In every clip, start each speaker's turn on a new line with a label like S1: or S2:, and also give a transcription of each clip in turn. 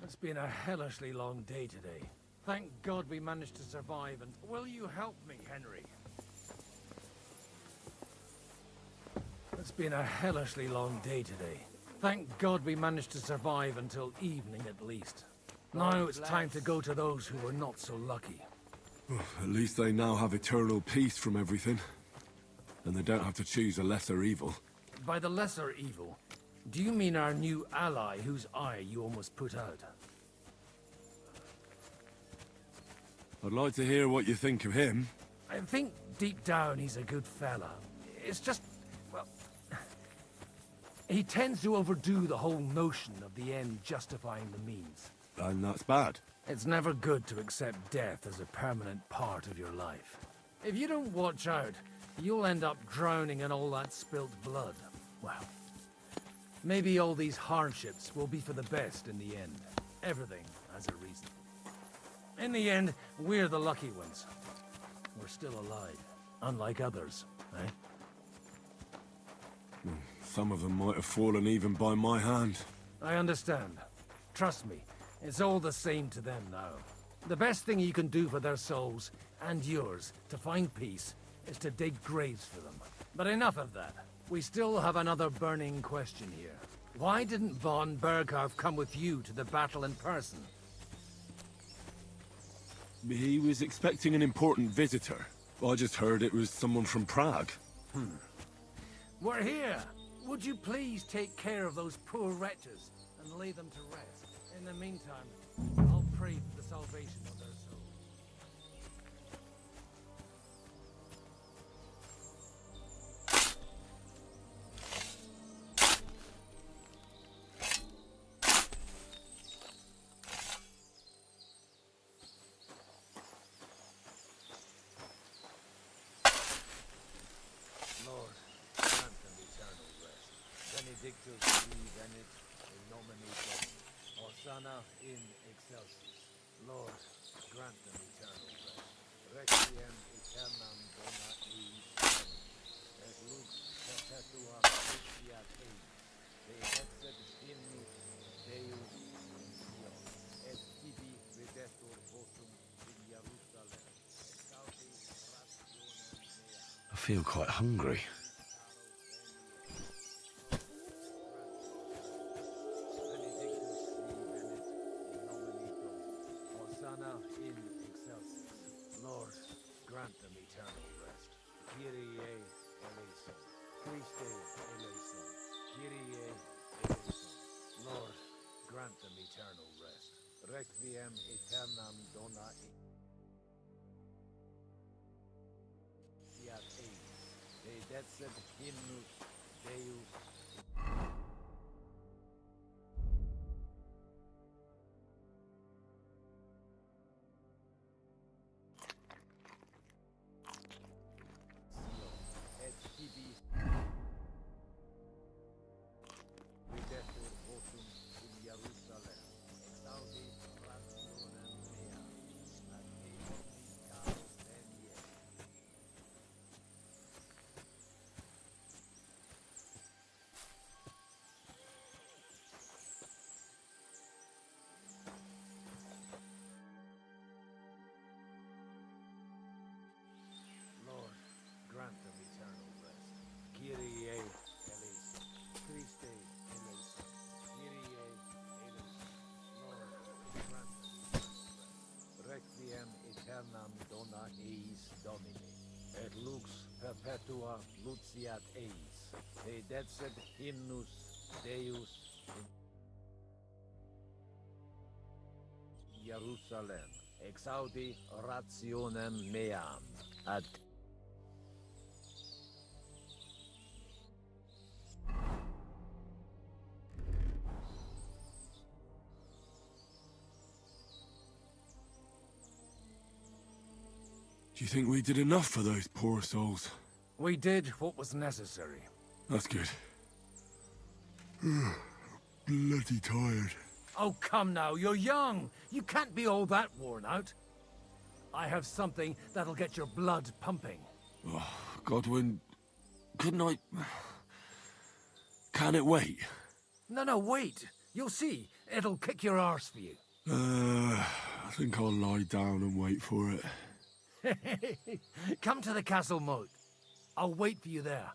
S1: It's been a hellishly long day today. Thank God we managed to survive, and will you help me, Henry? It's been a hellishly long day today. Thank God we managed to survive until evening at least. Now it's time to go to those who were not so lucky.
S2: At least they now have eternal peace from everything. And they don't have to choose a lesser evil.
S1: By the lesser evil, do you mean our new ally whose eye you almost put out?
S2: I'd like to hear what you think of him.
S1: I think deep down he's a good fella. It's just, well, he tends to overdo the whole notion of the end justifying the means.
S2: And that's bad.
S1: It's never good to accept death as a permanent part of your life. If you don't watch out, you'll end up drowning in all that spilt blood. Well, maybe all these hardships will be for the best in the end. Everything has a reason. In the end, we're the lucky ones. We're still alive, unlike others, eh?
S2: Some of them might have fallen even by my hand.
S1: I understand. Trust me, it's all the same to them now. The best thing you can do for their souls, and yours, to find peace, is to dig graves for them. But enough of that. We still have another burning question here. Why didn't von Berghoff come with you to the battle in person?
S2: He was expecting an important visitor. I just heard it was someone from Prague.
S1: We're here! Would you please take care of those poor wretches and lay them to rest? In the meantime, I'll pray for the salvation of their souls. Lord, grant them eternal rest. Benedictus qui venit in nomine Domini. Hosanna in excelsis. Lord, grant them eternal rest. Requiem aeternam dona eis et lux perpetua Christia Tei. Te exet hymnus Deus in Sion. Et tibi redestor votum in Jerusalem. Et salve rationem mea.
S2: I feel quite hungry.
S1: In excelsis. Lord, grant them eternal rest. Kyrie eleison. Christe eleison. Kyrie eleison. them eternal rest. Requiem aeternam dona fiat eis. Te decet hymnus Deus. Et tibi videtur votum in Jerusalem, exaudi rationem mea, ad te omni caro venie. Lord, grant them eternal rest. Kyrie eleison. Christe eleison. Kyrie eleison. Lord, grant them eternal rest. Requiem aeternam dona eis Domine. Et lux perpetua luciat eis. Te decet hymnus Deus in Jerusalem. Exaudi rationem meam. Ad
S2: Do you think we did enough for those poor souls?
S1: we did what was necessary.
S2: That's good. Bloody tired.
S1: Oh, come now, you're young. You can't be all that worn out. I have something that'll get your blood pumping.
S2: Oh, Godwin, couldn't I... Can it wait?
S1: No, wait. You'll see. It'll kick your arse for you.
S2: I think I'll lie down and wait for it.
S1: Come to the castle moat. I'll wait for you there.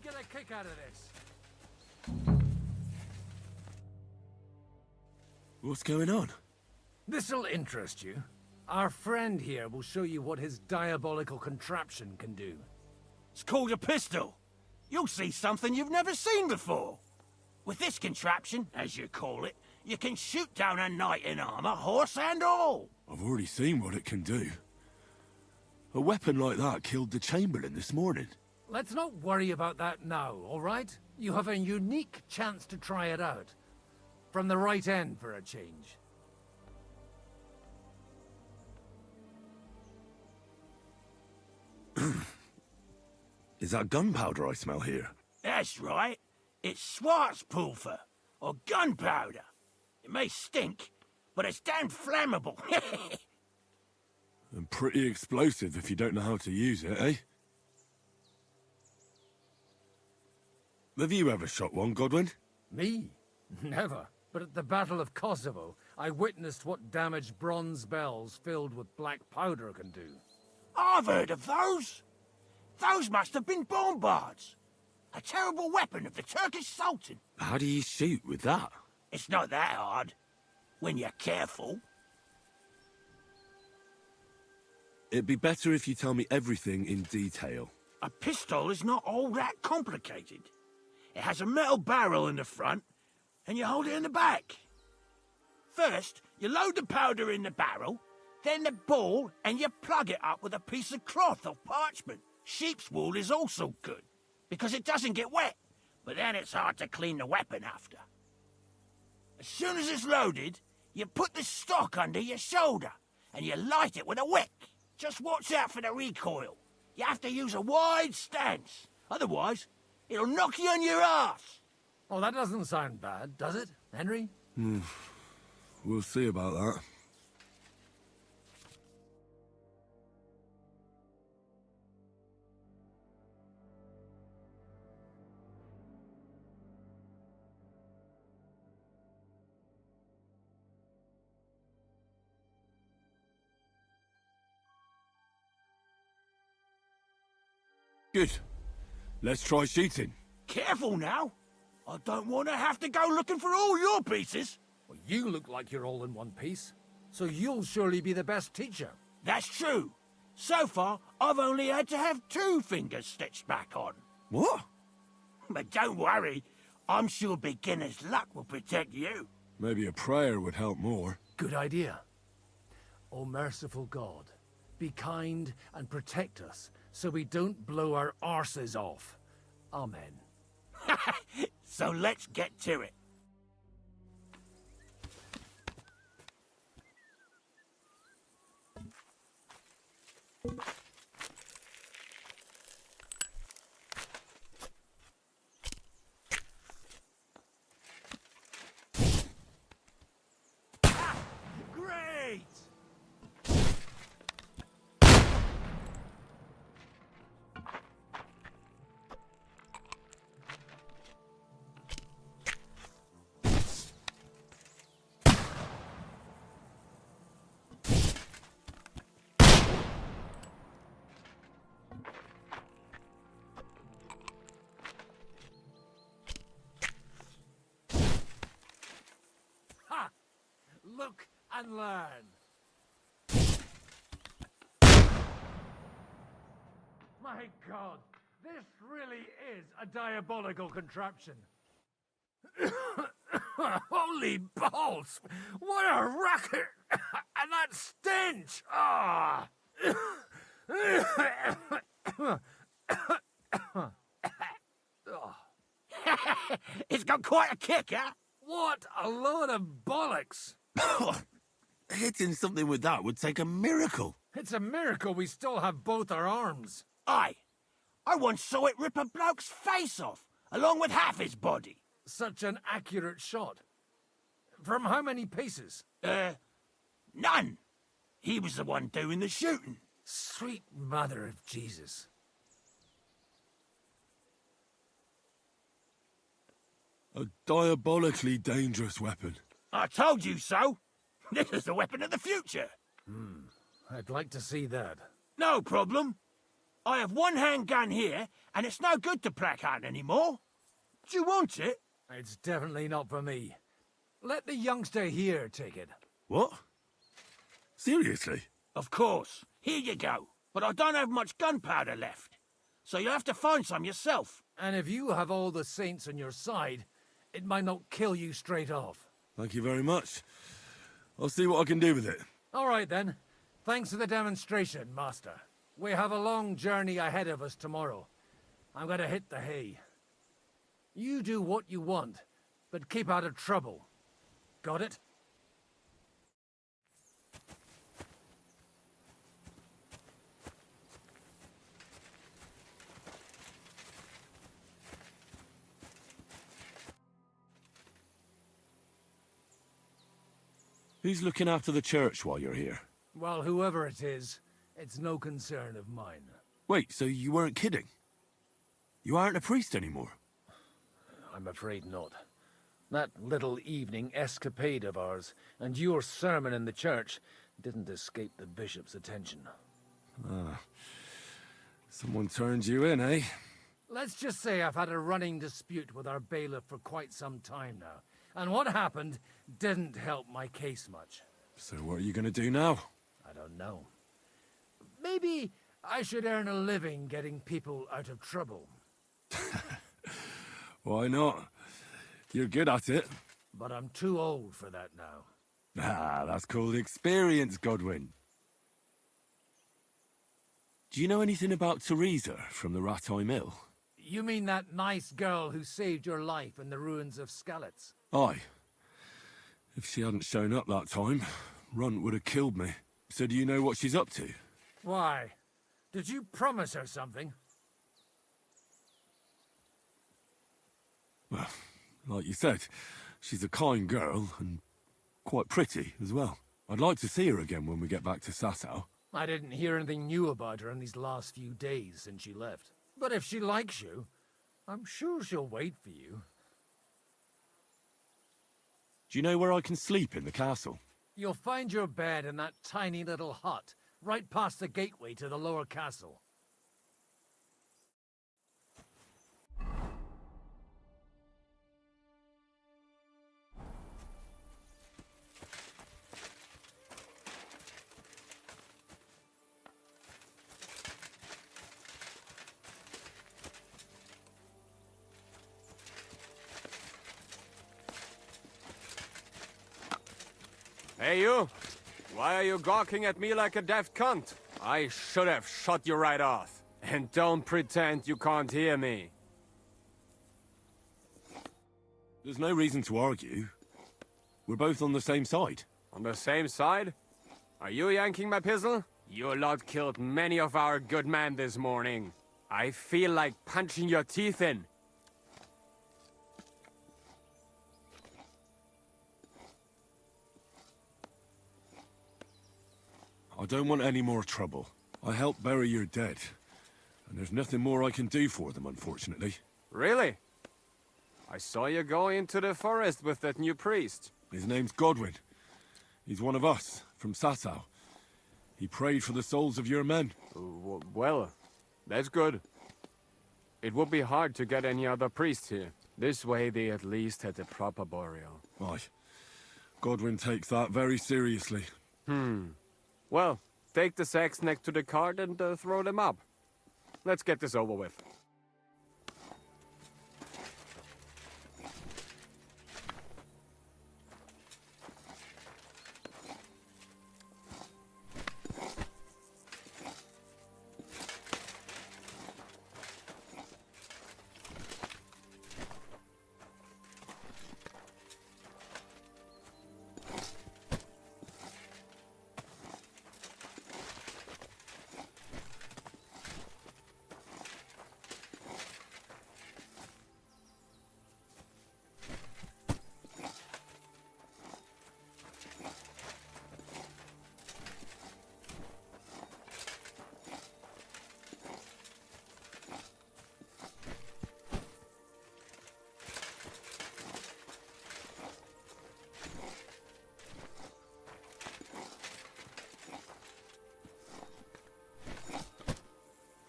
S1: Get a kick out of this.
S2: What's going on?
S1: This'll interest you. Our friend here will show you what his diabolical contraption can do.
S3: It's called a pistol. You'll see something you've never seen before. With this contraption, as you call it, you can shoot down a knight in armor, horse and all.
S2: I've already seen what it can do. A weapon like that killed the Chamberlain this morning.
S1: Let's not worry about that now, all right? You have a unique chance to try it out. From the right end for a change.
S2: Is that gunpowder I smell here?
S3: That's right. It's Schwarzpulver, or gunpowder. It may stink, but it's damn flammable.
S2: And pretty explosive if you don't know how to use it, eh? Have you ever shot one, Godwin?
S4: Me? Never. But at the Battle of Kosovo, I witnessed what damage bronze bells filled with black powder can do.
S3: I've heard of those. Those must have been bombards. A terrible weapon of the Turkish Sultan.
S2: How do you shoot with that?
S3: It's not that hard, when you're careful.
S2: It'd be better if you tell me everything in detail.
S3: A pistol is not all that complicated. It has a metal barrel in the front, and you hold it in the back. First, you load the powder in the barrel, then the ball, and you plug it up with a piece of cloth or parchment. Sheep's wool is also good, because it doesn't get wet, but then it's hard to clean the weapon after. As soon as it's loaded, you put the stock under your shoulder, and you light it with a wick. Just watch out for the recoil. You have to use a wide stance, otherwise it'll knock you on your ass.
S4: Oh, that doesn't sound bad, does it, Henry?
S2: We'll see about that. Good. Let's try shooting.
S3: Careful now. I don't want to have to go looking for all your pieces.
S4: Well, you look like you're all in one piece, so you'll surely be the best teacher.
S3: That's true. So far, I've only had to have 2 fingers stitched back on.
S2: What?
S3: But don't worry. I'm sure beginner's luck will protect you.
S2: Maybe a prayer would help more.
S4: Good idea. O merciful God, be kind and protect us so we don't blow our arses off. Amen.
S3: So let's get to it. Great!
S4: Ha! Look and learn. My God, this really is a diabolical contraption. Holy balls! What a racket! And that stench! Ah!
S3: It's got quite a kick, huh?
S4: What a load of bollocks!
S2: Hitting something with that would take a miracle.
S4: It's a miracle we still have both our arms.
S3: Aye. I once saw it rip a bloke's face off, along with half his body.
S4: Such an accurate shot. From how many paces?
S3: None. He was the one doing the shooting.
S4: Sweet mother of Jesus.
S2: A diabolically dangerous weapon.
S3: I told you so. This is the weapon of the future.
S4: I'd like to see that.
S3: No problem. I have one handgun here, and it's no good to placard anymore. Do you want it?
S4: It's definitely not for me. Let the youngster here take it.
S2: What? Seriously?
S3: Of course. Here you go. But I don't have much gunpowder left. So you'll have to find some yourself.
S4: And if you have all the saints on your side, it might not kill you straight off.
S2: Thank you very much. I'll see what I can do with it.
S4: All right, then. Thanks for the demonstration, Master. We have a long journey ahead of us tomorrow. I'm gonna hit the hay. You do what you want, but keep out of trouble. Got it?
S2: Who's looking after the church while you're here?
S4: Well, whoever it is, It's no concern of mine.
S2: Wait, so you weren't kidding? You aren't a priest anymore?
S4: I'm afraid not. That little evening escapade of ours, and your sermon in the church, didn't escape the bishop's attention.
S2: Someone turned you in, eh?
S4: Let's just say I've had a running dispute with our bailiff for quite some time now, and what happened didn't help my case much.
S2: So what are you gonna do now?
S4: I don't know. Maybe I should earn a living getting people out of trouble.
S2: Why not? You're good at it.
S4: But I'm too old for that now.
S2: Ah, that's called experience, Godwin. Do you know anything about Teresa from the Rattay Mill?
S4: You mean that nice girl who saved your life in the ruins of Skalitz?
S2: Aye. If she hadn't shown up that time, Runt would have killed me. So do you know what she's up to?
S4: Why? Did you promise her something?
S2: Well, like you said, she's a kind girl and quite pretty as well. I'd like to see her again when we get back to Sasau.
S4: I didn't hear anything new about her in these last few days since she left. But if she likes you, I'm sure she'll wait for you.
S2: Do you know where I can sleep in the castle?
S4: You'll find your bed in that tiny little hut, right past the gateway to the lower castle.
S5: Hey, you! Why are you gawking at me like a deaf cunt? I should have shot you right off. And don't pretend you can't hear me.
S2: There's no reason to argue. We're both on the same side.
S5: On the same side? Are you yanking my pistol? Your lot killed many of our good men this morning. I feel like punching your teeth in.
S2: I don't want any more trouble. I helped bury your dead, and there's nothing more I can do for them, unfortunately.
S5: Really? I saw you go into the forest with that new priest.
S2: His name's Godwin. He's one of us, from Sasau. He prayed for the souls of your men.
S5: Well, that's good. It would be hard to get any other priest here. This way they at least had a proper burial.
S2: Aye. Godwin takes that very seriously.
S5: Well, take the sacks next to the cart and throw them up. Let's get this over with.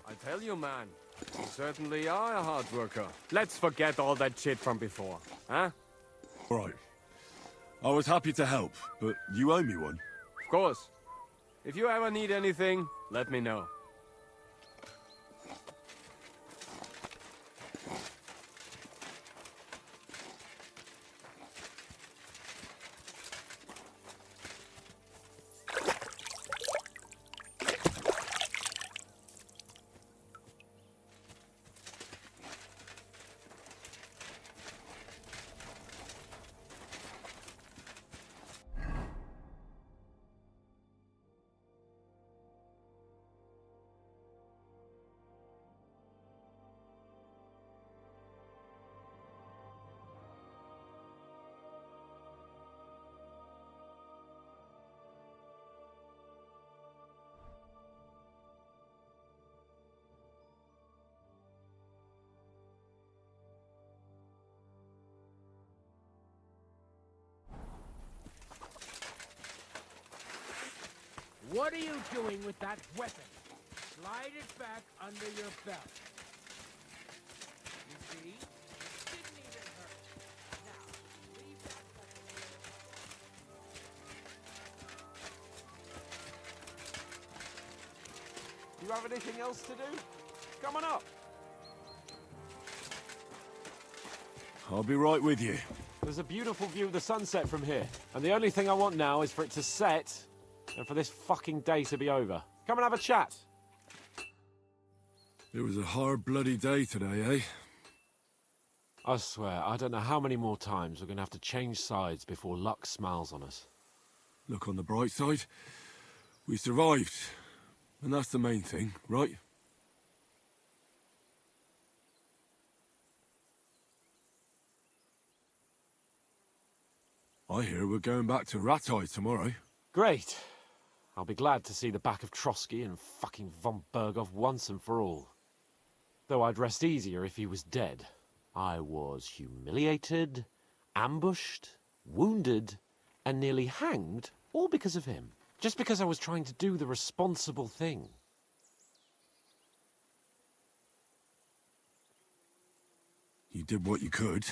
S5: I tell you, man, you certainly are a hard worker. Let's forget all that shit from before, huh?
S2: Right. I was happy to help, but you owe me one.
S5: Of course. If you ever need anything, let me know.
S3: What are you doing with that weapon? Slide it back under your belt. You see? It didn't even hurt. Now, leave that weapon.
S6: You have anything else to do? Come on up.
S2: I'll be right with you.
S6: There's a beautiful view of the sunset from here, and the only thing I want now is for it to set, and for this fucking day to be over. Come and have a chat.
S2: It was a hard bloody day today, eh?
S6: I swear, I don't know how many more times we're going to have to change sides before luck smiles on us.
S2: Look on the bright side. We survived. And that's the main thing, right? I hear we're going back to Ratai tomorrow.
S6: Great. I'll be glad to see the back of Trotsky and fucking von Berghoff once and for all. Though I'd rest easier if he was dead. I was humiliated, ambushed, wounded, and nearly hanged, all because of him. Just because I was trying to do the responsible thing.
S2: You did what you could.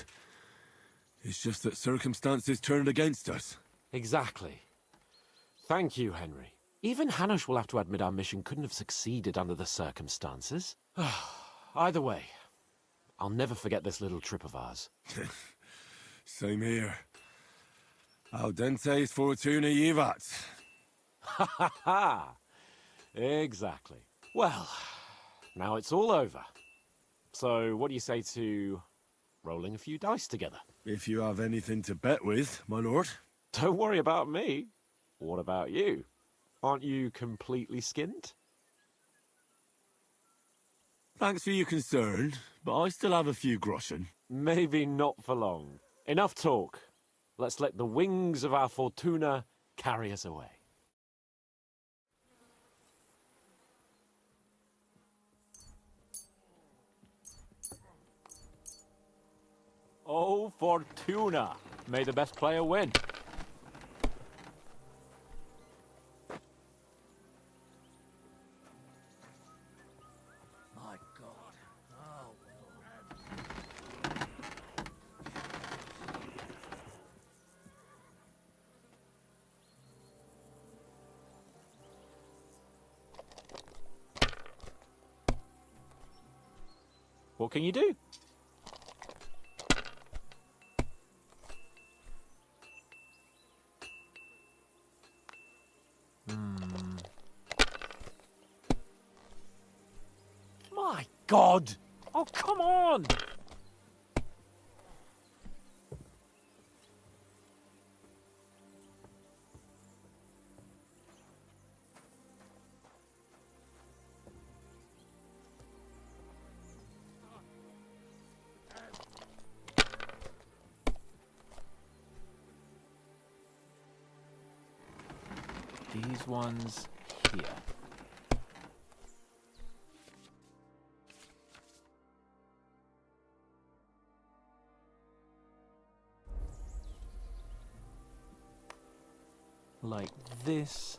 S2: It's just that circumstances turned against us.
S6: Exactly. Thank you, Henry. Even Hanush will have to admit our mission couldn't have succeeded under the circumstances. Either way, I'll never forget this little trip of ours.
S2: Same here. Al dentes fortuna jivat.
S6: Ha ha ha! Exactly. Well, now it's all over. So what do you say to rolling a few dice together?
S2: If you have anything to bet with, my lord.
S6: Don't worry about me. What about you? Aren't you completely skinned?
S2: Thanks for your concern, but I still have a few groschen.
S6: Maybe not for long. Enough talk. Let's let the wings of our Fortuna carry us away. Oh, Fortuna! May the best player win.
S1: My God. Oh,
S6: What can you do? My God! Oh, come on! These ones here. Like this.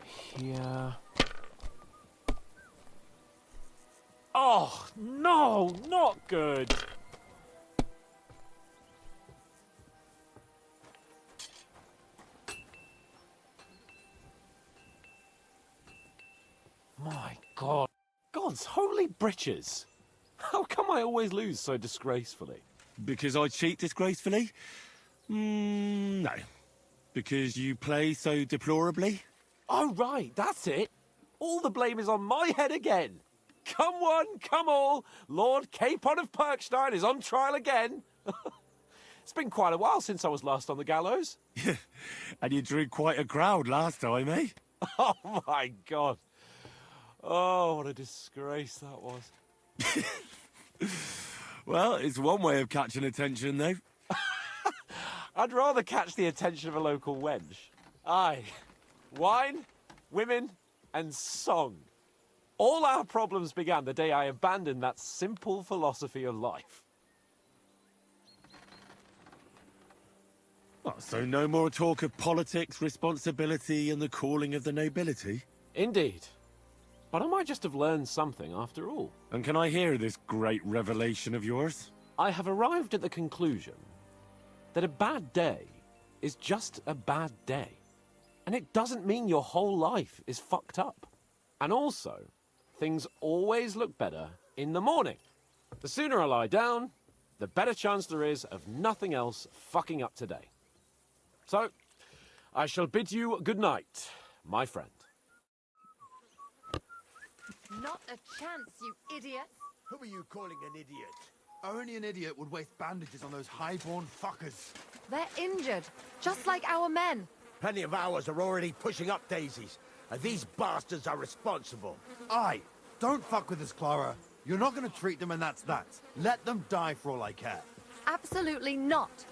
S6: Here. Oh, no, not good. My God. God's holy britches. How come I always lose so disgracefully?
S2: Because I cheat disgracefully? No. Because you play so deplorably?
S6: Oh, right, that's it. All the blame is on my head again. Come one, come all. Lord Capon of Perkstein is on trial again. It's been quite a while since I was last on the gallows.
S2: And you drew quite a crowd last time, eh?
S6: Oh, my God. Oh, what a disgrace that was.
S2: Well, it's one way of catching attention, though.
S6: I'd rather catch the attention of a local wench. Aye. Wine, women, and song. All our problems began the day I abandoned that simple philosophy of life.
S2: What, so no more talk of politics, responsibility, and the calling of the nobility?
S6: Indeed. But I might just have learned something after all.
S2: And can I hear this great revelation of yours?
S6: I have arrived at the conclusion that a bad day is just a bad day. And it doesn't mean your whole life is fucked up. And also, things always look better in the morning. The sooner I lie down, the better chance there is of nothing else fucking up today. So, I shall bid you good night, my friend.
S7: Not a chance, you idiots.
S3: Who are you calling an idiot?
S8: Only an idiot would waste bandages on those highborn fuckers.
S7: They're injured, just like our men.
S3: Plenty of ours are already pushing up daisies, and these bastards are responsible.
S8: Aye, don't fuck with us, Clara. You're not gonna treat them and that's that. Let them die for all I care.
S7: Absolutely not.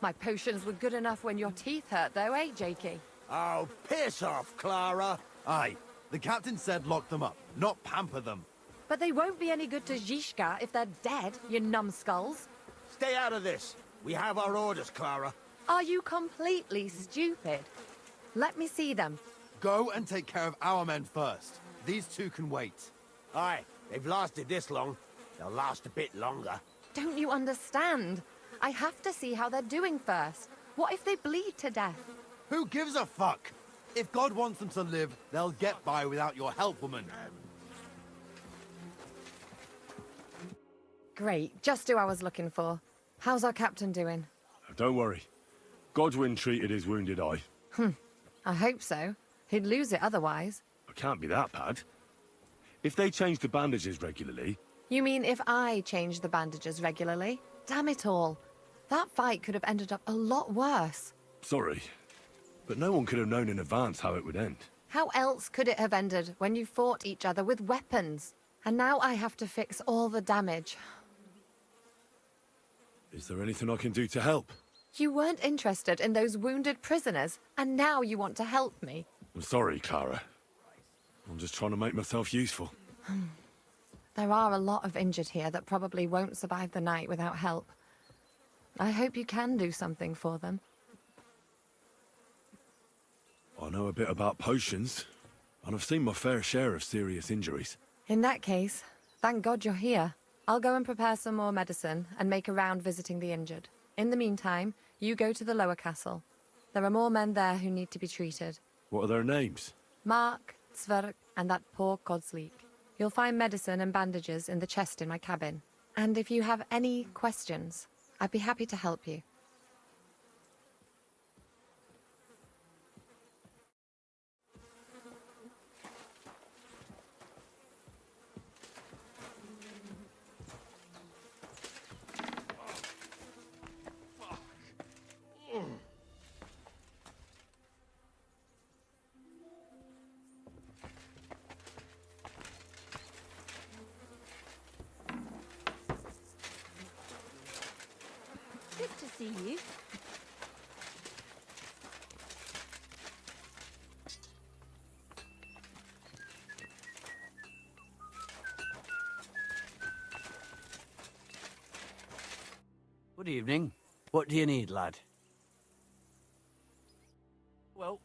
S7: My potions were good enough when your teeth hurt, though, eh, Jakey?
S3: Oh, piss off, Clara.
S8: Aye, the captain said lock them up, not pamper them.
S7: But they won't be any good to Zhishka if they're dead, you numbskulls.
S3: Stay out of this. We have our orders, Clara.
S7: Are you completely stupid? Let me see them.
S8: Go and take care of our men first. These two can wait.
S3: Aye, they've lasted this long. They'll last a bit longer.
S7: Don't you understand? I have to see how they're doing first. What if they bleed to death?
S8: Who gives a fuck? If God wants them to live, they'll get by without your help, woman.
S7: Great, just who I was looking for. How's our captain doing?
S2: Don't worry. Godwin treated his wounded eye.
S7: I hope so. He'd lose it otherwise.
S2: It can't be that bad. If they change the bandages regularly...
S7: You mean if I change the bandages regularly? Damn it all. That fight could have ended up a lot worse.
S2: Sorry, but no one could have known in advance how it would end.
S7: How else could it have ended when you fought each other with weapons? And now I have to fix all the damage.
S2: Is there anything I can do to help?
S7: You weren't interested in those wounded prisoners, and now you want to help me.
S2: I'm sorry, Clara. I'm just trying to make myself useful.
S7: There are a lot of injured here that probably won't survive the night without help. I hope you can do something for them.
S2: I know a bit about potions, and I've seen my fair share of serious injuries.
S7: In that case, thank God you're here. I'll go and prepare some more medicine and make a round visiting the injured. In the meantime, you go to the lower castle. There are more men there who need to be treated.
S2: What are their names?
S7: Mark, Zverk, and that poor Kodsleek. You'll find medicine and bandages in the chest in my cabin. And if you have any questions, I'd be happy to help you.
S9: Good to see you.
S10: Good evening. What do you need, lad? Well,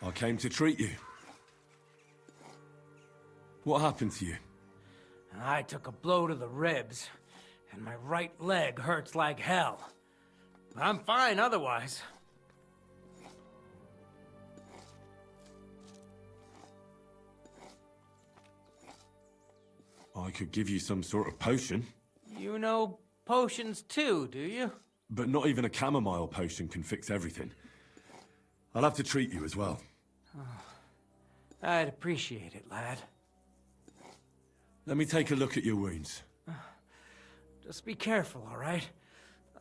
S2: I came to treat you. What happened to you?
S3: I took a blow to the ribs, and my right leg hurts like hell. I'm fine otherwise.
S2: I could give you some sort of potion.
S3: You know potions too, do you?
S2: But not even a chamomile potion can fix everything. I'll have to treat you as well.
S3: I'd appreciate it, lad.
S2: Let me take a look at your wounds.
S3: Just be careful, all right?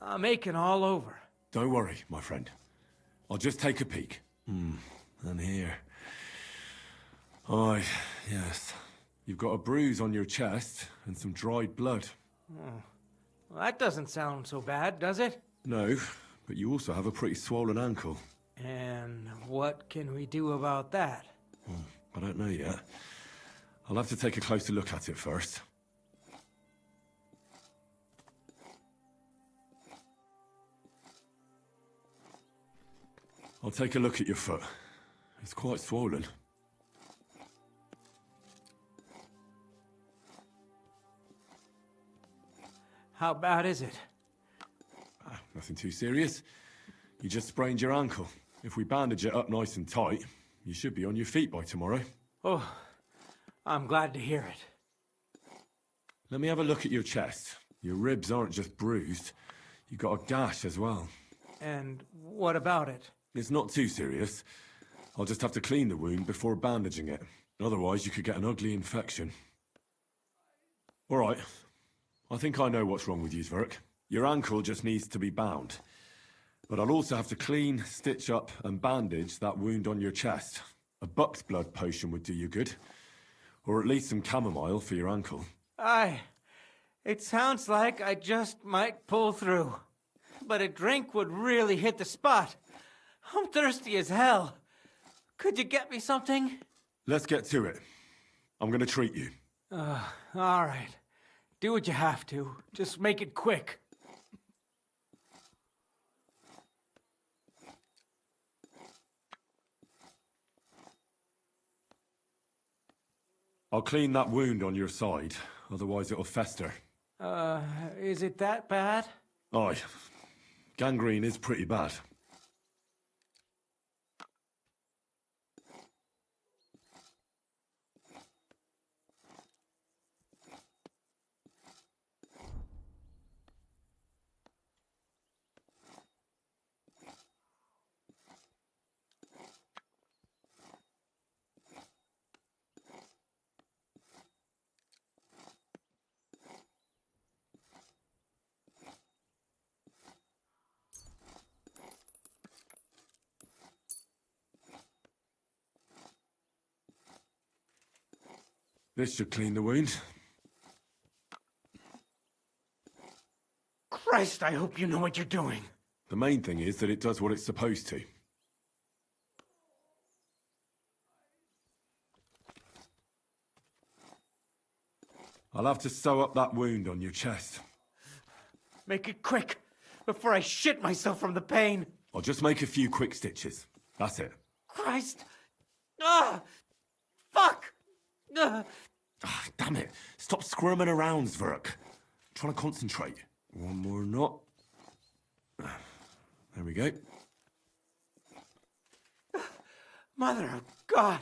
S3: I'm aching all over.
S2: Don't worry, my friend. I'll just take a peek. And here. Aye, yes. You've got a bruise on your chest and some dried blood.
S3: Well, that doesn't sound so bad, does it?
S2: No, but you also have a pretty swollen ankle.
S3: And what can we do about that?
S2: I don't know yet. I'll have to take a closer look at it first. I'll take a look at your foot. It's quite swollen.
S3: How bad is it?
S2: Nothing too serious. You just sprained your ankle. If we bandage it up nice and tight, you should be on your feet by tomorrow.
S3: Oh, I'm glad to hear it.
S2: Let me have a look at your chest. Your ribs aren't just bruised. You've got a gash as well.
S3: And what about it?
S2: It's not too serious. I'll just have to clean the wound before bandaging it. Otherwise, you could get an ugly infection. All right. I think I know what's wrong with you, Zverk. Your ankle just needs to be bound. But I'll also have to clean, stitch up, and bandage that wound on your chest. A buck's blood potion would do you good. Or at least some chamomile for your ankle.
S3: Aye. It sounds like I just might pull through. But a drink would really hit the spot. I'm thirsty as hell. Could you get me something?
S2: Let's get to it. I'm gonna treat you.
S3: All right. Do what you have to. Just make it quick.
S2: I'll clean that wound on your side, otherwise it'll fester.
S3: Is it that bad?
S2: Aye. Gangrene is pretty bad. This should clean the wound.
S3: Christ, I hope you know what you're doing.
S2: The main thing is that it does what it's supposed to. I'll have to sew up that wound on your chest.
S3: Make it quick, before I shit myself from the pain.
S2: I'll just make a few quick stitches. That's it.
S3: Christ! Ah! Fuck!
S2: Damn it. Stop squirming around, Zverk. I'm trying to concentrate. One more knot. There we go.
S3: Mother of God!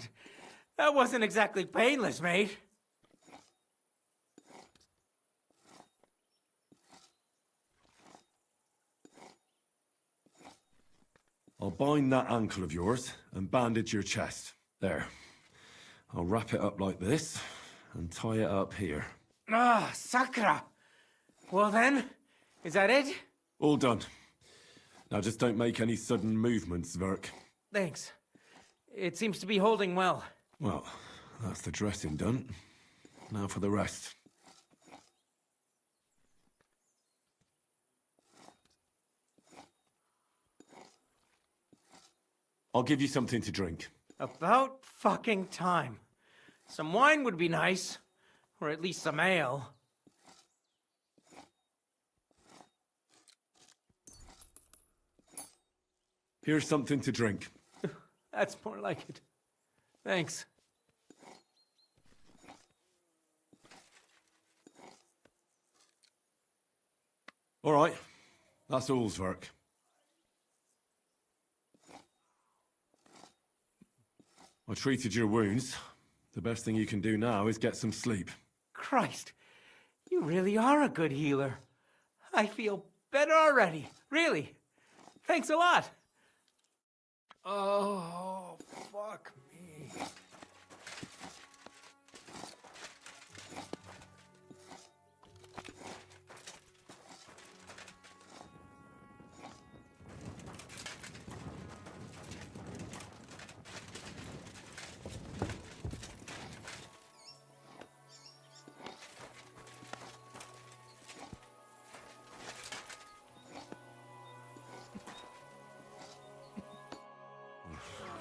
S3: That wasn't exactly painless, mate.
S2: I'll bind that ankle of yours and bandage your chest. There. I'll wrap it up like this and tie it up here.
S3: Ah, Sakra! Well then, is that it?
S2: All done. Now just don't make any sudden movements, Zverk.
S3: Thanks. It seems to be holding well.
S2: Well, that's the dressing done. Now for the rest. I'll give you something to drink.
S3: About fucking time. Some wine would be nice. Or at least some ale.
S2: Here's something to drink.
S3: That's more like it. Thanks.
S2: All right. That's all, Zwerk. I treated your wounds. The best thing you can do now is get some sleep.
S10: Christ, you really are a good healer. I feel better already, really. Thanks a lot.
S4: Oh, fuck me.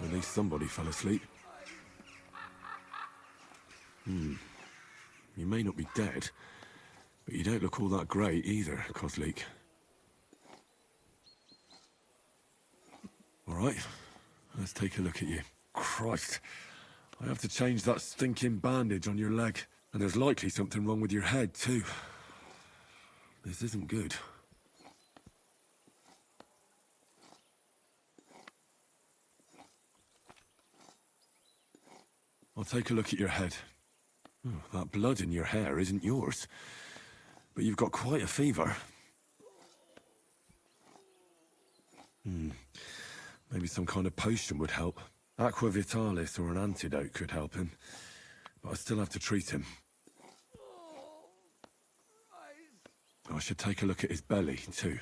S2: At least somebody fell asleep. You may not be dead, but you don't look all that great either, Kozlik. All right, let's take a look at you. Christ, I have to change that stinking bandage on your leg. And there's likely something wrong with your head, too. This isn't good. I'll take a look at your head. Oh, that blood in your hair isn't yours. But you've got quite a fever. Maybe some kind of potion would help. Aqua Vitalis or an antidote could help him. But I still have to treat him. I should take a look at his belly, too.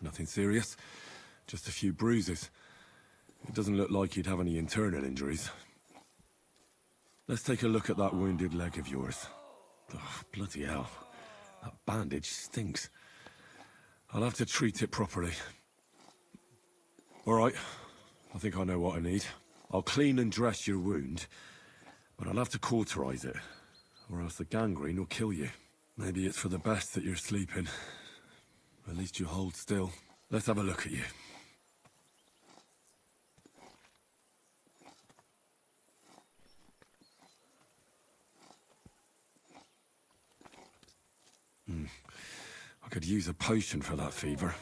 S2: Nothing serious. Just a few bruises. It doesn't look like he'd have any internal injuries. Let's take a look at that wounded leg of yours. Oh, bloody hell. That bandage stinks. I'll have to treat it properly. All right. I think I know what I need. I'll clean and dress your wound, but I'll have to cauterize it, or else the gangrene will kill you. Maybe it's for the best that you're sleeping. At least you hold still. Let's have a look at you. I could use a potion for that fever.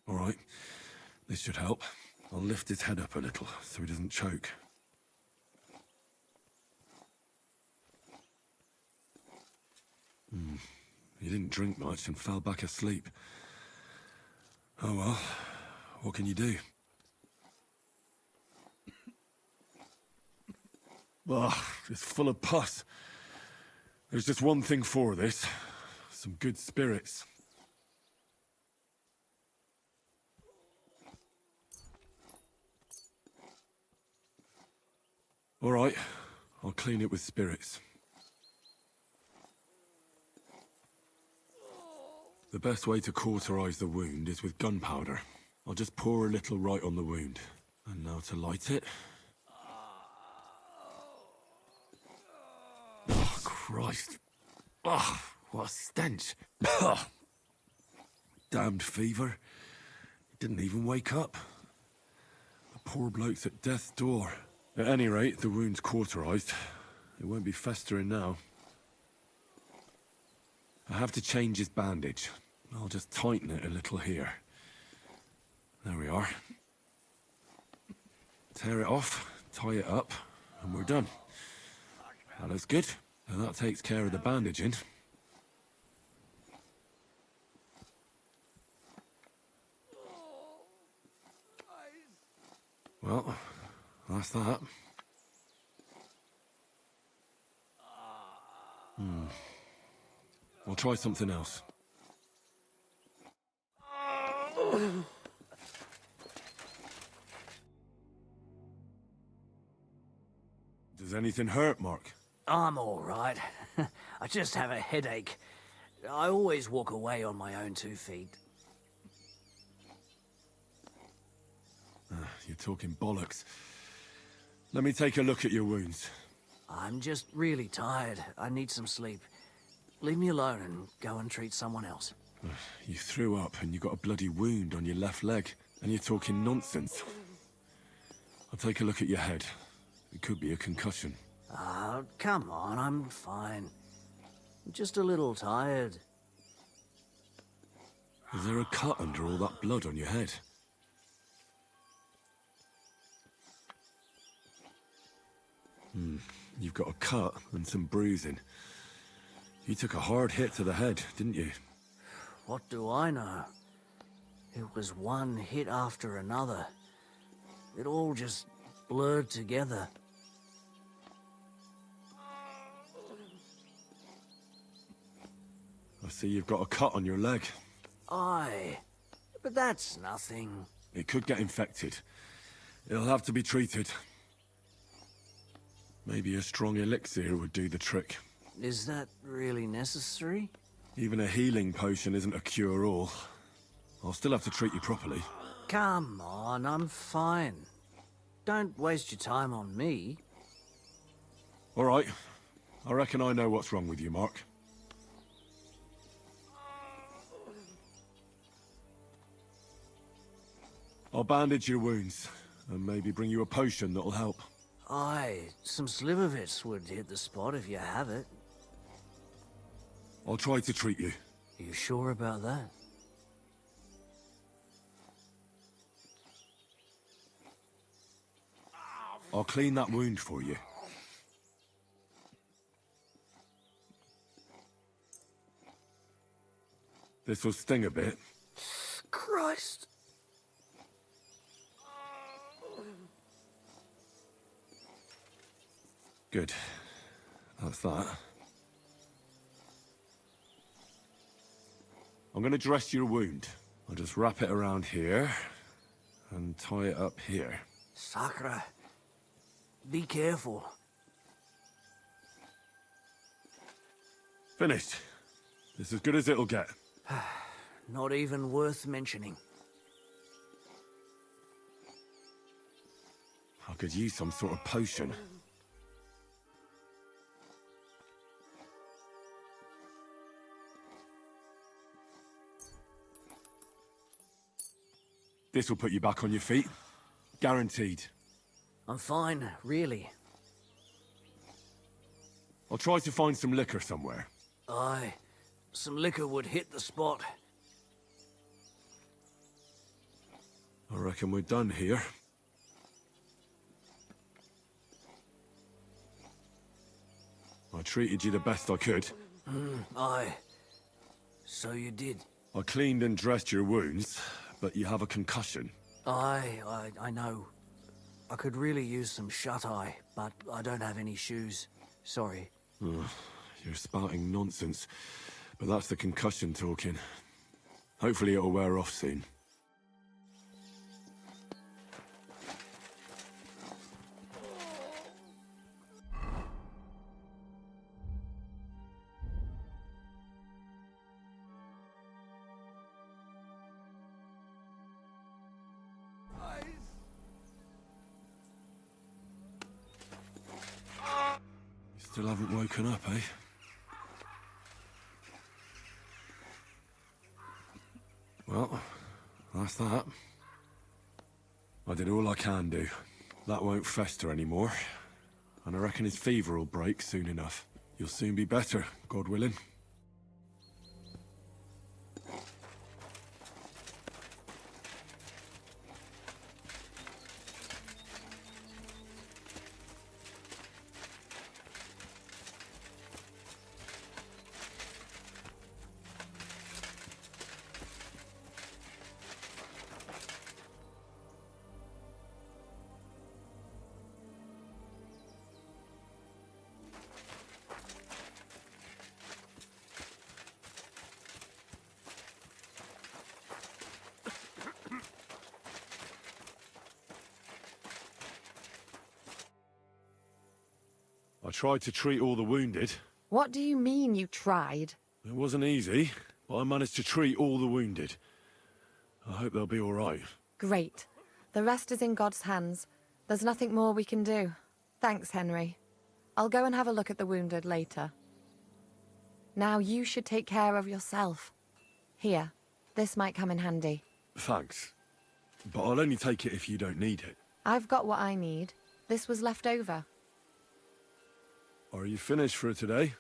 S2: All right, this should help. I'll lift his head up a little so he doesn't choke. He didn't drink much and fell back asleep. Oh well, what can you do? Ugh, it's full of pus. There's just one thing for this. Some good spirits. All right, I'll clean it with spirits. The best way to cauterize the wound is with gunpowder. I'll just pour a little right on the wound. And now to light it. Oh, Christ. Oh, what a stench. Damned fever. He didn't even wake up. The poor bloke's at death's door. At any rate, the wound's cauterized. It won't be festering now. I have to change his bandage. I'll just tighten it a little here. There we are. Tear it off, tie it up, and we're done. That looks good. And that takes care of the bandaging. Well, that's that. I'll try something else. Does anything hurt, Mark?
S10: I'm all right. I just have a headache. I always walk away on my own 2 feet.
S2: You're talking bollocks. Let me take a look at your wounds.
S10: I'm just really tired. I need some sleep. Leave me alone and go and treat someone else.
S2: You threw up and you got a bloody wound on your left leg, and you're talking nonsense. I'll take a look at your head. It could be a concussion.
S11: Ah, come on, I'm fine. I'm just a little tired.
S2: Is there a cut under all that blood on your head? You've got a cut and some bruising. You took a hard hit to the head, didn't you?
S11: What do I know? It was one hit after another. It all just blurred together.
S2: I see you've got a cut on your leg.
S11: Aye, but that's nothing.
S2: It could get infected. It'll have to be treated. Maybe a strong elixir would do the trick.
S11: Is that really necessary?
S2: Even a healing potion isn't a cure-all. I'll still have to treat you properly.
S11: Come on, I'm fine. Don't waste your time on me.
S2: All right. I reckon I know what's wrong with you, Mark. I'll bandage your wounds, and maybe bring you a potion that'll help.
S11: Aye, some slivovitz would hit the spot if you have it.
S2: I'll try to treat you.
S11: You sure about that?
S2: I'll clean that wound for you. This will sting a bit.
S11: Christ!
S2: Good. That's that. I'm gonna dress your wound. I'll just wrap it around here and tie it up here.
S11: Sakra. Be careful.
S2: Finished. It's as good as it'll get.
S11: Not even worth mentioning.
S2: I could use some sort of potion. This will put you back on your feet. Guaranteed.
S11: I'm fine, really.
S2: I'll try to find some liquor somewhere.
S11: Aye, some liquor would hit the spot.
S2: I reckon we're done here. I treated you the best I could.
S11: Aye. So you did.
S2: I cleaned and dressed your wounds, but you have a concussion.
S11: Aye, I know. I could really use some shut-eye, but I don't have any shoes. Sorry.
S2: You're spouting nonsense, but that's the concussion talking. Hopefully it'll wear off soon. Still haven't woken up, eh? Well, that's that. I did all I can do. That won't fester anymore. And I reckon his fever will break soon enough. You'll soon be better, God willing. I tried to treat all the wounded.
S7: What do you mean you tried?
S2: It wasn't easy, but I managed to treat all the wounded. I hope they'll be all right.
S7: Great. The rest is in God's hands. There's nothing more we can do. Thanks, Henry. I'll go and have a look at the wounded later. Now you should take care of yourself. Here, this might come in handy.
S2: Thanks. But I'll only take it if you don't need it.
S7: I've got what I need. This was left over.
S2: Are you finished for today?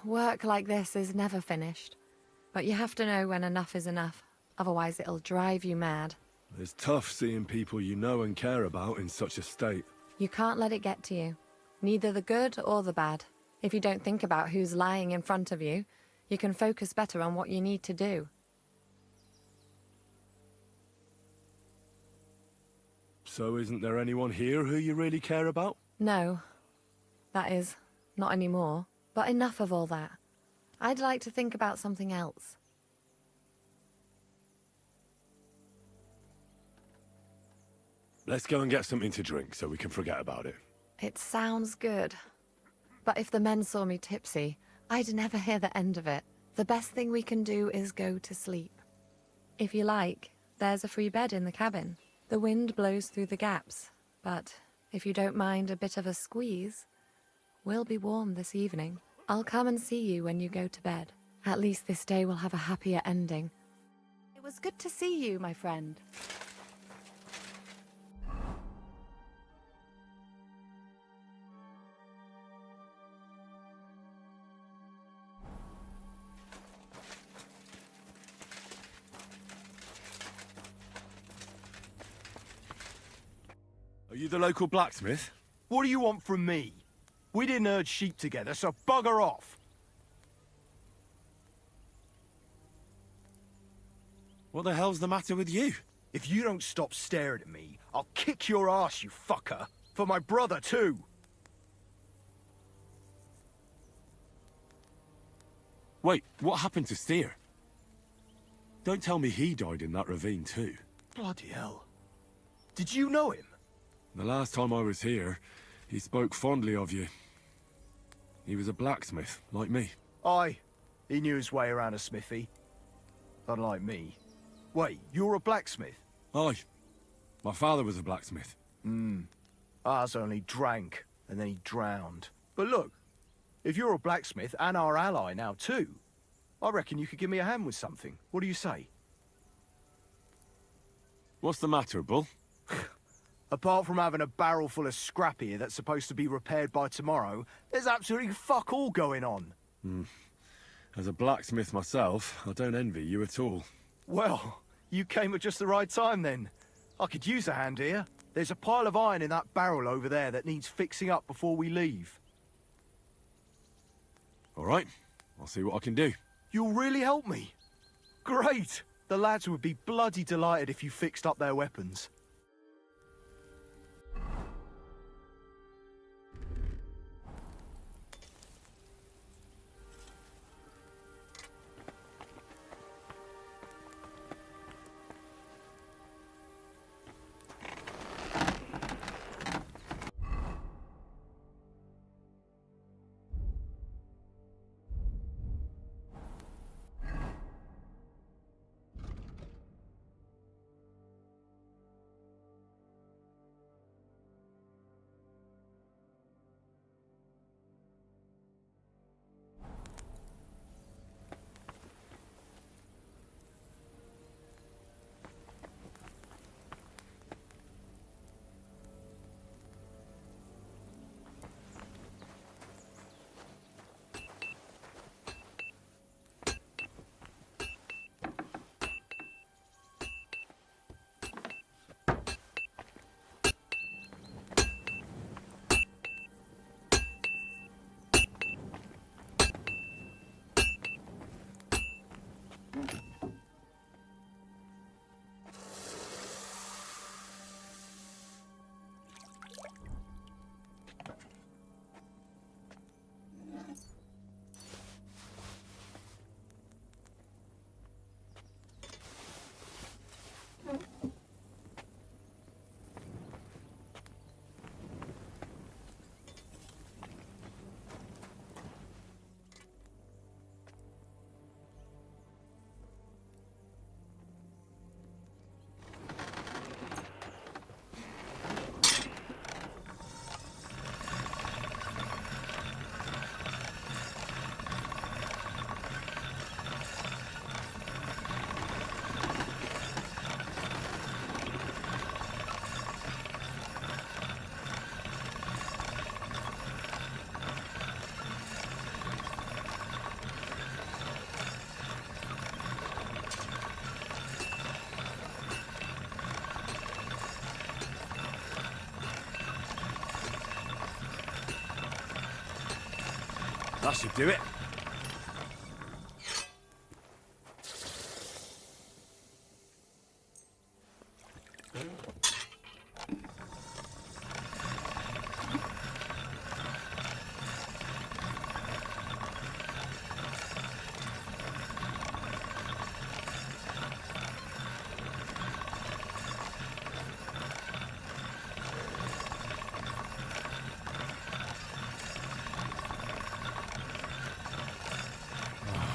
S7: Work like this is never finished. But you have to know when enough is enough. Otherwise it'll drive you mad.
S2: It's tough seeing people you know and care about in such a state.
S7: You can't let it get to you. Neither the good or the bad. If you don't think about who's lying in front of you, you can focus better on what you need to do.
S2: So isn't there anyone here who you really care about?
S7: No. That is, not anymore. But enough of all that. I'd like to think about something else.
S2: Let's go and get something to drink so we can forget about it.
S7: It sounds good. But if the men saw me tipsy, I'd never hear the end of it. The best thing we can do is go to sleep. If you like, there's a free bed in the cabin. The wind blows through the gaps, but if you don't mind a bit of a squeeze, we'll be warm this evening. I'll come and see you when you go to bed. At least this day will have a happier ending. It was good to see you, my friend.
S2: Are you the local blacksmith?
S8: What do you want from me? We didn't herd sheep together, so bugger off.
S2: What the hell's the matter with you?
S8: If you don't stop staring at me, I'll kick your ass, you fucker. For my brother, too.
S2: Wait, what happened to Steer? Don't tell me he died in that ravine too.
S8: Bloody hell. Did you know him?
S2: The last time I was here, he spoke fondly of you. He was a blacksmith, like me.
S8: Aye. He knew his way around a smithy. Unlike me. Wait, you're a blacksmith?
S2: Aye. My father was a blacksmith.
S8: Ours only drank, and then he drowned. But look, if you're a blacksmith and our ally now too, I reckon you could give me a hand with something. What do you say?
S2: What's the matter, Bull?
S8: Apart from having a barrel full of scrap here that's supposed to be repaired by tomorrow, there's absolutely fuck all going on.
S2: As a blacksmith myself, I don't envy you at all.
S8: Well, you came at just the right time then. I could use a hand here. There's a pile of iron in that barrel over there that needs fixing up before we leave.
S2: All right, I'll see what I can do.
S8: You'll really help me? Great! The lads would be bloody delighted if you fixed up their weapons.
S2: That should do it.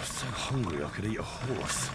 S2: So hungry I could eat a horse.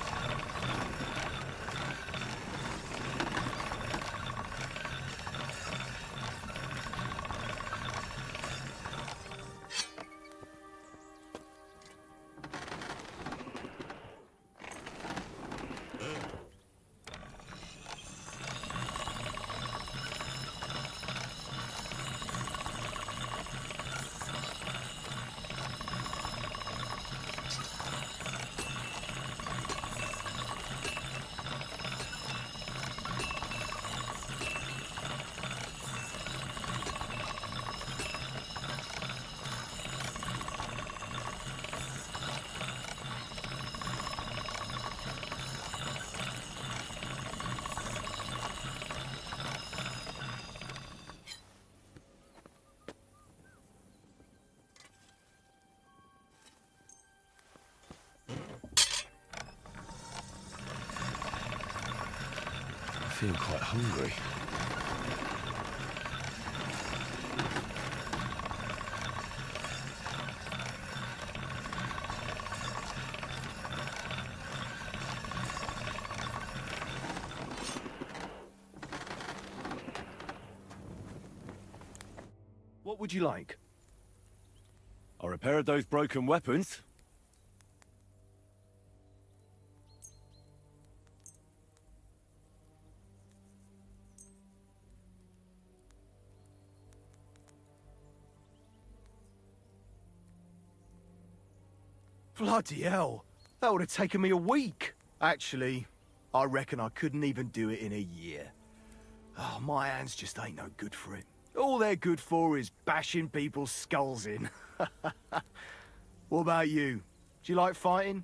S2: I feel quite hungry.
S8: What would you like?
S2: I repaired those broken weapons.
S8: Bloody hell. That would have taken me a week. Actually, I reckon I couldn't even do it in a year. Oh, my hands just ain't no good for it. All they're good for is bashing people's skulls in. What about you? Do you like fighting?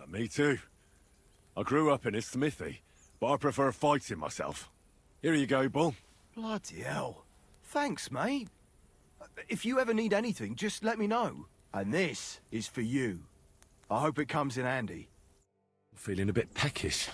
S2: Me too. I grew up in a smithy, but I prefer fighting myself. Here you go, Bull.
S8: Bloody hell. Thanks, mate. If you ever need anything, just let me know. And this is for you. I hope it comes in handy.
S2: Feeling a bit peckish.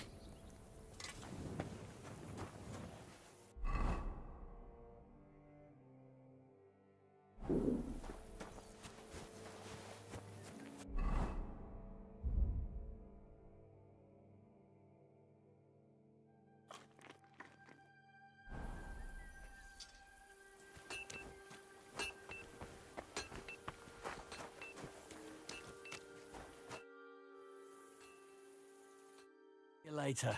S3: See you later.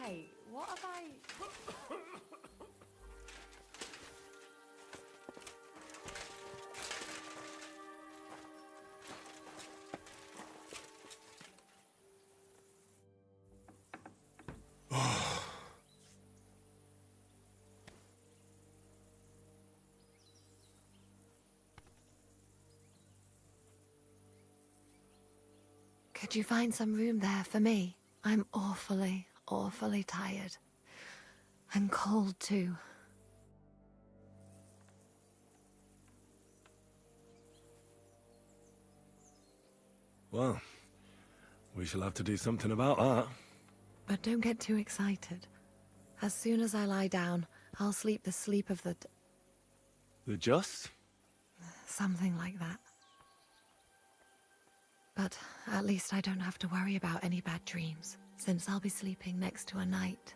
S7: Hey, what have I... Could you find some room there for me? I'm awfully, awfully tired. And cold, too.
S2: Well, we shall have to do something about that.
S7: But don't get too excited. As soon as I lie down, I'll sleep the sleep of the...
S2: The just?
S7: something like that. But at least I don't have to worry about any bad dreams, since I'll be sleeping next to a knight.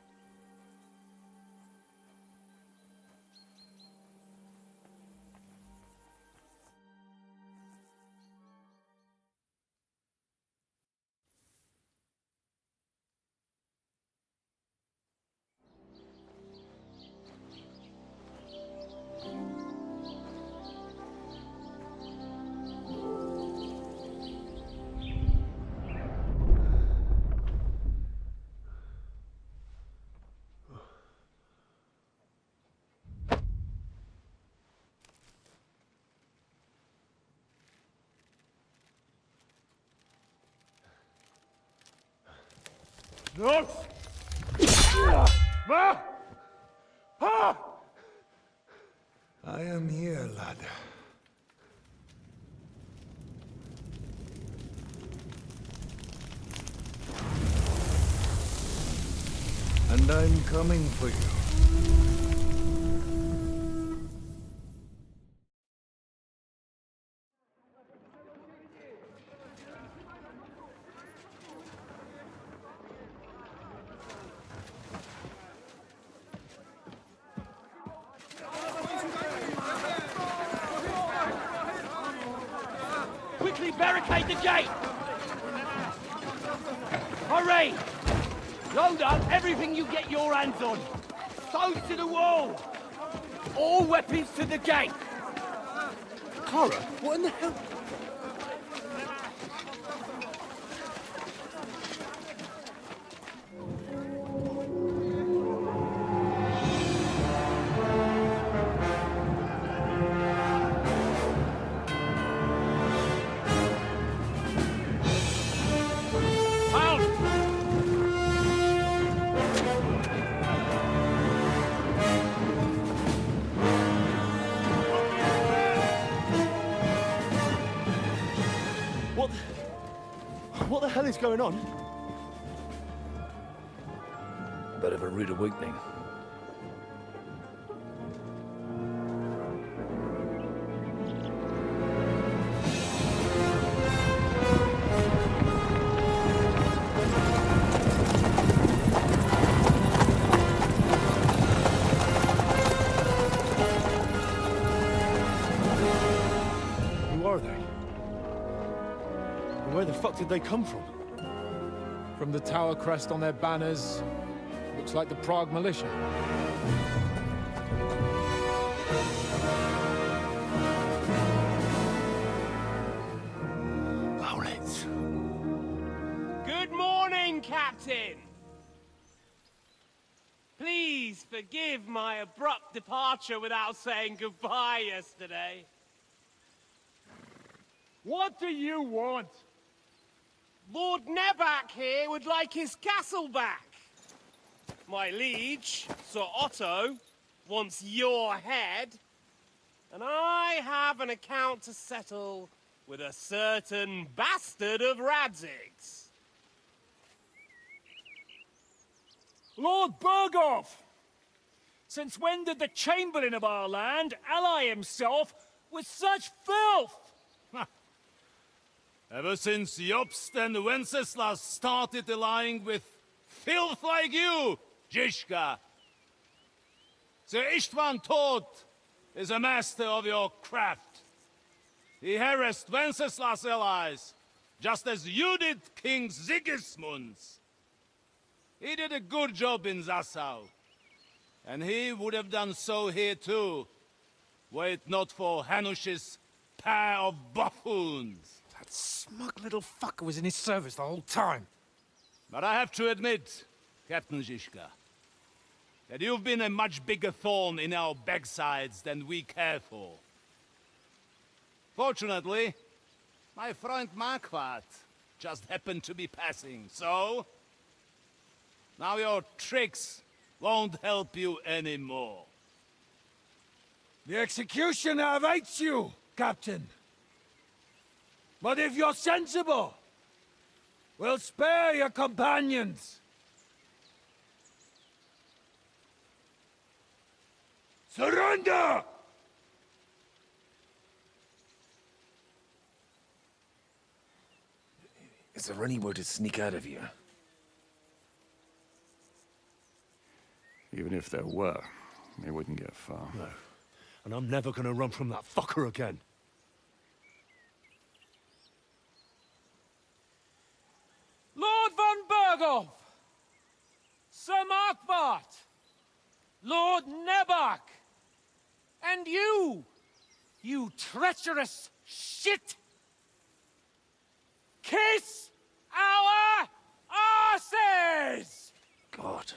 S2: No!
S1: I am here, lad. And I'm coming for you.
S3: Quickly barricade the gate! Hurry! Load up everything you get your hands on. Stones to the wall! All weapons to the gate!
S8: Clara, what in the hell?
S2: What the hell is going on?
S1: Bit of a rude awakening.
S2: Who are they? And where the fuck did they come from?
S12: From the tower crest on their banners, looks like the Prague militia.
S2: Owlets.
S5: Good morning, Captain! Please forgive my abrupt departure without saying goodbye yesterday.
S12: What do you want?
S5: Lord Nebak here would like his castle back. My liege, Sir Otto, wants your head. And I have an account to settle with a certain bastard of Radzig's.
S13: Lord Burgov! Since when did the Chamberlain of our land ally himself with such filth?
S14: Ever since Jobst and Wenceslas started allying with filth like you, Zizka. Sir Istvan Tod is a master of your craft. He harassed Wenceslas' allies, just as you did King Sigismund's. He did a good job in Zassau. And he would have done so here too, were it not for Hanush's pair of buffoons.
S13: That smug little fucker was in his service the whole time.
S14: But I have to admit, Captain Zizka, that you've been a much bigger thorn in our backsides than we care for. Fortunately, my friend Marquardt just happened to be passing, so... now your tricks won't help you anymore.
S3: The executioner awaits you, Captain. But if you're sensible, we'll spare your companions. Surrender!
S13: Is there anywhere to sneak out of here?
S15: Even if there were, we wouldn't get far.
S3: No. And I'm never gonna run from that fucker again.
S5: Lord von Berghoff! Sir Markbart! Lord Nebach! And you! You treacherous shit! Kiss our arses!
S13: God,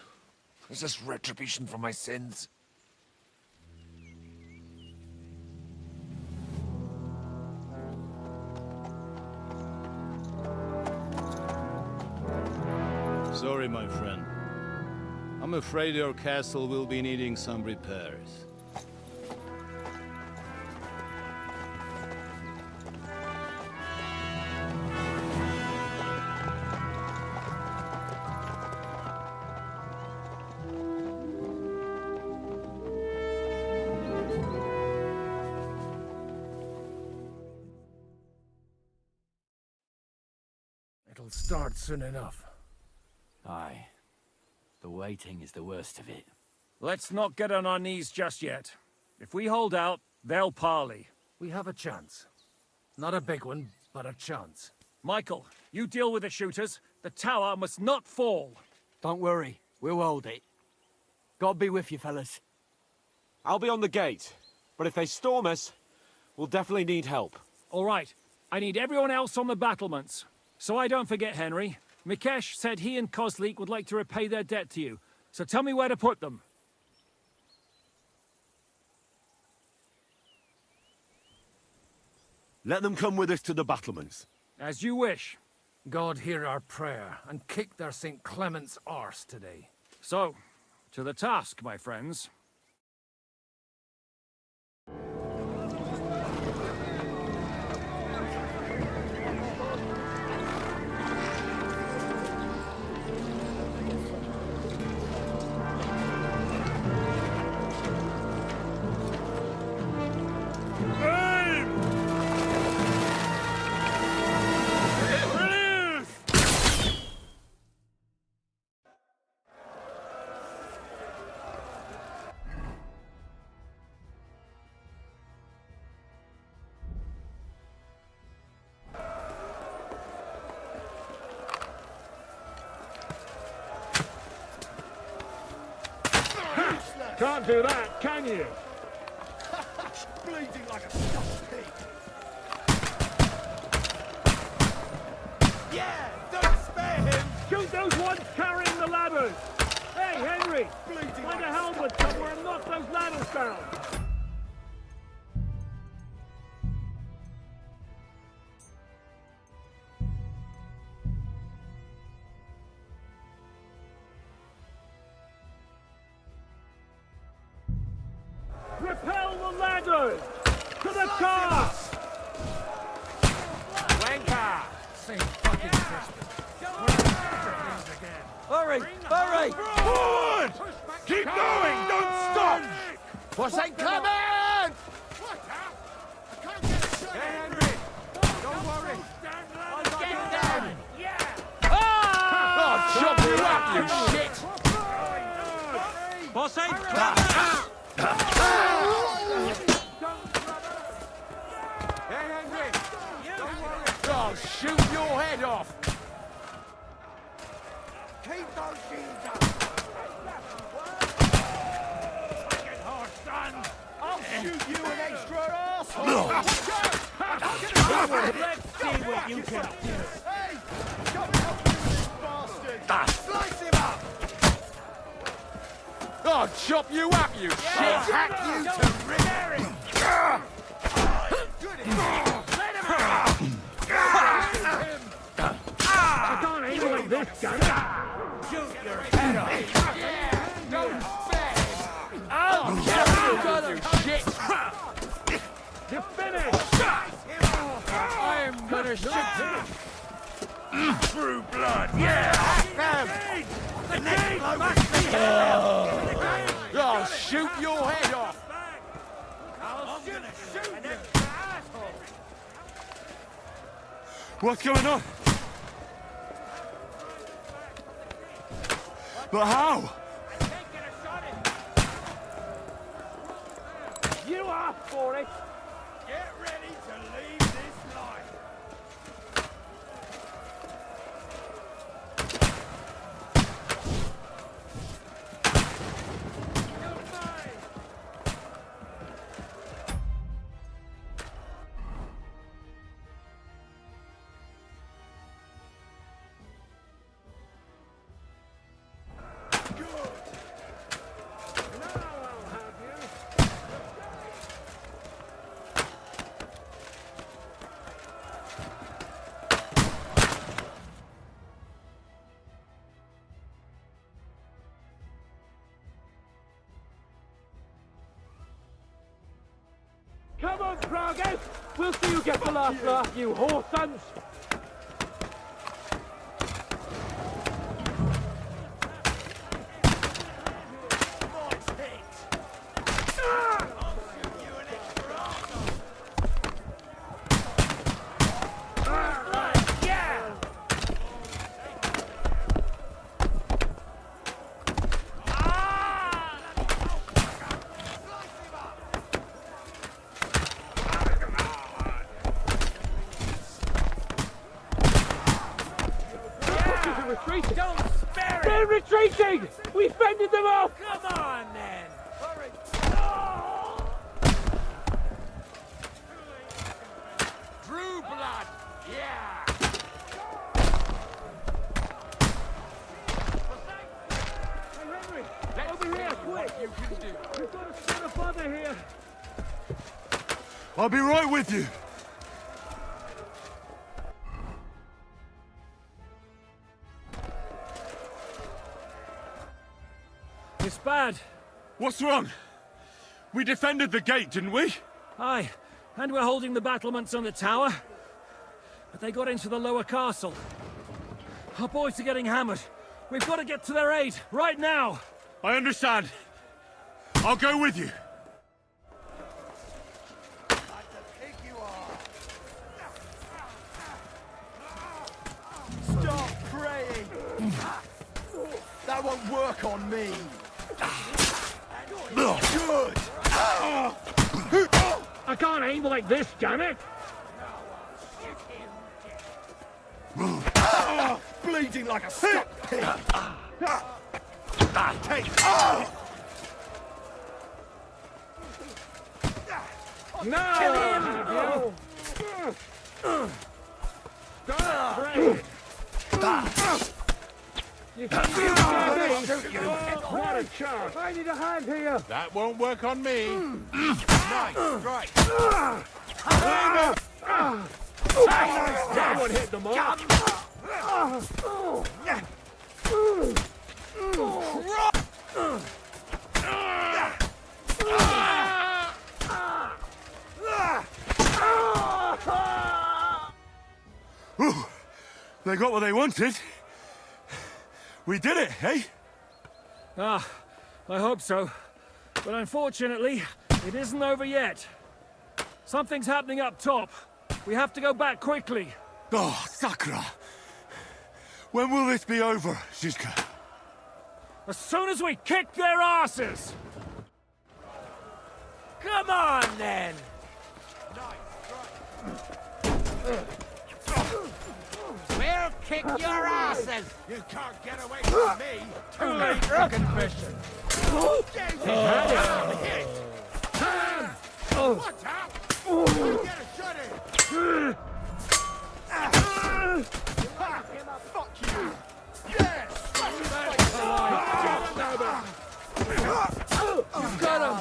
S13: is this retribution for my sins?
S14: Sorry, my friend. I'm afraid your castle will be needing some repairs.
S4: It'll start soon enough.
S10: Aye. The waiting is the worst of it.
S13: Let's not get on our knees just yet. If we hold out, they'll parley.
S4: We have a chance. Not a big one, but a chance.
S13: Michael, you deal with the shooters. The tower must not fall.
S10: Don't worry, we'll hold it. God be with you, fellas.
S6: I'll be on the gate, but if they storm us, we'll definitely need help.
S13: All right, I need everyone else on the battlements. So I don't forget, Henry. Mikesh said he and Kozlik would like to repay their debt to you. So tell me where to put them.
S3: Let them come with us to the battlements.
S13: As you wish.
S4: God hear our prayer, and kick their St. Clement's arse today.
S13: So, to the task, my friends.
S3: Can't do that, can you?
S8: Bleeding like a stuffed pig. Yeah, don't spare him.
S13: Shoot those ones carrying the ladders! Hey, Henry!
S8: Bleeding
S13: Find
S8: like
S13: a helmet somewhere and knock those ladders down! Repel the ladders! To the car!
S4: Wanker! St. fucking Christmas.
S10: Hurry! Hurry!
S3: Forward! Keep going! Don't stop!
S8: Boss ain't coming!
S10: Hey, Henry! Don't worry! I'll get down!
S3: I'll chop you up, you shit!
S13: Boss ain't
S10: Hey, Henry! Don't worry!
S3: I'll shoot your head off!
S8: Keep those things
S3: Let's see what you can do.
S8: Hey! Come and help me with this bastard! Slice him up!
S3: I'll chop you up, you shit!
S8: Hack you to ribs!
S13: I can't aim like this, gun.
S3: Shoot your head off! Don't beg! I'll kill you, you shit!
S13: You're finished!
S3: I'm gonna shoot you!
S8: Through blood! Yeah! The next bloke is me!
S3: I'll shoot your head off!
S8: I'm gonna shoot you!
S2: What's going on? But how?
S13: You asked for it!
S8: Get ready to leave this life!
S13: Come on, Kragus! We'll see you get the last laugh, you whore sons! Retreating! Don't spare it! They're retreating! We fended them off!
S3: Come on, then! Hurry! Drew blood! Yeah!
S13: Hey, Henry! Over here, quick!
S3: You can do.
S13: We've got a son of father here!
S2: I'll be right with you.
S13: It's bad.
S2: What's wrong? We defended the gate, didn't we?
S13: Aye, and we're holding the battlements on the tower. But they got into the lower castle. Our boys are getting hammered. We've got to get to their aid, right now!
S2: I understand. I'll go with you.
S8: Stop praying! That won't work on me! Good!
S13: I can't aim like this, damn it!
S8: Bleeding like a stuck pig! Take!
S13: No! Kill him! Stop praying! You can do it! What a chance! I need a hand here!
S14: That won't work on me.
S8: Nice strike!
S13: That one hit the mark!
S2: Ooh, they got what they wanted. We did it, eh?
S13: Ah, I hope so. But unfortunately, it isn't over yet. Something's happening up top. We have to go back quickly.
S2: Oh, Sakra. When will this be over, Zizka?
S13: As soon as we kick their asses!
S3: Come on, then! We'll kick your asses!
S8: You can't get away from me!
S3: Too late for confession!
S8: Hit!
S3: What up?
S8: Fuck you! Yes!
S13: You got him!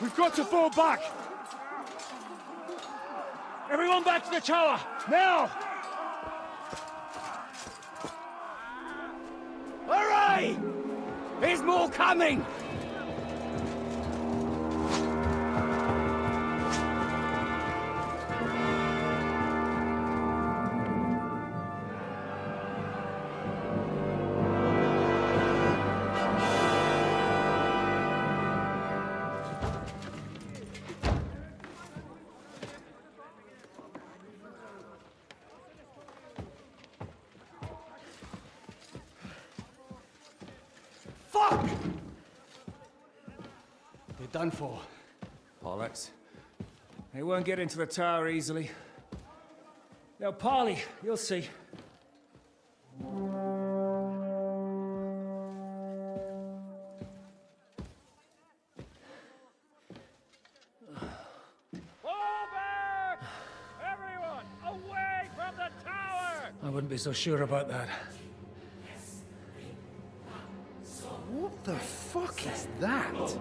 S3: We've got to fall back! Everyone back to the tower! Now!
S10: Hooray! There's more coming!
S3: Fuck!
S10: You're done for.
S13: Bollocks. They won't get into the tower easily. Now, Parley, you'll see.
S3: Fall back! Everyone, away from the tower!
S13: I wouldn't be so sure about that.
S8: What the fuck is that?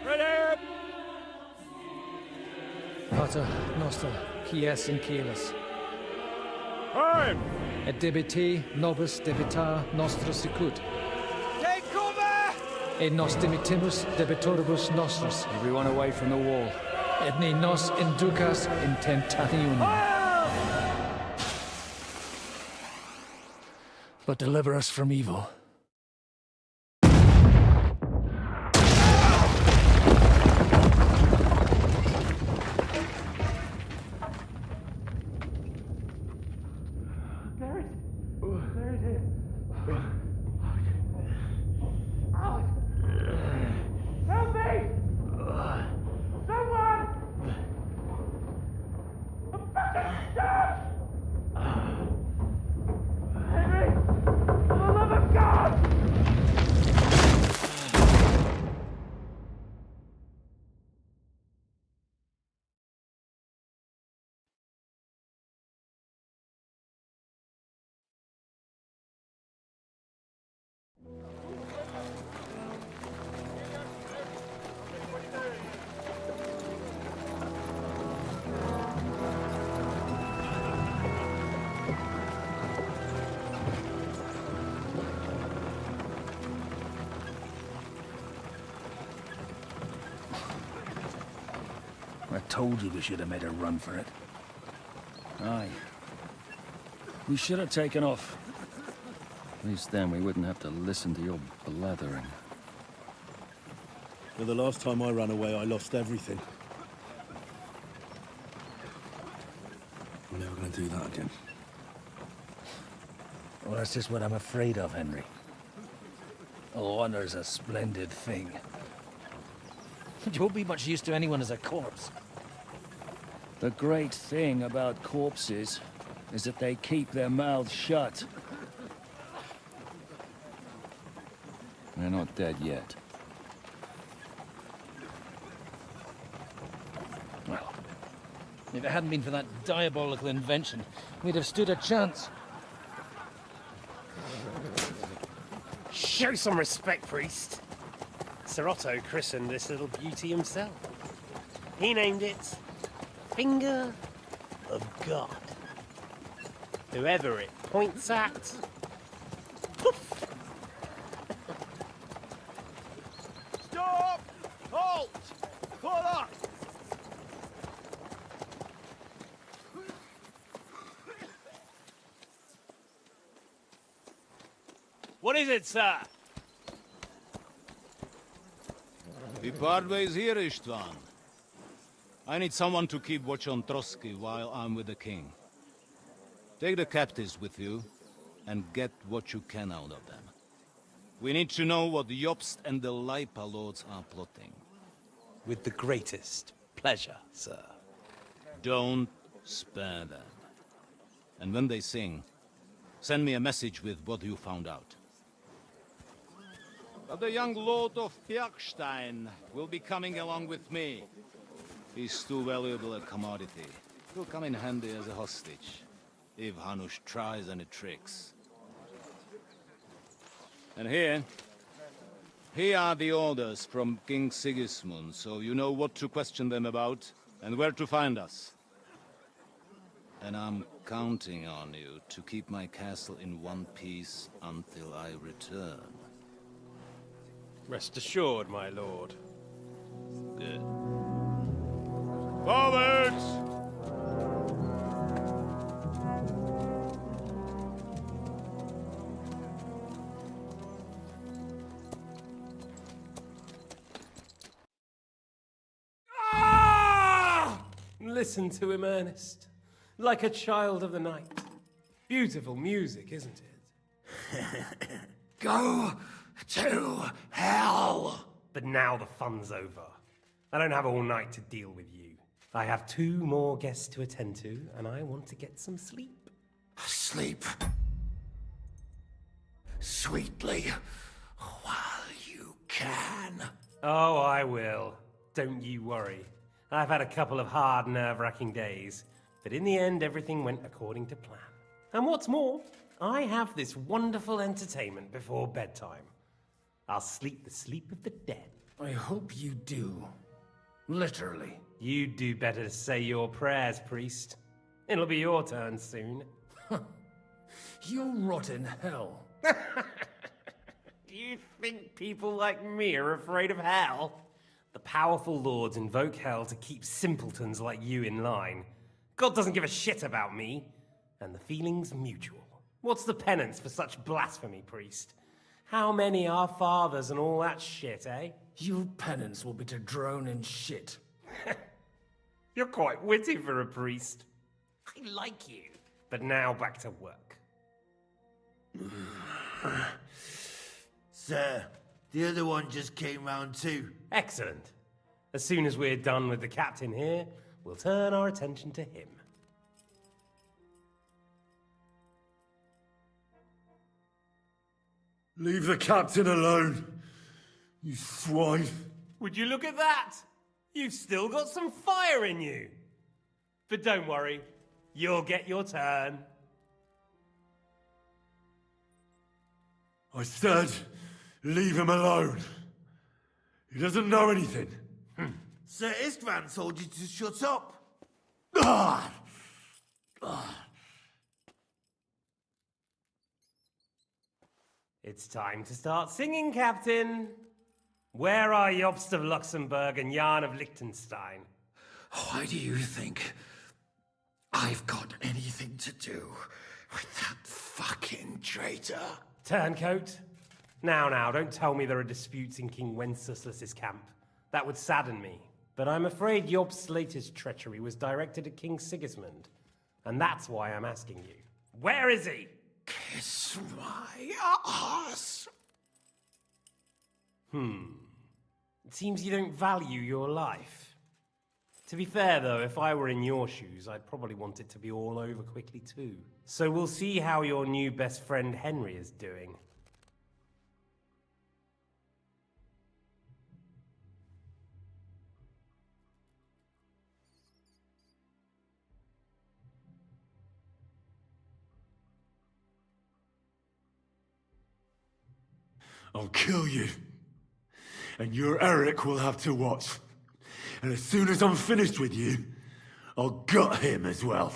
S3: Ready!
S4: Pater Noster, Quies in Caelus.
S3: Time!
S4: Et debiti nobis debita nostra sicut.
S3: Take cover!
S4: Et nos dimitimus debitoribus nostros.
S12: Everyone away from the wall.
S4: Et ne nos inducas in tentationem. But deliver us from evil.
S3: Help me! Someone! Henry! For the love of God! I told you we should have made a run for it. Aye. We should have taken off.
S15: At least then we wouldn't have to listen to your blathering.
S16: Well, the last time I ran away, I lost everything. I'm never gonna do that again.
S13: Well, that's just what I'm afraid of, Henry. Honor's a splendid thing. You won't be much use to anyone as a corpse.
S3: The great thing about corpses is that they keep their mouths shut.
S15: They're not dead yet.
S13: Well, if it hadn't been for that diabolical invention, we'd have stood a chance.
S5: Show some respect, priest. Sir Otto christened this little beauty himself. He named it Finger of God. Whoever it points at, poof!
S8: Stop! Halt! Pull up!
S5: What is it, sir?
S14: We part ways here, Istvan. I need someone to keep watch on Trotsky while I'm with the king. Take the captives with you, and get what you can out of them. We need to know what Jobst and the Leipa lords are plotting.
S17: With the greatest pleasure, sir.
S14: Don't spare them. And when they sing, send me a message with what you found out. But the young lord of Bjergstein will be coming along with me. He's too valuable a commodity. He'll come in handy as a hostage, if Hanush tries any tricks. And here are the orders from King Sigismund, so you know what to question them about and where to find us. And I'm counting on you to keep my castle in one piece until I return.
S5: Rest assured, my lord.
S14: Good. Forwards!
S17: Listen to him, Ernest. Like a child of the night. Beautiful music, isn't it?
S3: Go to hell!
S17: But now the fun's over. I don't have all night to deal with you. I have 2 more guests to attend to, and I want to get some sleep.
S3: Sleep sweetly while you can.
S17: Oh, I will. Don't you worry. I've had a couple of hard, nerve-wracking days, but in the end, everything went according to plan. And what's more, I have this wonderful entertainment before bedtime. I'll sleep the sleep of the dead.
S3: I hope you do. Literally.
S17: You'd do better to say your prayers, priest. It'll be your turn soon.
S3: You'll rot in hell.
S17: Do you think people like me are afraid of hell? The powerful lords invoke hell to keep simpletons like you in line. God doesn't give a shit about me, and the feeling's mutual. What's the penance for such blasphemy, priest? How many are fathers and all that shit, eh?
S3: Your penance will be to drown in shit.
S17: You're quite witty for a priest. I like you. But now back to work.
S3: Sir, the other one just came round too.
S17: Excellent. As soon as we're done with the captain here, we'll turn our attention to him.
S2: Leave the captain alone, you swine.
S17: Would you look at that? You've still got some fire in you. But don't worry, you'll get your turn.
S2: I said, leave him alone. He doesn't know anything.
S3: Sir Istvan told you to shut up.
S17: It's time to start singing, Captain. Where are Jobst of Luxembourg and Jan of Liechtenstein?
S3: Why do you think I've got anything to do with that fucking traitor?
S17: Turncoat? Now, don't tell me there are disputes in King Wenceslas's camp. That would sadden me. But I'm afraid Jobst's latest treachery was directed at King Sigismund. And that's why I'm asking you. Where is he?
S3: Kiss my ass.
S17: It seems you don't value your life. To be fair, though, if I were in your shoes, I'd probably want it to be all over quickly, too. So we'll see how your new best friend Henry is doing.
S2: I'll kill you. And your Eric will have to watch. And as soon as I'm finished with you, I'll gut him as well.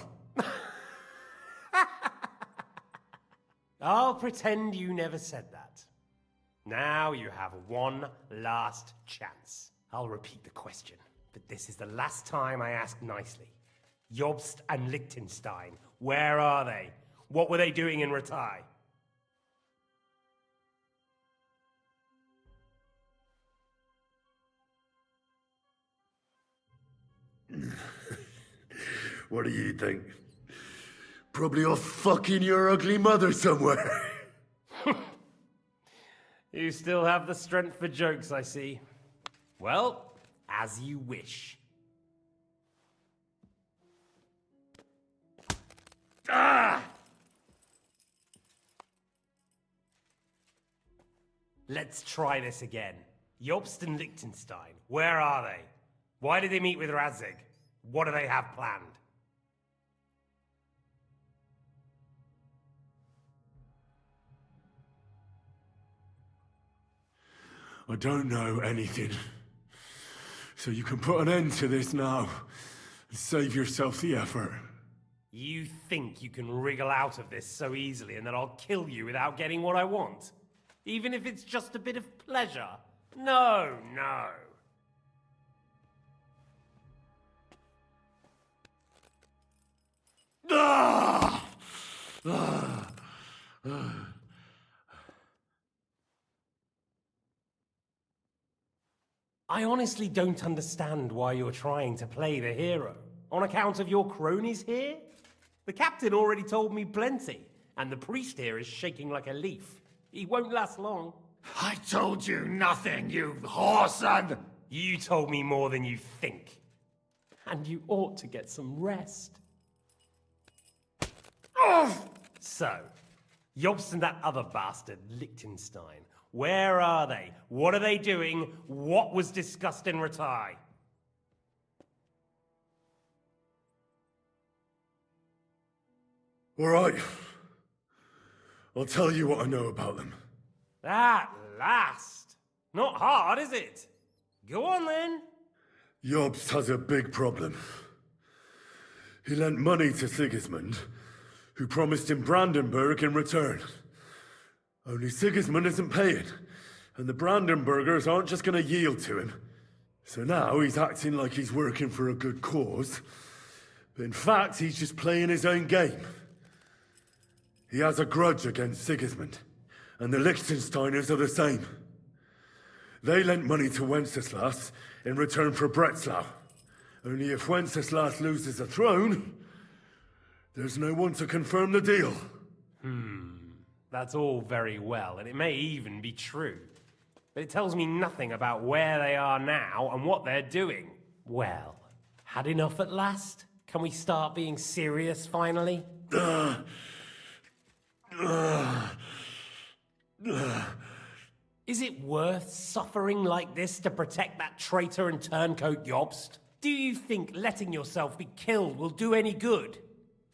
S17: I'll pretend you never said that. Now you have one last chance. I'll repeat the question, but this is the last time I ask nicely. Jobst and Liechtenstein, where are they? What were they doing in Ratai?
S2: What do you think? Probably off fucking your ugly mother somewhere.
S17: You still have the strength for jokes, I see. Well, as you wish. Ah! Let's try this again. Jobst and Liechtenstein, where are they? Why did they meet with Radzig? What do they have planned?
S2: I don't know anything. So you can put an end to this now and save yourself the effort.
S17: You think you can wriggle out of this so easily and that I'll kill you without getting what I want? Even if it's just a bit of pleasure? No, no.
S2: Ah! Ah! Ah!
S17: I honestly don't understand why you're trying to play the hero. On account of your cronies here? The captain already told me plenty, and the priest here is shaking like a leaf. He won't last long.
S3: I told you nothing, you whoreson!
S17: You told me more than you think. And you ought to get some rest. So, Jobst and that other bastard, Liechtenstein, where are they? What are they doing? What was discussed in Ratai?
S2: All right. I'll tell you what I know about them.
S17: At last! Not hard, is it? Go on then.
S2: Jobst has a big problem. He lent money to Sigismund, who promised him Brandenburg in return. Only Sigismund isn't paying, and the Brandenburgers aren't just going to yield to him. So now he's acting like he's working for a good cause, but in fact he's just playing his own game. He has a grudge against Sigismund, and the Liechtensteiners are the same. They lent money to Wenceslas in return for Breslau. Only if Wenceslas loses the throne, there's no one to confirm the deal.
S17: That's all very well, and it may even be true. But it tells me nothing about where they are now and what they're doing. Well, had enough at last? Can we start being serious finally? Is it worth suffering like this to protect that traitor and turncoat Jobst? Do you think letting yourself be killed will do any good?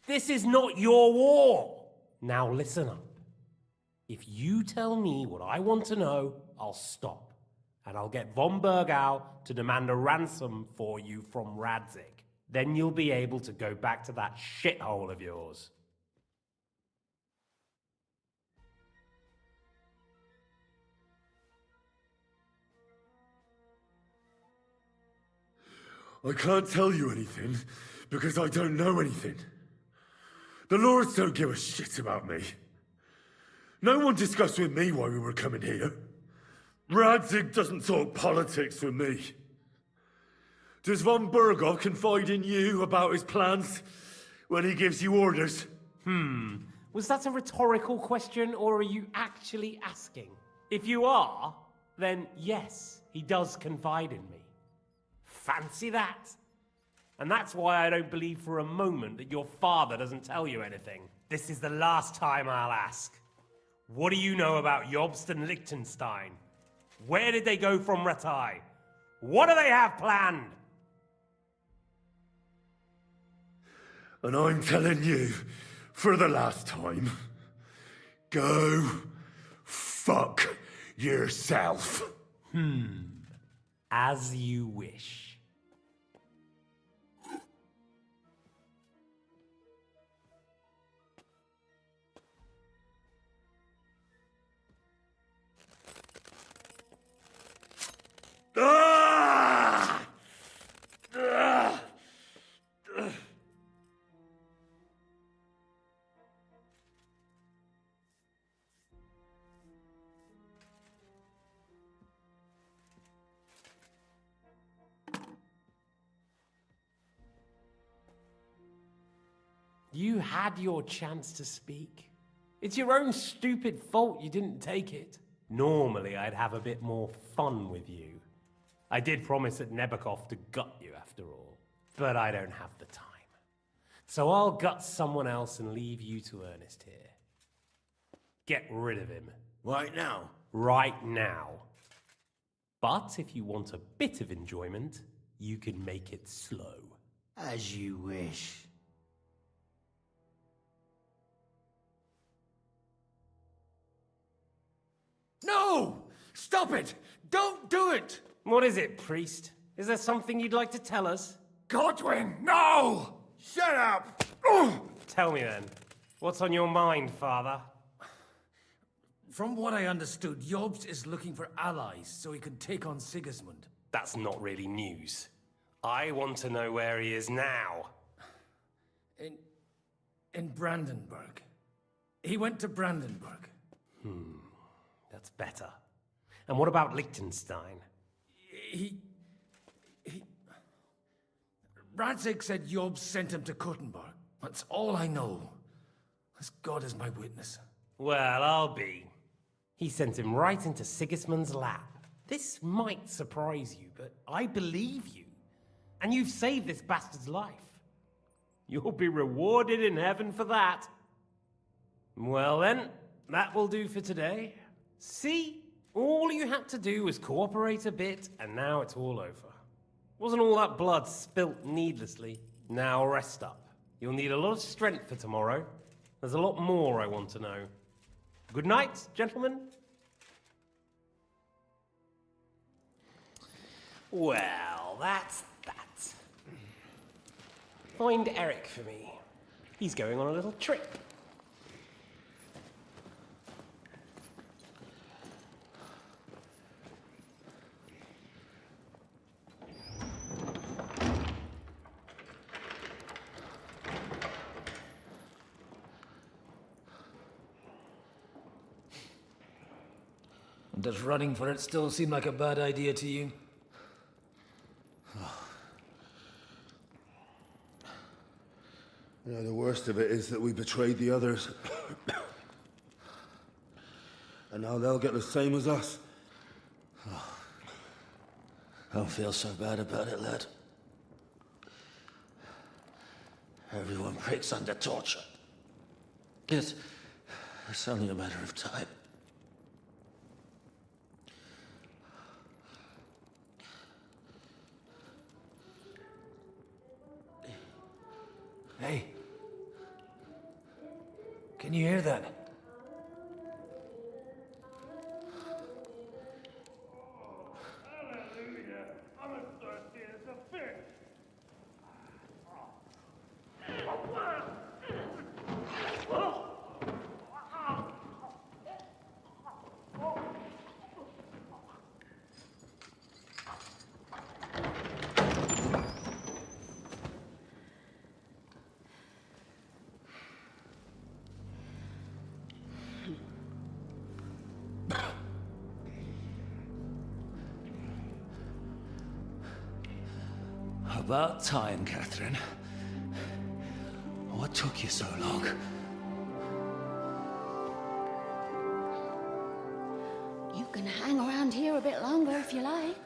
S17: This is not your war! Now listen up. If you tell me what I want to know, I'll stop. And I'll get von Bergau to demand a ransom for you from Radzig. Then you'll be able to go back to that shithole of yours.
S2: I can't tell you anything, because I don't know anything. The Lords don't give a shit about me. No one discussed with me why we were coming here. Radzig doesn't talk politics with me. Does von Bergov confide in you about his plans when he gives you orders?
S17: Was that a rhetorical question, or are you actually asking? If you are, then yes, he does confide in me. Fancy that! And that's why I don't believe for a moment that your father doesn't tell you anything. This is the last time I'll ask. What do you know about Jobst and Liechtenstein? Where did they go from Ratai? What do they have planned?
S2: And I'm telling you, for the last time, go fuck yourself.
S17: As you wish.
S2: Ah! Ah!
S17: You had your chance to speak. It's your own stupid fault you didn't take it. Normally, I'd have a bit more fun with you. I did promise at Nebakov to gut you after all, but I don't have the time. So I'll gut someone else and leave you to Ernest here. Get rid of him.
S3: Right now?
S17: Right now. But if you want a bit of enjoyment, you can make it slow.
S3: As you wish. No! Stop it! Don't do it!
S17: What is it, priest? Is there something you'd like to tell us?
S3: Godwin, no! Shut up!
S17: Tell me then. What's on your mind, father?
S13: From what I understood, Jobst is looking for allies so he can take on Sigismund.
S17: That's not really news. I want to know where he is now.
S13: In Brandenburg. He went to Brandenburg.
S17: That's better. And what about Liechtenstein?
S13: Radzig said Jobst sent him to Kuttenberg. That's all I know. As God is my witness.
S17: Well, I'll be. He sent him right into Sigismund's lap. This might surprise you, but I believe you. And you've saved this bastard's life. You'll be rewarded in heaven for that. Well then, that will do for today. See? All you had to do was cooperate a bit, and now it's all over. Wasn't all that blood spilt needlessly. Now rest up. You'll need a lot of strength for tomorrow. There's a lot more I want to know. Good night, gentlemen. Well, that's that. Find Eric for me. He's going on a little trip.
S13: Does running for it still seem like a bad idea to you?
S16: You know, the worst of it is that we betrayed the others. And now they'll get the same as us. Don't feel so bad about it, lad. Everyone breaks under torture. It's only a matter of time.
S13: Hey. Can you hear that?
S16: About time, Catherine. What took you so long?
S9: You can hang around here a bit longer if you like.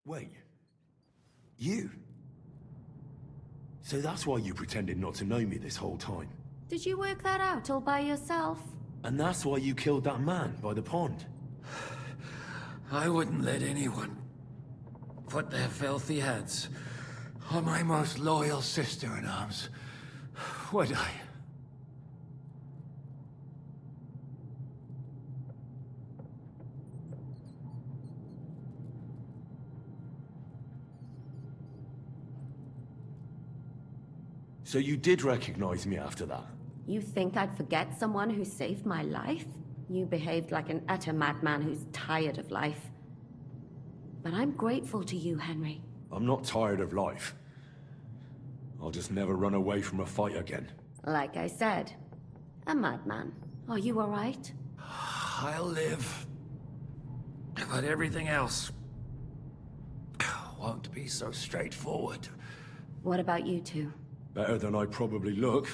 S2: Wait. You? So that's why you pretended not to know me this whole time?
S9: Did you work that out all by yourself?
S2: And that's why you killed that man by the pond?
S3: I wouldn't let anyone put their filthy hands on my most loyal sister-in-arms, would I?
S2: So you did recognize me after that?
S9: You think I'd forget someone who saved my life? You behaved like an utter madman who's tired of life. But I'm grateful to you, Henry.
S2: I'm not tired of life. I'll just never run away from a fight again.
S9: Like I said, a madman. Are you all right?
S13: I'll live. But everything else won't be so straightforward.
S9: What about you two?
S2: Better than I probably look.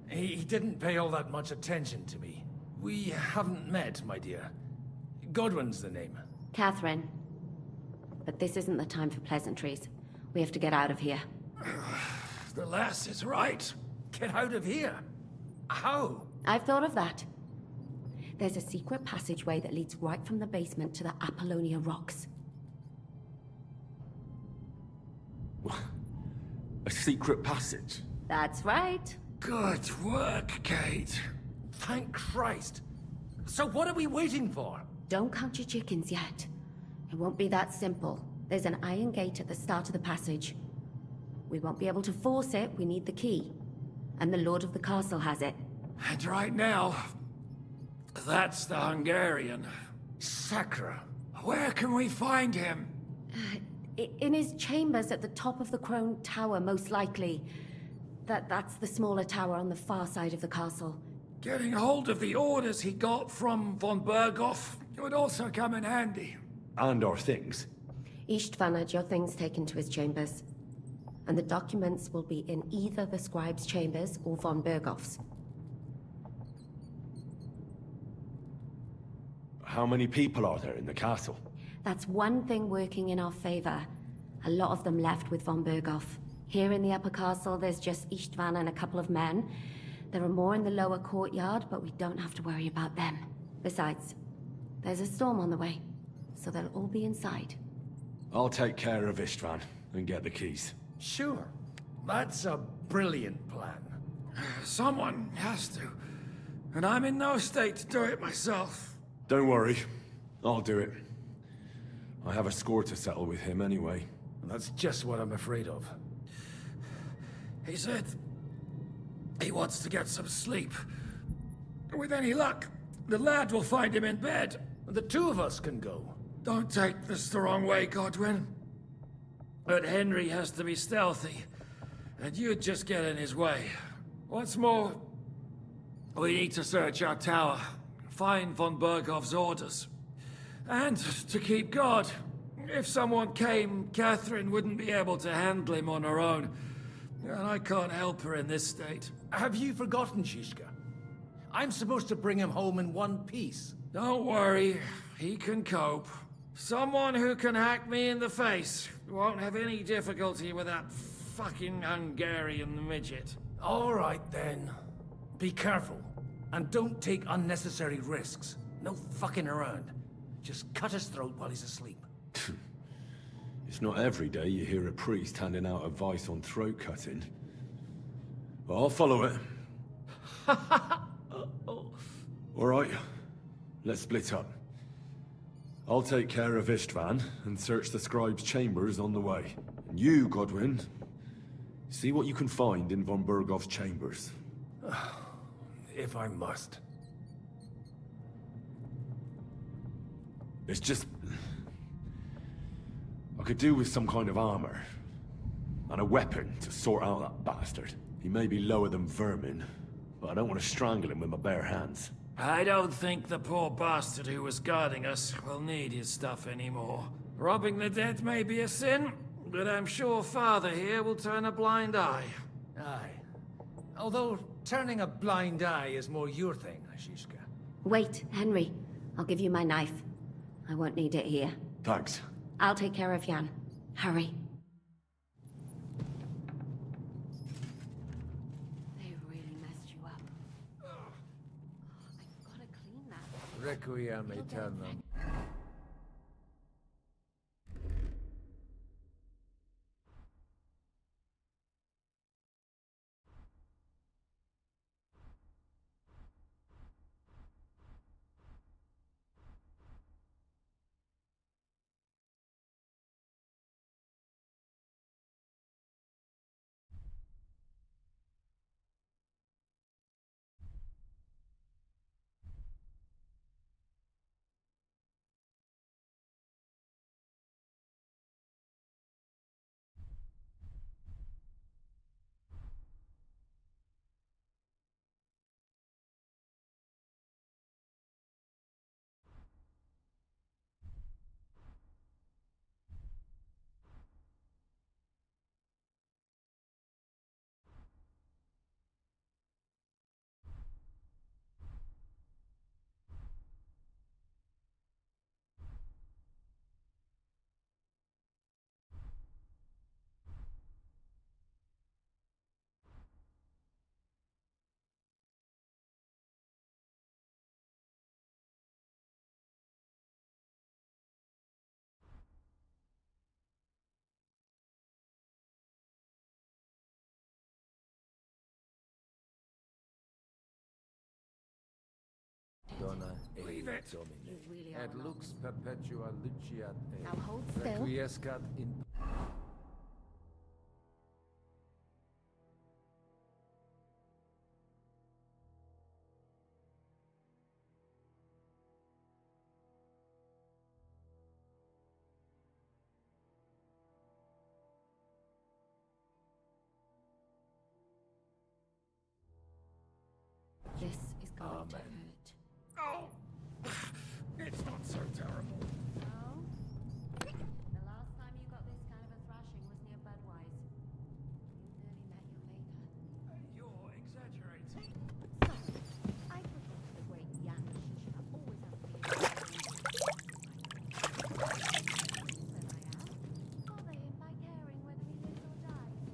S4: He didn't pay all that much attention to me. We haven't met, my dear. Godwin's the name.
S9: Catherine. But this isn't the time for pleasantries. We have to get out of here.
S13: The lass is right. Get out of here. How?
S9: I've thought of that. There's a secret passageway that leads right from the basement to the Apollonia Rocks.
S2: A secret passage?
S9: That's right.
S13: Good work, Kate.
S4: Thank Christ. So what are we waiting for?
S9: Don't count your chickens yet. It won't be that simple. There's an iron gate at the start of the passage. We won't be able to force it, we need the key. And the Lord of the Castle has it.
S13: And right now, that's the Hungarian.
S4: Sacra.
S13: Where can we find him?
S9: In his chambers at the top of the Crone Tower, most likely. That's the smaller tower on the far side of the castle.
S13: Getting hold of the orders he got from von Berghoff would also come in handy.
S2: And our things.
S9: Istvan had your things taken to his chambers. And the documents will be in either the scribe's chambers or von Berghoff's.
S2: How many people are there in the castle?
S9: That's one thing working in our favor. A lot of them left with von Berghoff. Here in the upper castle, there's just Istvan and a couple of men. There are more in the lower courtyard, but we don't have to worry about them. Besides, there's a storm on the way, so they'll all be inside.
S2: I'll take care of Istvan and get the keys.
S4: Sure. That's a brilliant plan.
S13: Someone has to. And I'm in no state to do it myself.
S2: Don't worry. I'll do it. I have a score to settle with him anyway.
S4: That's just what I'm afraid of.
S13: He said he wants to get some sleep. With any luck, the lad will find him in bed.
S4: The two of us can go.
S13: Don't take this the wrong way, Godwin. But Henry has to be stealthy, and you'd just get in his way. What's more, we need to search our tower, find von Berghoff's orders. And to keep guard. If someone came, Catherine wouldn't be able to handle him on her own. And I can't help her in this state.
S4: Have you forgotten, Shishka? I'm supposed to bring him home in one piece.
S13: Don't worry, he can cope. Someone who can hack me in the face won't have any difficulty with that fucking Hungarian midget.
S4: All right, then. Be careful. And don't take unnecessary risks. No fucking around. Just cut his throat while he's asleep.
S2: It's not every day you hear a priest handing out advice on throat cutting. But I'll follow it. Alright, let's split up. I'll take care of Istvan and search the scribe's chambers on the way. And you, Godwin, see what you can find in von Berghoff's chambers.
S4: If I must.
S2: It's just... I could do with some kind of armor. And a weapon to sort out that bastard. He may be lower than vermin, but I don't want to strangle him with my bare hands.
S13: I don't think the poor bastard who was guarding us will need his stuff anymore. Robbing the dead may be a sin, but I'm sure Father here will turn a blind eye.
S4: Aye. Although turning a blind eye is more your thing, Ashishka.
S9: Wait, Henry. I'll give you my knife. I won't need it here.
S2: Thanks.
S9: I'll take care of Jan. Hurry. They really messed you up. I've got to clean that.
S4: Requiem aeternam.
S1: Leave it.
S9: You really are
S1: Et
S9: not.
S1: lux perpetua luciat e.
S9: Now hold still.
S1: Requiescat in
S9: This is going to hurt.
S13: Oh! It's not so terrible.
S9: No? The last time you got this kind of a thrashing was near Budweiser. You nearly met your maker.
S13: You're exaggerating.
S9: I forgot the great Jan Shishka always has to be where I am. Bother him by caring whether he lives or dies.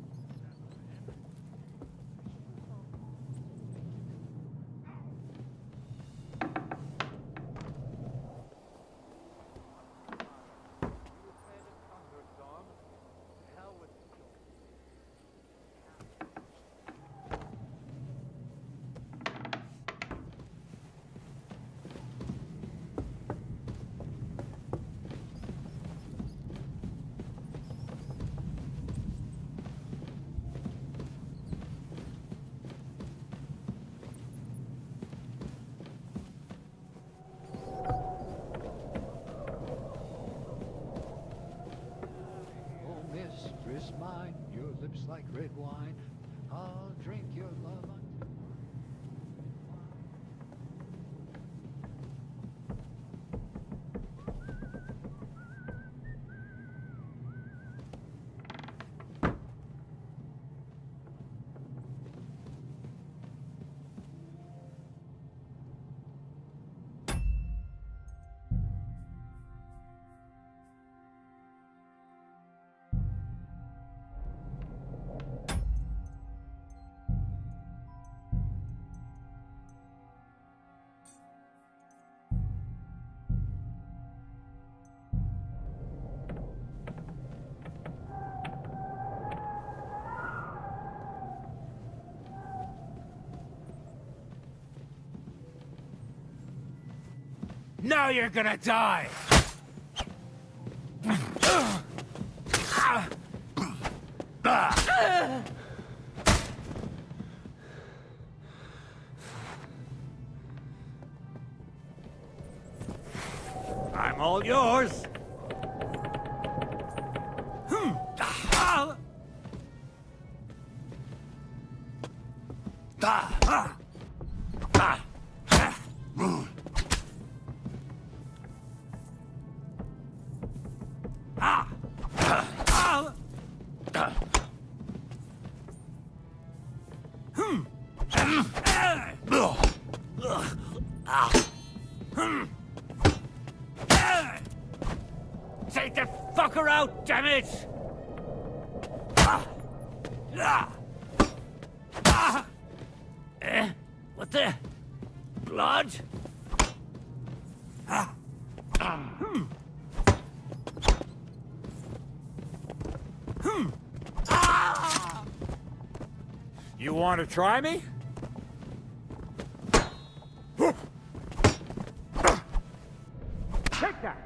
S18: Oh, mistress mine, your lips like red wine. I'll drink your love unto.
S3: Now you're gonna die! I'm all yours! Take the fucker out, damn it! What the? Blood? You want to try me? Take that!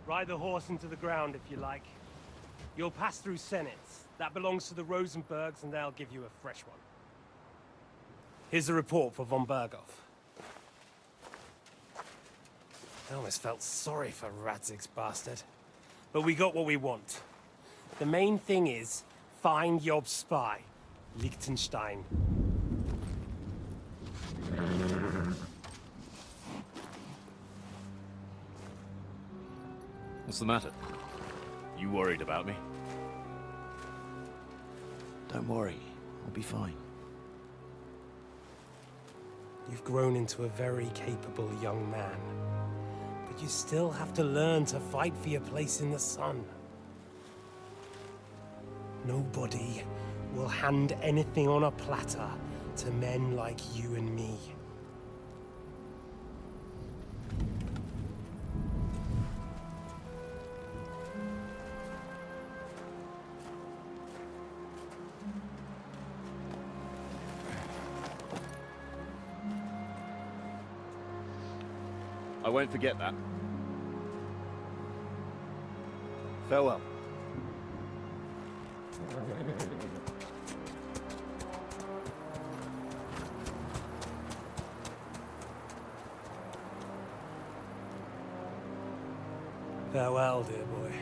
S17: Ride the horse into the ground if you like. You'll pass through Senates. That belongs to the Rosenbergs, and they'll give you a fresh one. Here's the report for von Berghoff. I almost felt sorry for Radzig's bastard. But we got what we want. The main thing is, find your spy, Liechtenstein.
S15: What's the matter? You worried about me?
S16: Don't worry, I'll be fine.
S17: You've grown into a very capable young man. But you still have to learn to fight for your place in the sun. Nobody will hand anything on a platter to men like you and me.
S15: I won't forget that.
S8: Farewell.
S17: Farewell, dear boy.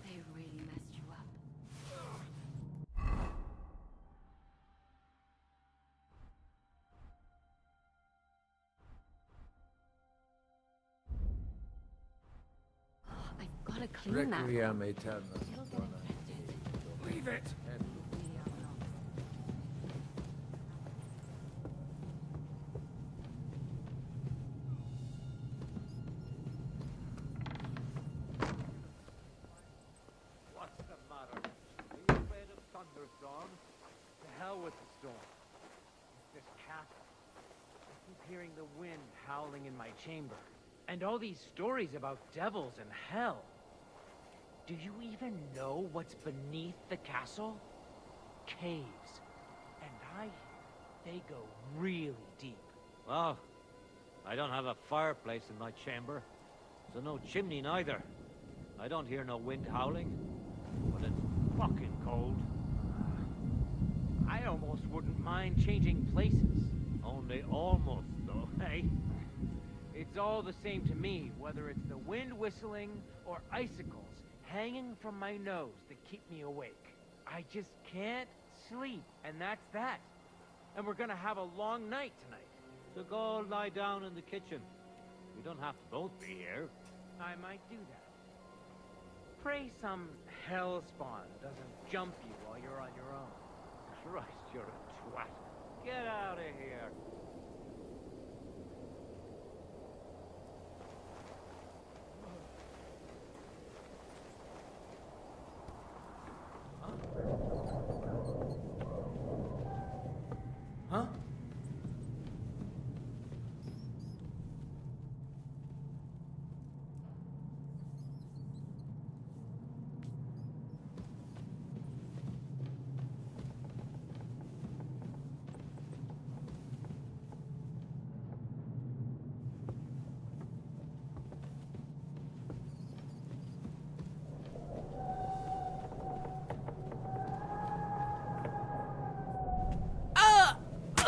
S9: They really messed you up. I've got to clean that.
S4: Requiem aeternam.
S3: Leave it!
S19: What's the matter? Are you afraid of thunderstorms? To hell with the storm. It's this castle. I keep hearing the wind howling in my chamber. And all these stories about devils and hell. Do you even know what's beneath the castle? Caves. And they go really deep.
S11: Well, I don't have a fireplace in my chamber, so no chimney neither. I don't hear no wind howling, but it's fucking cold.
S19: I almost wouldn't mind changing places.
S11: Only almost, though, hey?
S19: It's all the same to me, whether it's the wind whistling or icicles hanging from my nose that keep me awake. I just can't sleep, and that's that. And we're gonna have a long night tonight.
S11: So go lie down in the kitchen. We don't have to both be here.
S19: I might do that. Pray some hell spawn doesn't jump you while you're on your own.
S11: Christ, you're a twat. Get out of here.
S19: Huh?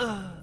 S18: Oh,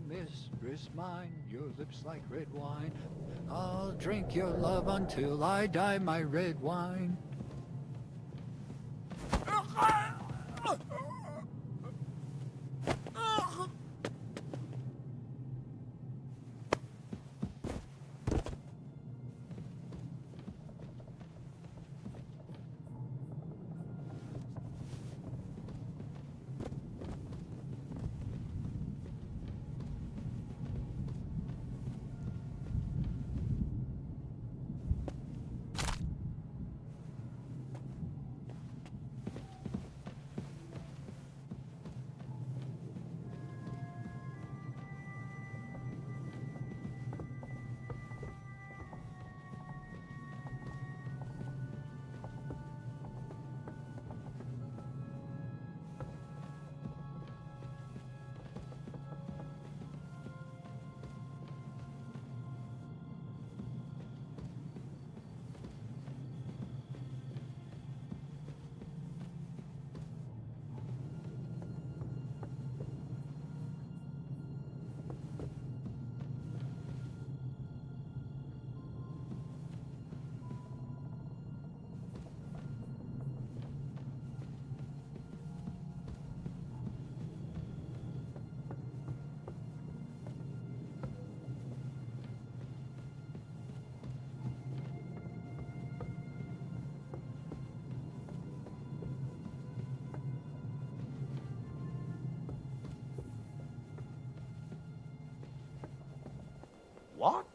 S18: mistress mine, your lips like red wine. I'll drink your love until I die, my red wine.
S3: What?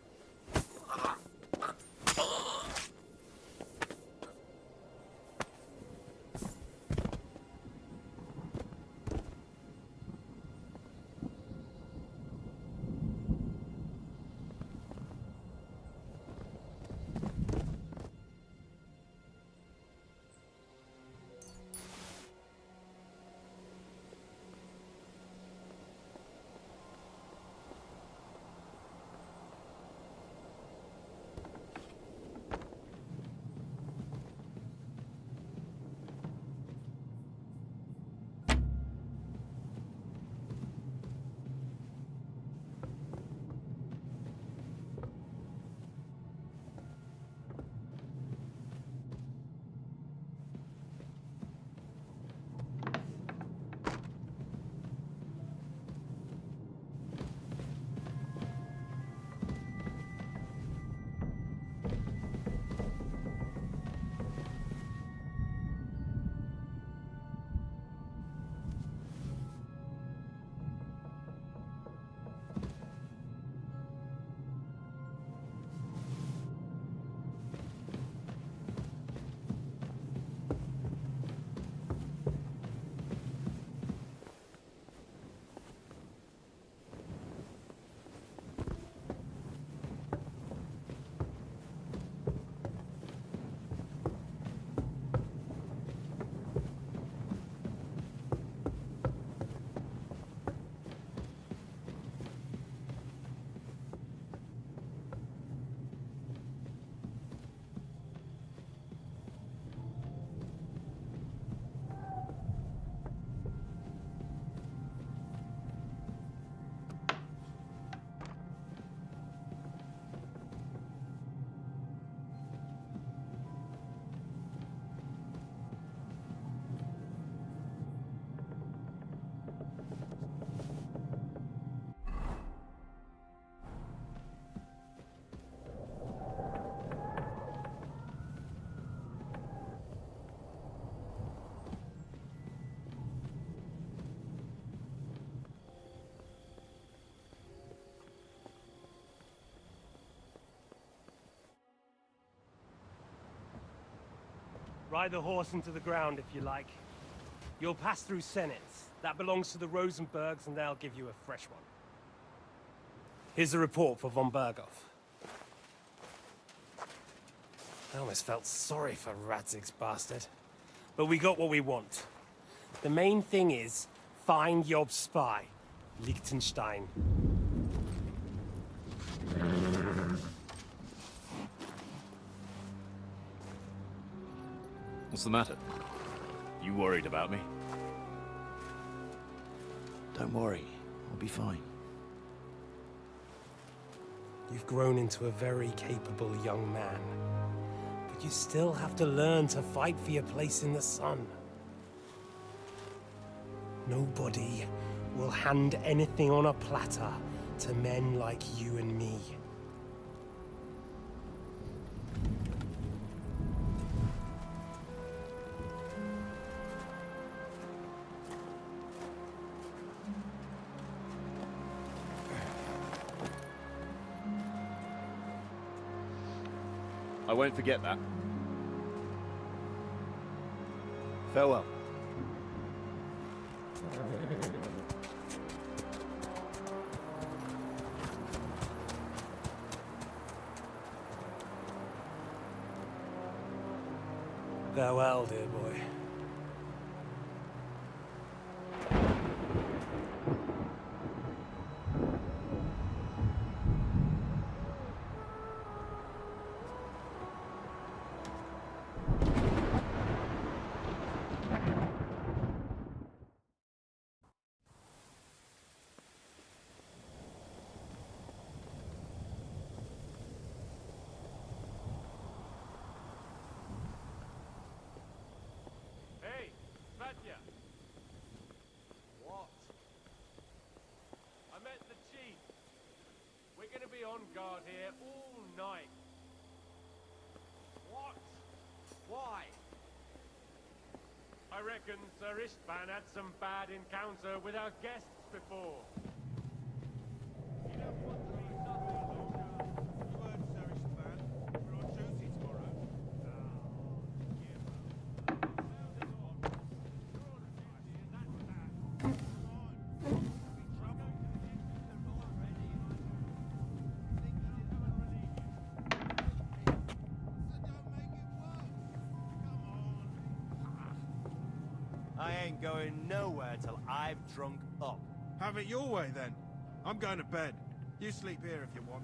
S17: Ride the horse into the ground if you like. You'll pass through Senate. That belongs to the Rosenbergs, and they'll give you a fresh one. Here's the report for von Berghoff. I almost felt sorry for Radzig's bastard. But we got what we want. The main thing is, find Job's spy, Liechtenstein.
S15: What's the matter? You worried about me?
S16: Don't worry, I'll be fine.
S17: You've grown into a very capable young man. But you still have to learn to fight for your place in the sun. Nobody will hand anything on a platter to men like you and me.
S15: I won't forget that.
S8: Farewell.
S17: Farewell, dear boy.
S5: Hey, Svatya! What? I met the chief. We're gonna be on guard here all night. What? Why? I reckon Sir Istvan had some bad encounter with our guests before. You don't want to be nothing, Luca. You heard Sir Istvan. We're on duty tomorrow.
S20: I ain't going nowhere till I've drunk up.
S21: Have it your way, then. I'm going to bed. You sleep here if you want.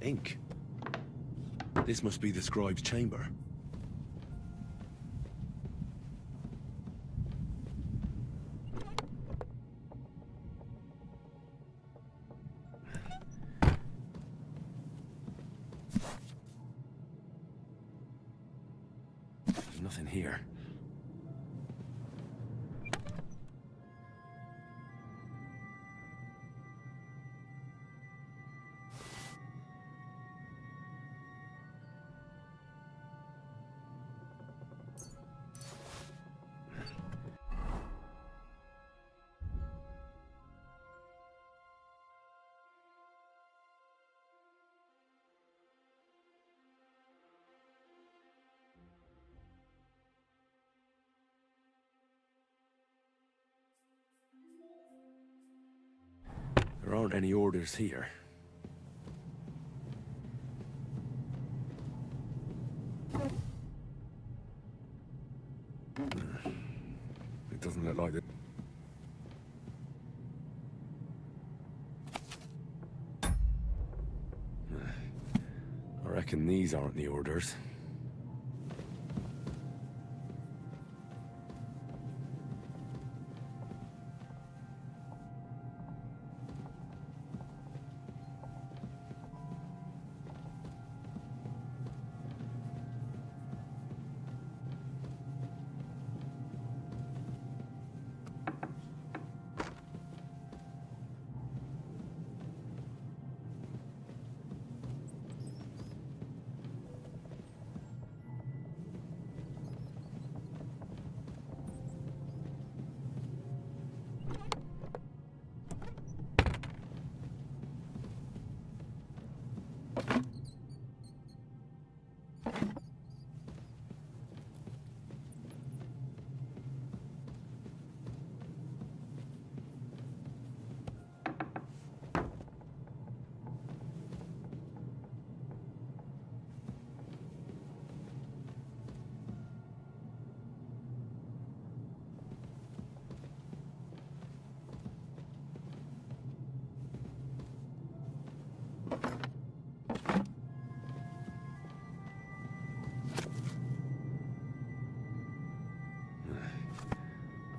S2: Ink. This must be the scribe's chamber. There's nothing here. There aren't any orders here. It doesn't look like it. I reckon these aren't the orders.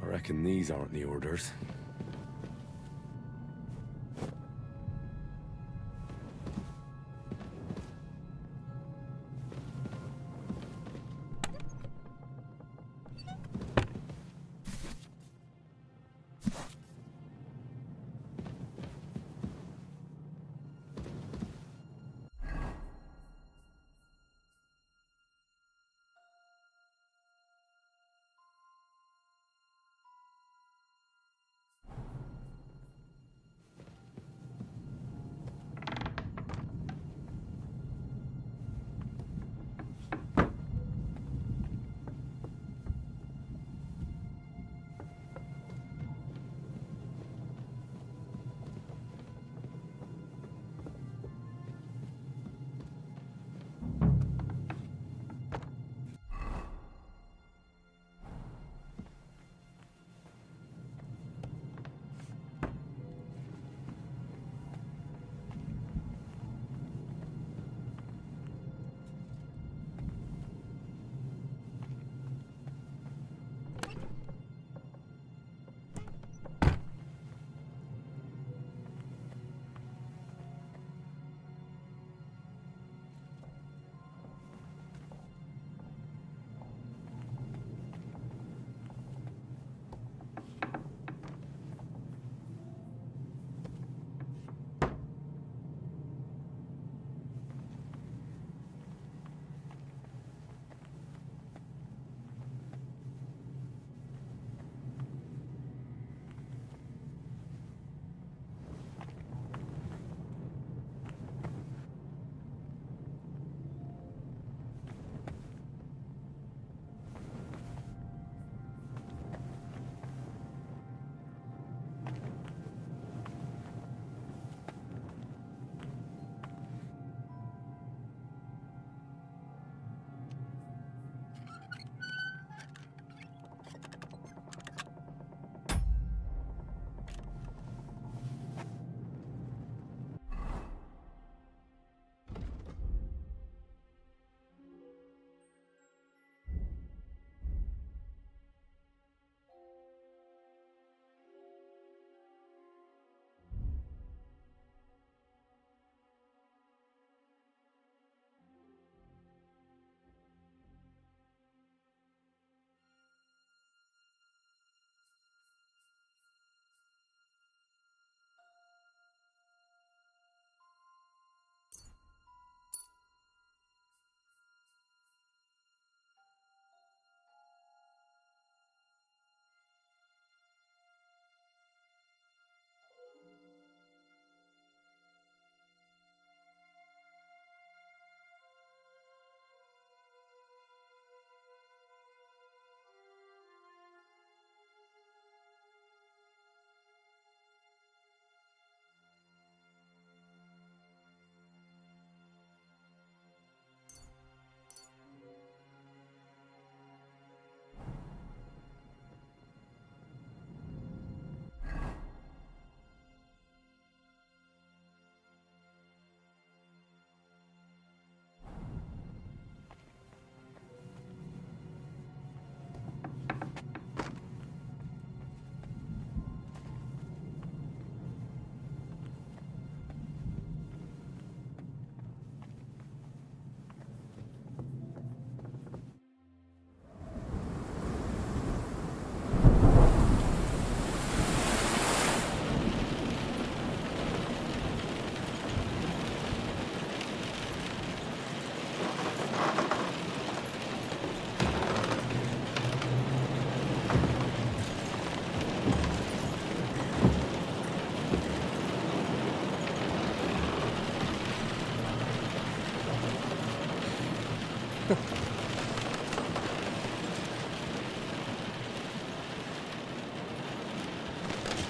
S2: I reckon these aren't the orders.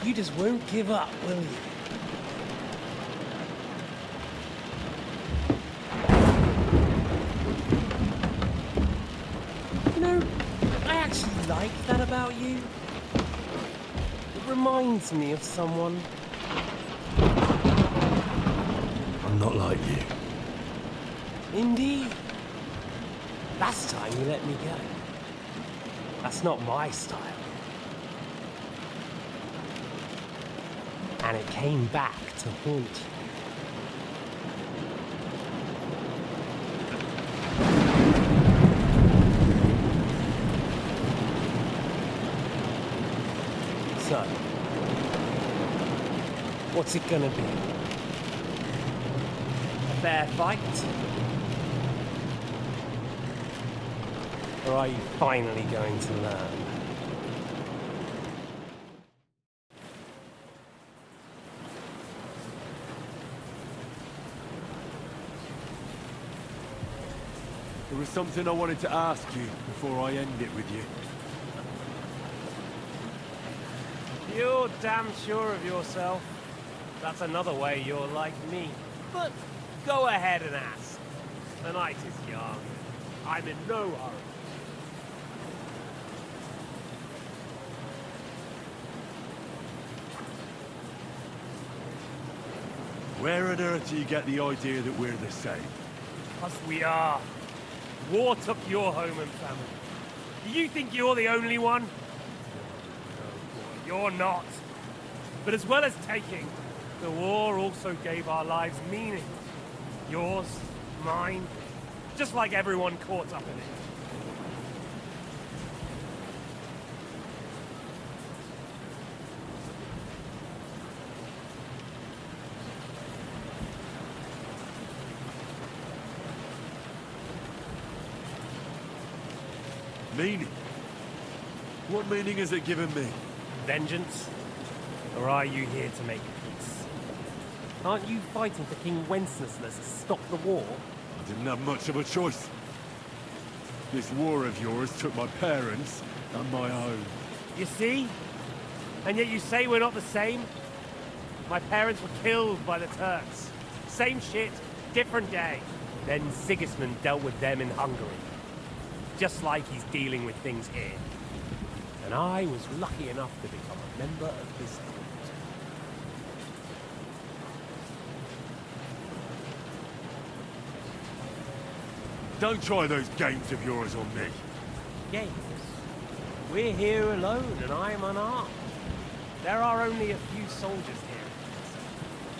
S5: You just won't give up, will you? You know, I actually like that about you. It reminds me of someone.
S2: I'm not like you.
S5: Indeed. Last time you let me go. That's not my style. And it came back to haunt you. So, what's it gonna be? A fair fight? Or are you finally going to learn?
S2: There was something I wanted to ask you before I end it with you.
S5: You're damn sure of yourself. That's another way you're like me. But go ahead and ask. The night is young. I'm in no hurry.
S2: Where on earth do you get the idea that we're the same?
S5: Because we are. War took your home and family. Do you think you're the only one? No, boy, you're not. But as well as taking, the war also gave our lives meaning. Yours, mine, just like everyone caught up in it.
S2: Meaning? What meaning has it given me?
S5: Vengeance? Or are you here to make peace? Aren't you fighting for King Wenceslas to stop the war?
S2: I didn't have much of a choice. This war of yours took my parents and my home.
S5: You see? And yet you say we're not the same? My parents were killed by the Turks. Same shit, different day. Then Sigismund dealt with them in Hungary. Just like he's dealing with things here. And I was lucky enough to become a member of his court.
S2: Don't try those games of yours on me.
S5: Games? We're here alone and I'm unarmed. There are only a few soldiers here.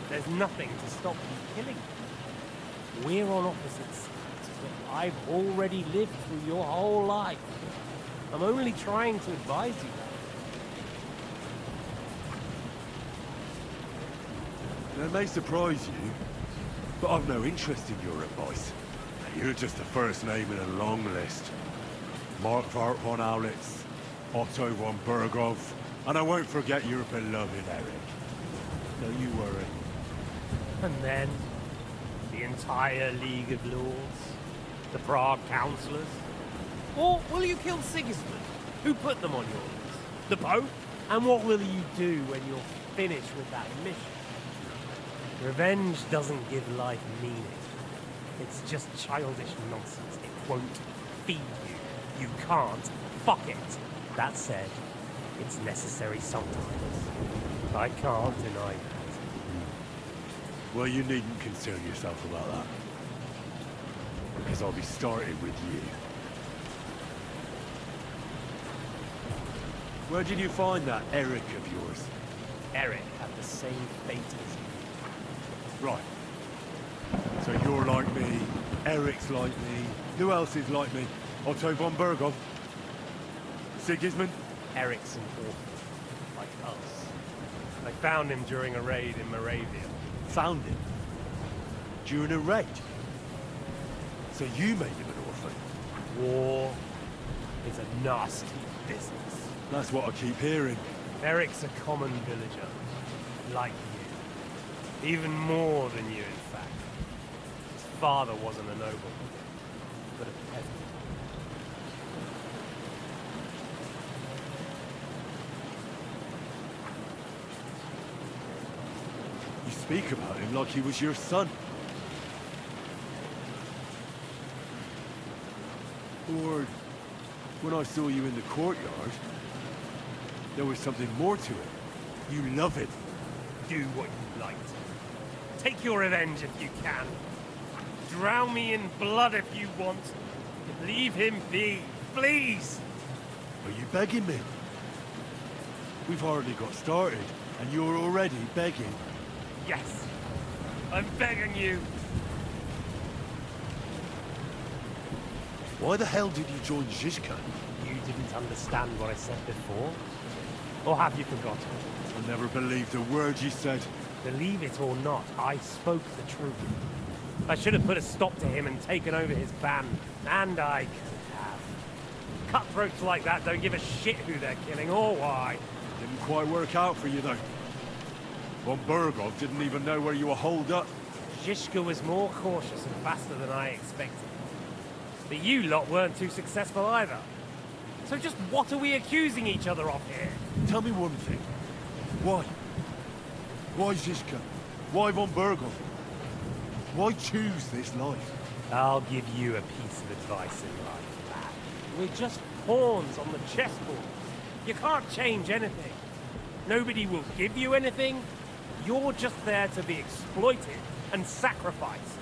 S5: There's nothing to stop you killing them. We're on opposite sides. I've already lived through your whole life. I'm only trying to advise you.
S2: That may surprise you, but I've no interest in your advice. You're just the first name in a long list. Mark von Aulitz, Otto von Berghoff, and I won't forget your beloved Eric. Don't you worry.
S5: And then, the entire League of Lords? The Prague Councillors? Or will you kill Sigismund? Who put them on your list? The Pope? And what will you do when you're finished with that mission? Revenge doesn't give life meaning. It's just childish nonsense. It won't feed you. You can't fuck it. That said, it's necessary sometimes. I can't deny that.
S2: Well, you needn't concern yourself about that. Because I'll be starting with you. Where did you find that Eric of yours?
S5: Eric had the same fate as you.
S2: Right. So you're like me, Eric's like me. Who else is like me? Otto von Berghoff? Sigismund?
S5: Eric's an orphan, like us. I found him during a raid in Moravia.
S2: Found him? During a raid? So you made him an orphan?
S5: War is a nasty business.
S2: That's what I keep hearing.
S5: Eric's a common villager, like you. Even more than you, in fact. His father wasn't a noble, but a peasant.
S2: speak about him like he was your son. Or when I saw you in the courtyard, there was something more to it. You love him.
S17: Do what you like. Take your revenge if you can. Drown me in blood if you want. Leave him be, please!
S2: Are you begging me? We've hardly got started, and you're already begging.
S17: Yes, I'm begging you.
S2: Why the hell did you join Zizka?
S17: You didn't understand what I said before? Or have you forgotten?
S2: I never believed a word you said.
S17: Believe it or not, I spoke the truth. I should have put a stop to him and taken over his band. And I could have. Cutthroats like that don't give a shit who they're killing or why.
S2: Didn't quite work out for you, though. Von Bergov didn't even know where you were holed up.
S17: Zizka was more cautious and faster than I expected. But you lot weren't too successful either. So just what are we accusing each other of here?
S2: Tell me one thing. Why? Why Zizka? Why Von Bergov? Why choose this life?
S17: I'll give you a piece of advice in life, lad. We're just pawns on the chessboard. You can't change anything. Nobody will give you anything. You're just there to be exploited and sacrificed.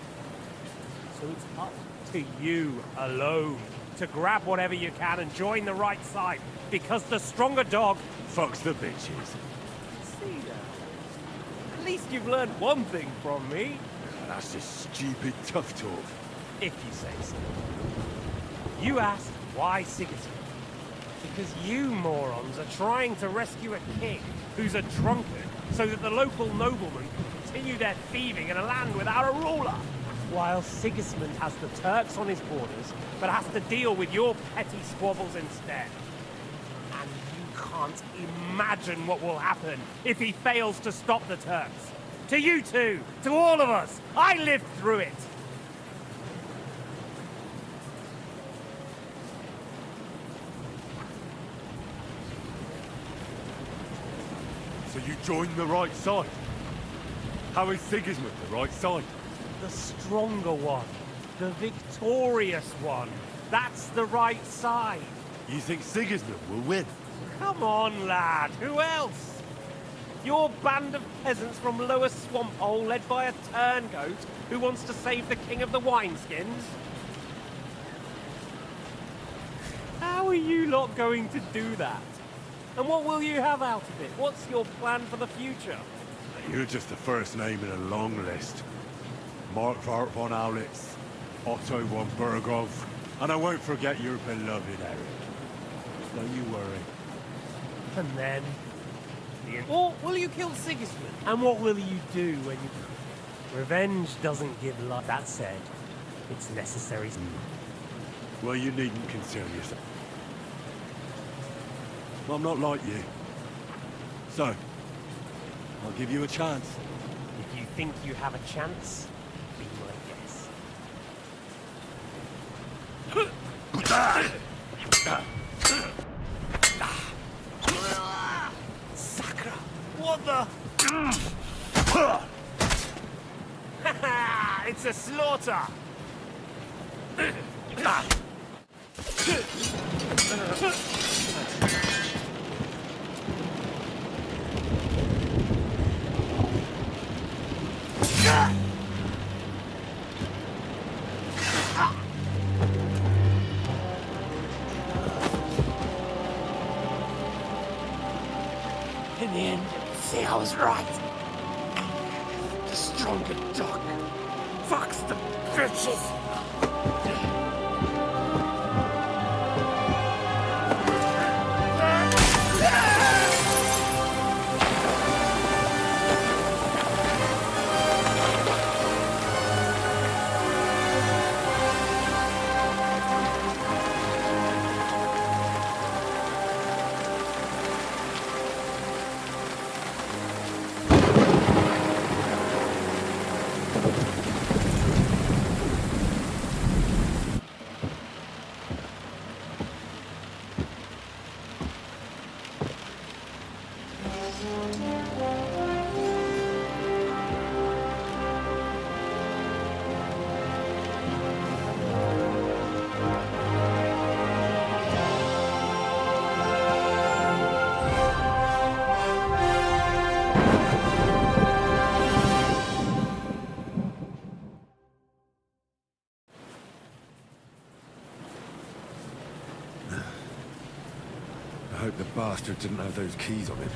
S17: So it's up to you alone to grab whatever you can and join the right side, because the stronger dog
S2: fucks the bitches.
S17: See now. At least you've learned one thing from me.
S2: That's just stupid tough talk.
S17: If you say so. You asked why Sigismund? Because you morons are trying to rescue a king who's a drunkard so that the local noblemen can continue their thieving in a land without a ruler. While Sigismund has the Turks on his borders, but has to deal with your petty squabbles instead. And you can't imagine what will happen if he fails to stop the Turks. To you two, to all of us, I lived through it.
S2: So you joined the right side? How is Sigismund the right side?
S17: The stronger one. The victorious one. That's the right side.
S2: You think Sigismund will win?
S17: Come on, lad. Who else? Your band of peasants from Lower Swamphole led by a turncoat who wants to save the king of the wineskins? How are you lot going to do that? And what will you have out of it? What's your plan for the future?
S2: You're just the first name in a long list. Mark Vart von Aulitz, Otto von Bergov, and I won't forget your beloved Eric. Don't you worry.
S17: And then... Or will you kill Sigismund? And what will you do when you... Revenge doesn't give love. That said, it's necessary.
S2: Well, you needn't concern yourself. I'm not like you. So, I'll give you a chance.
S17: If you think you have a chance, be my guest. Sakra! What the? It's a slaughter! In the end, see, I was right. The stronger dog fucks the bitches.
S2: bastard didn't have those keys on him.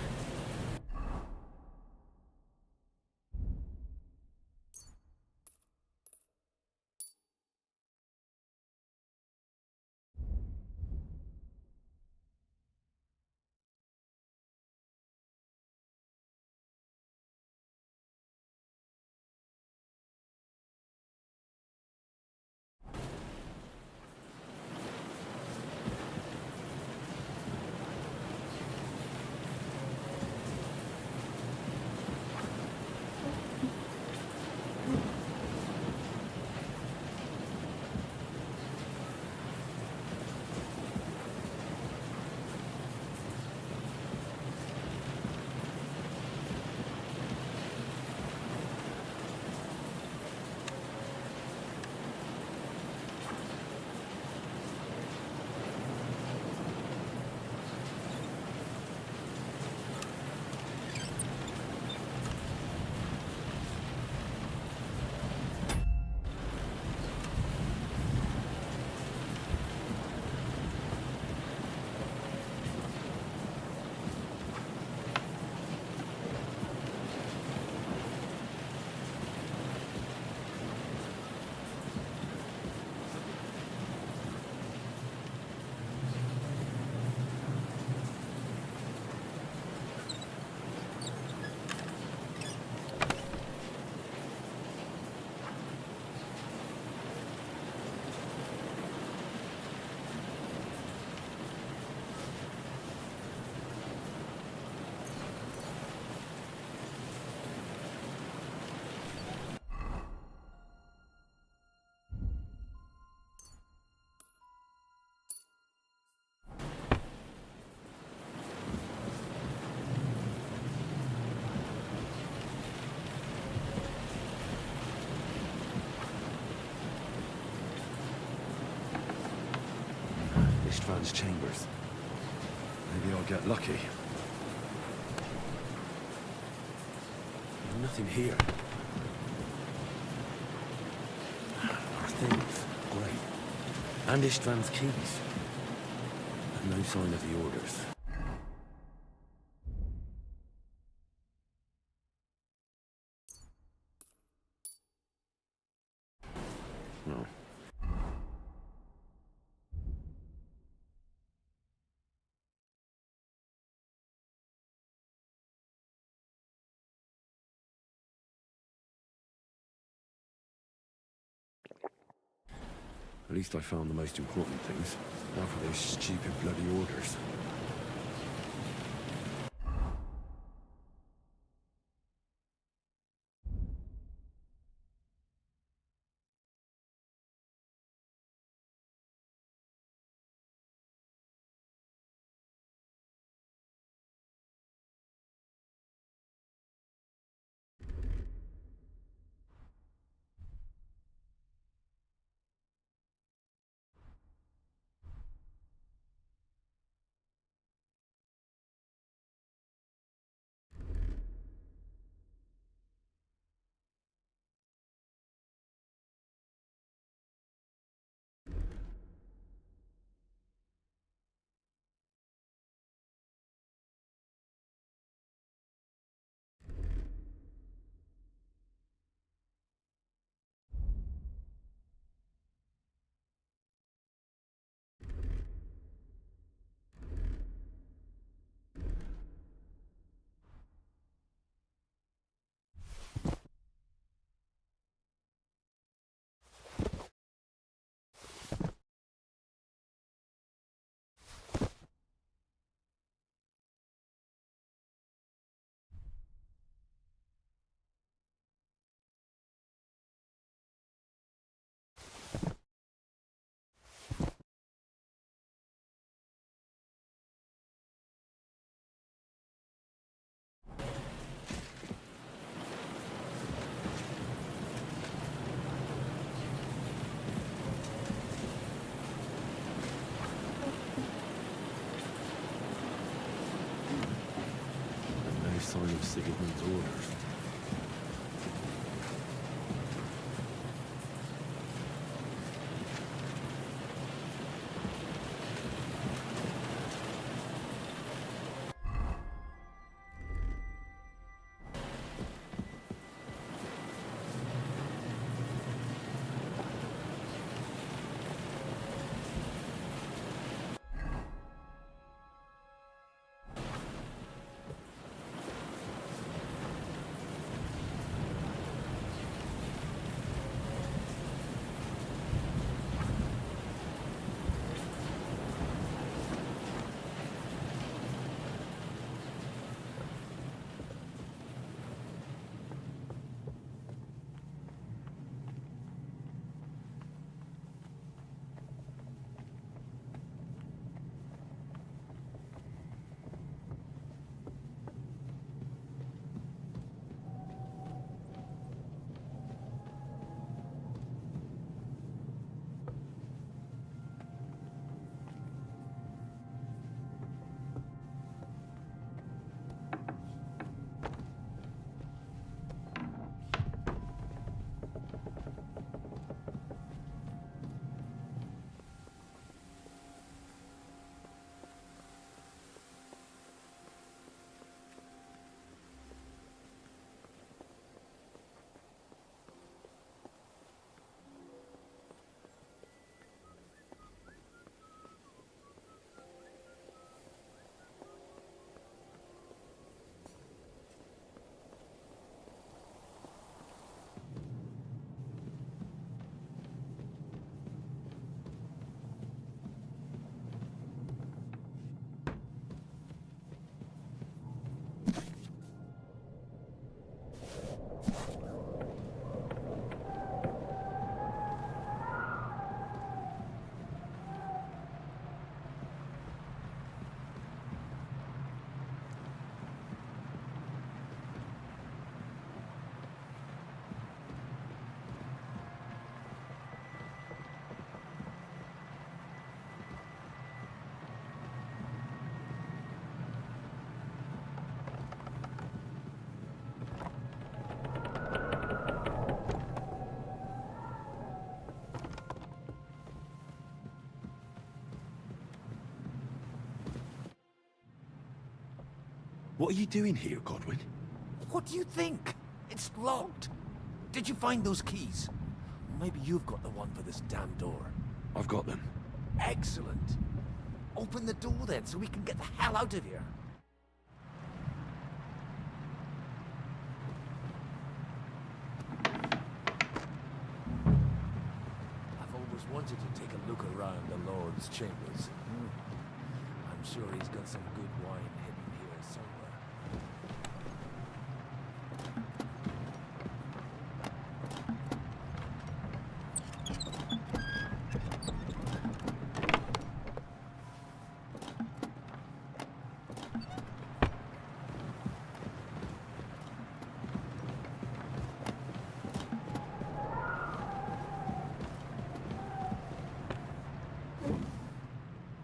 S2: Istvan's chambers. Maybe I'll get lucky. Nothing here. Our things. Great. And Istvan's keys. And no sign of the orders. No. At least I found the most important things. Now for those stupid bloody orders. Sign of Sigismund's orders.
S8: What are you doing here, Godwin?
S3: What do you think? It's locked. Did you find those keys? Maybe you've got the one for this damn door.
S2: I've got them.
S3: Excellent. Open the door then, so we can get the hell out of here. I've always wanted to take a look around the Lord's chambers. I'm sure he's got some good wine hidden here somewhere.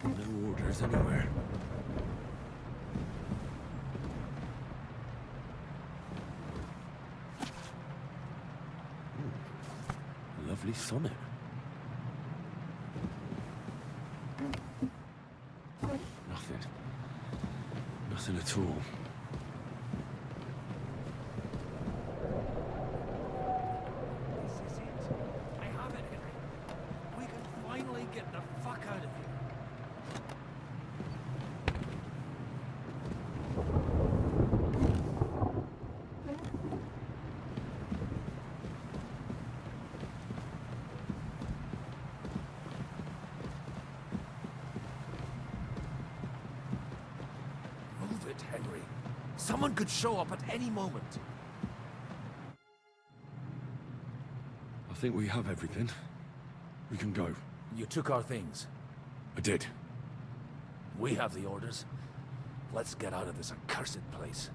S2: No orders anywhere. Lovely sonnet. Nothing. Nothing at all.
S3: This is it. I have it, Henry. We can finally get the fuck out of here. Move it, Henry. Someone could show up at any moment.
S2: I think we have everything. We can go.
S3: You took our things.
S2: I did.
S3: We have the orders. Let's get out of this accursed place.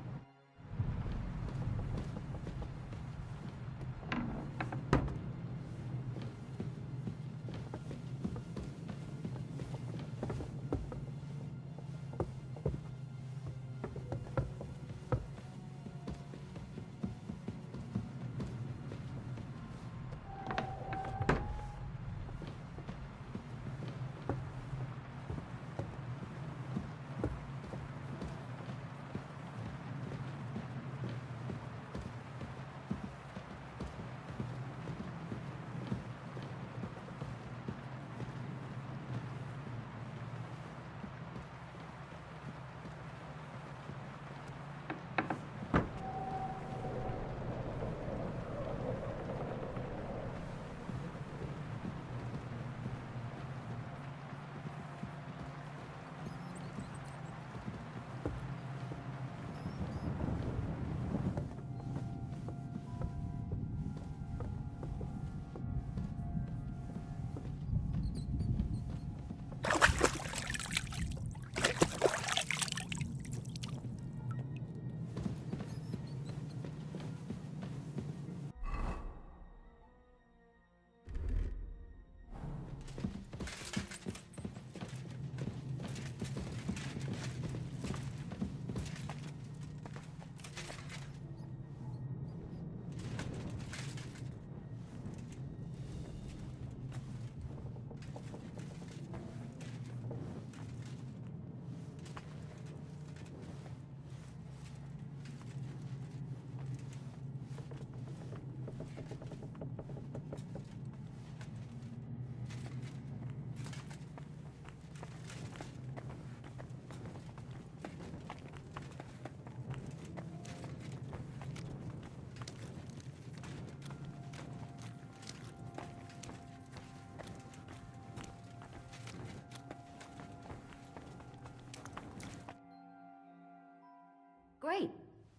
S9: Great.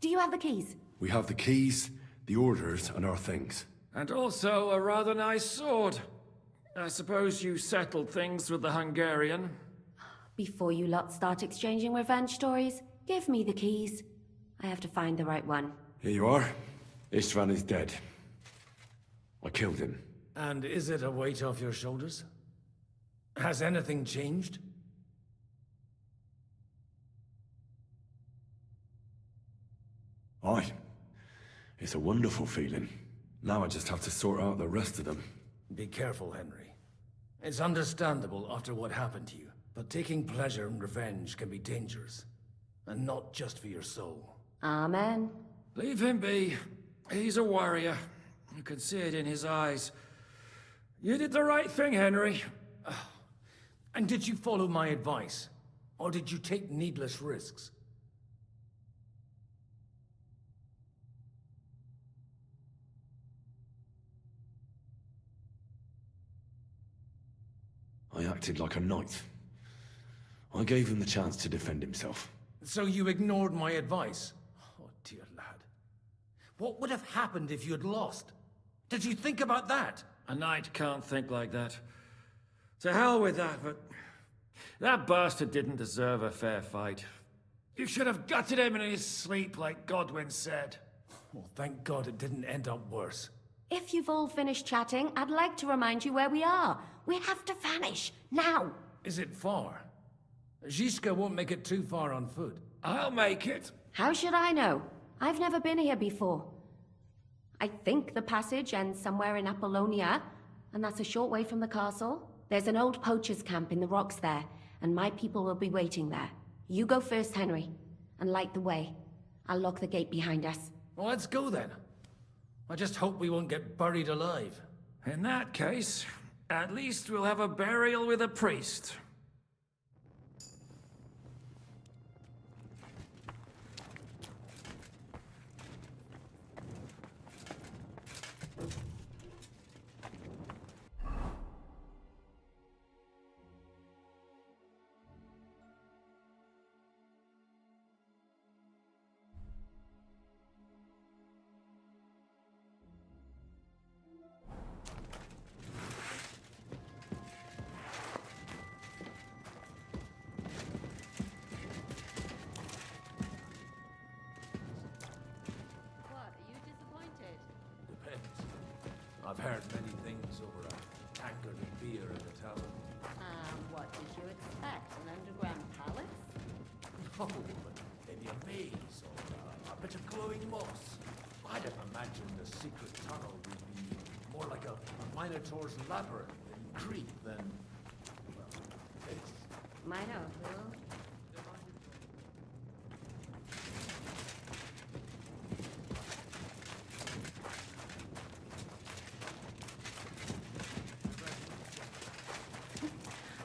S9: Do you have the keys?
S2: We have the keys, the orders, and our things.
S13: And also a rather nice sword. I suppose you settled things with the Hungarian?
S9: Before you lot start exchanging revenge stories, give me the keys. I have to find the right one.
S2: Here you are. Istvan is dead. I killed him.
S3: And is it a weight off your shoulders? Has anything changed?
S2: Aye. It's a wonderful feeling. Now I just have to sort out the rest of them.
S3: Be careful, Henry. It's understandable after what happened to you, but taking pleasure in revenge can be dangerous.
S4: and not just for your soul.
S9: Amen.
S13: Leave him be. He's a warrior. You can see it in his eyes. You did the right thing, Henry.
S4: And did you follow my advice? Or did you take needless risks?
S2: I acted like a knight. I gave him the chance to defend himself.
S4: So you ignored my advice? Oh, dear lad. What would have happened if you had lost? Did you think about that?
S13: A knight can't think like that. To hell with that, but... that bastard didn't deserve a fair fight. You should have gutted him in his sleep, like Godwin said.
S4: Well, thank God it didn't end up worse.
S9: If you've all finished chatting, I'd like to remind you where we are. We have to vanish, now.
S4: Is it far? Zizka won't make it too far on foot.
S13: I'll make it.
S9: How should I know? I've never been here before. I think the passage ends somewhere in Apollonia, and that's a short way from the castle. There's an old poacher's camp in the rocks there, and my people will be waiting there. You go first, Henry, and light the way. I'll lock the gate behind us.
S4: Well, let's go then. I just hope we won't get buried alive.
S13: In that case, at least we'll have a burial with a priest.
S4: I've heard many things over a tankard of beer at the tavern.
S9: What did you expect? An underground palace?
S4: No, but maybe a maze or a bit of glowing moss. I'd have imagined the secret tunnel would be more like a Minotaur's labyrinth in Crete than, well, this.
S9: Mino, who?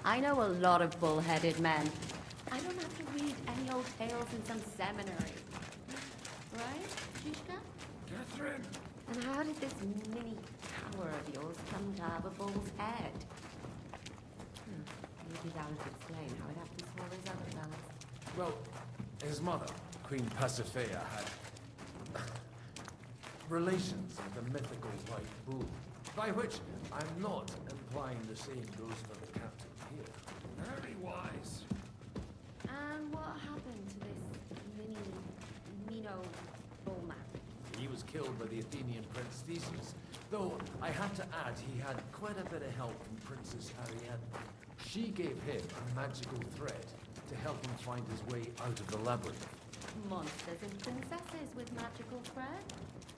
S9: I know a lot of bull-headed men. I don't have to read any old tales in some seminary. Right, Zizka?
S13: Catherine!
S9: And how did this mini tower of yours come to have a bull's head? Maybe that would explain how it happens to all those other fellas.
S4: Well, his mother, Queen Pasiphae, had relations with the mythical white bull. By which, I'm not implying the same goes for the captain here.
S13: Very wise.
S9: And what happened to this Mino bullman?
S4: He was killed by the Athenian Prince Theseus, though I have to add he had quite a bit of help from Princess Ariadne. She gave him a magical thread to help him find his way out of the labyrinth.
S9: Monsters and princesses with magical thread?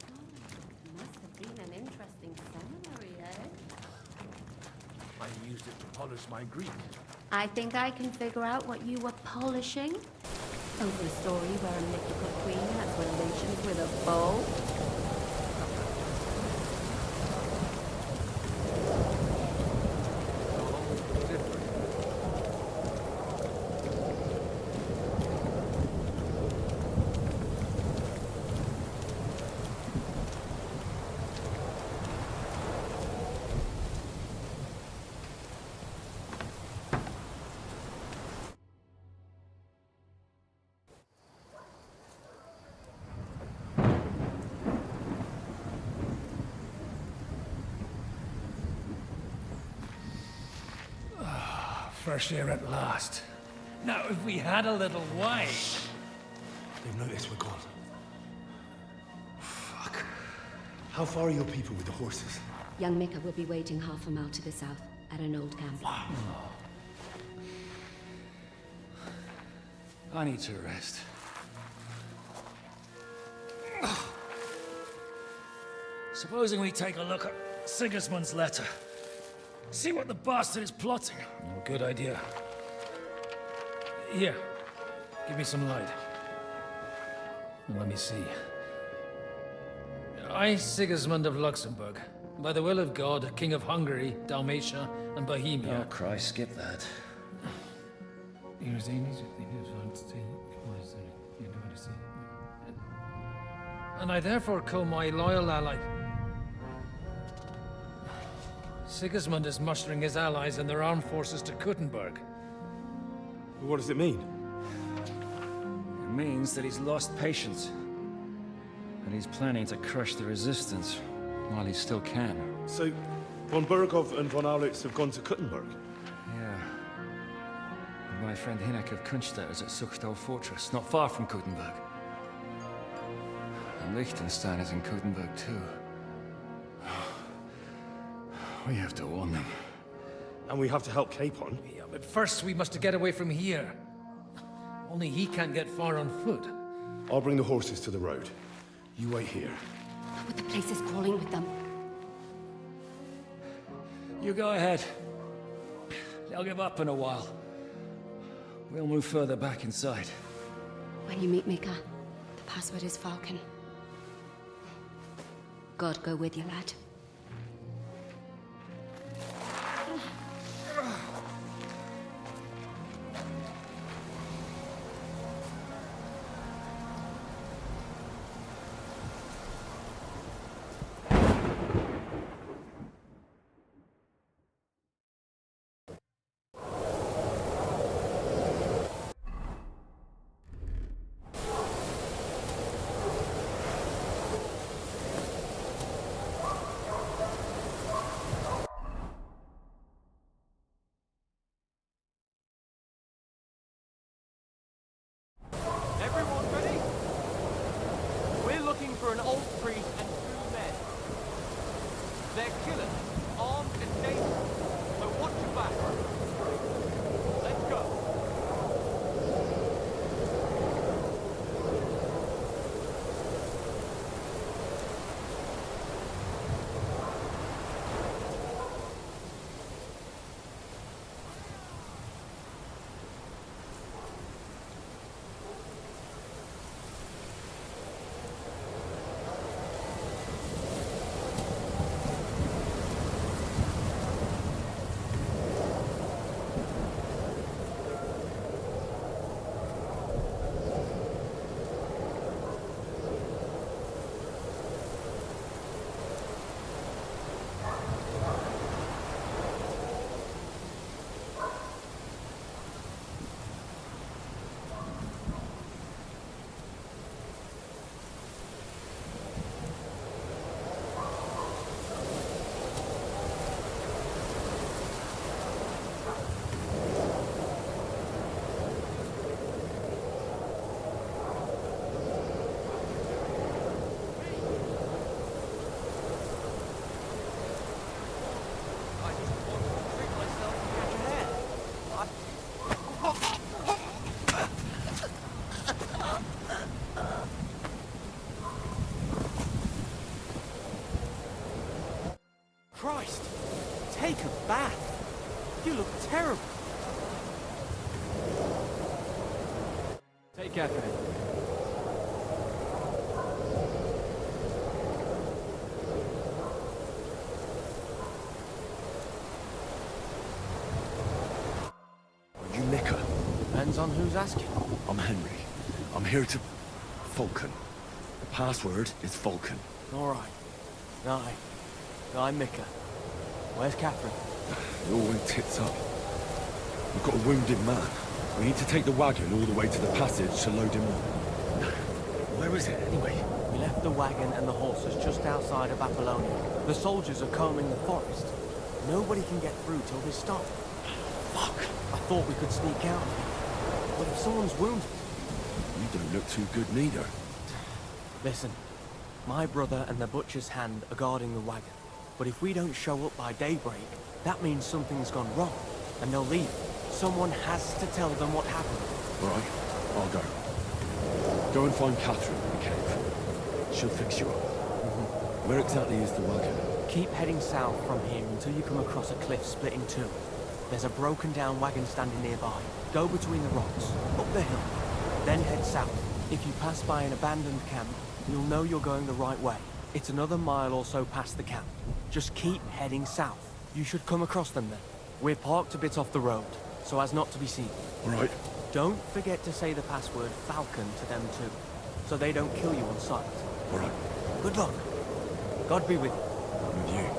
S9: Oh, must have been an interesting seminary, eh?
S4: I used it to polish my Greek.
S9: I think I can figure out what you were polishing. Over a story where a mythical queen has relations with a bull.
S13: Fresh air at last. Now, if we had a little wine...
S8: They've noticed we're gone. Fuck. How far are your people with the horses?
S9: Young Mika will be waiting half a mile to the south, at an old camp.
S13: I need to rest. Supposing we take a look at Sigismund's letter. See what the bastard is plotting. Good idea. Here, give me some light.
S7: Let me see. I, Sigismund of Luxembourg, by the will of God, King of Hungary, Dalmatia, and Bohemia.
S16: Oh, Christ, skip that.
S7: And I therefore call my loyal ally. Sigismund is mustering his allies and their armed forces to Kuttenberg.
S2: What does it mean?
S13: It means that he's lost patience. And he's planning to crush the resistance while he still can.
S2: So, von Burgov and von Aulitz have gone to Kuttenberg?
S13: Yeah. And my friend Hinek of Kunstadt is at Suchtal Fortress, not far from Kuttenberg. And Liechtenstein is in Kuttenberg too. We have to warn them.
S2: And we have to help Capon?
S7: Yeah, but first we must get away from here. Only he can't get far on foot.
S2: I'll bring the horses to the road. You wait here.
S9: But the place is crawling with them.
S13: You go ahead. They'll give up in a while. We'll move further back inside.
S9: When you meet Mika, the password is Falcon. God go with you, lad.
S5: Everyone ready? We're looking for an old priest and 2 men. They're killers, armed and dangerous, so watch your back. Let's go.
S17: Christ! Take a bath! You look terrible!
S6: Take care, Philip.
S8: Are you Mika?
S17: Depends on who's asking.
S8: I'm Henry. I'm here to... Falcon. The password is Falcon.
S17: Alright. I'm Mika. Where's Catherine?
S8: It all went tits up. We've got a wounded man. We need to take the wagon all the way to the passage to load him up. Where is it, anyway?
S17: We left the wagon and the horses just outside of Apollonia. The soldiers are combing the forest. Nobody can get through till they stop. Fuck! I thought we could sneak out. But if someone's wounded...
S8: You don't look too good neither.
S17: Listen, my brother and the butcher's hand are guarding the wagon. But if we don't show up by daybreak, that means something's gone wrong, and they'll leave. Someone has to tell them what happened.
S8: All right, I'll go. Go and find Catherine in the cave. She'll fix you up. Where exactly is the wagon?
S17: Keep heading south from here until you come across a cliff split in two. There's a broken down wagon standing nearby. Go between the rocks, up the hill, then head south.
S20: If you pass by an abandoned camp, you'll know you're going the right way. It's another mile or so past the camp. Just keep heading south. You should come across them then. We're parked a bit off the road, so as not to be seen.
S2: Right.
S20: Don't forget to say the password Falcon to them too, so they don't kill you on sight.
S2: All right.
S20: Good luck. God be with you.
S2: With you.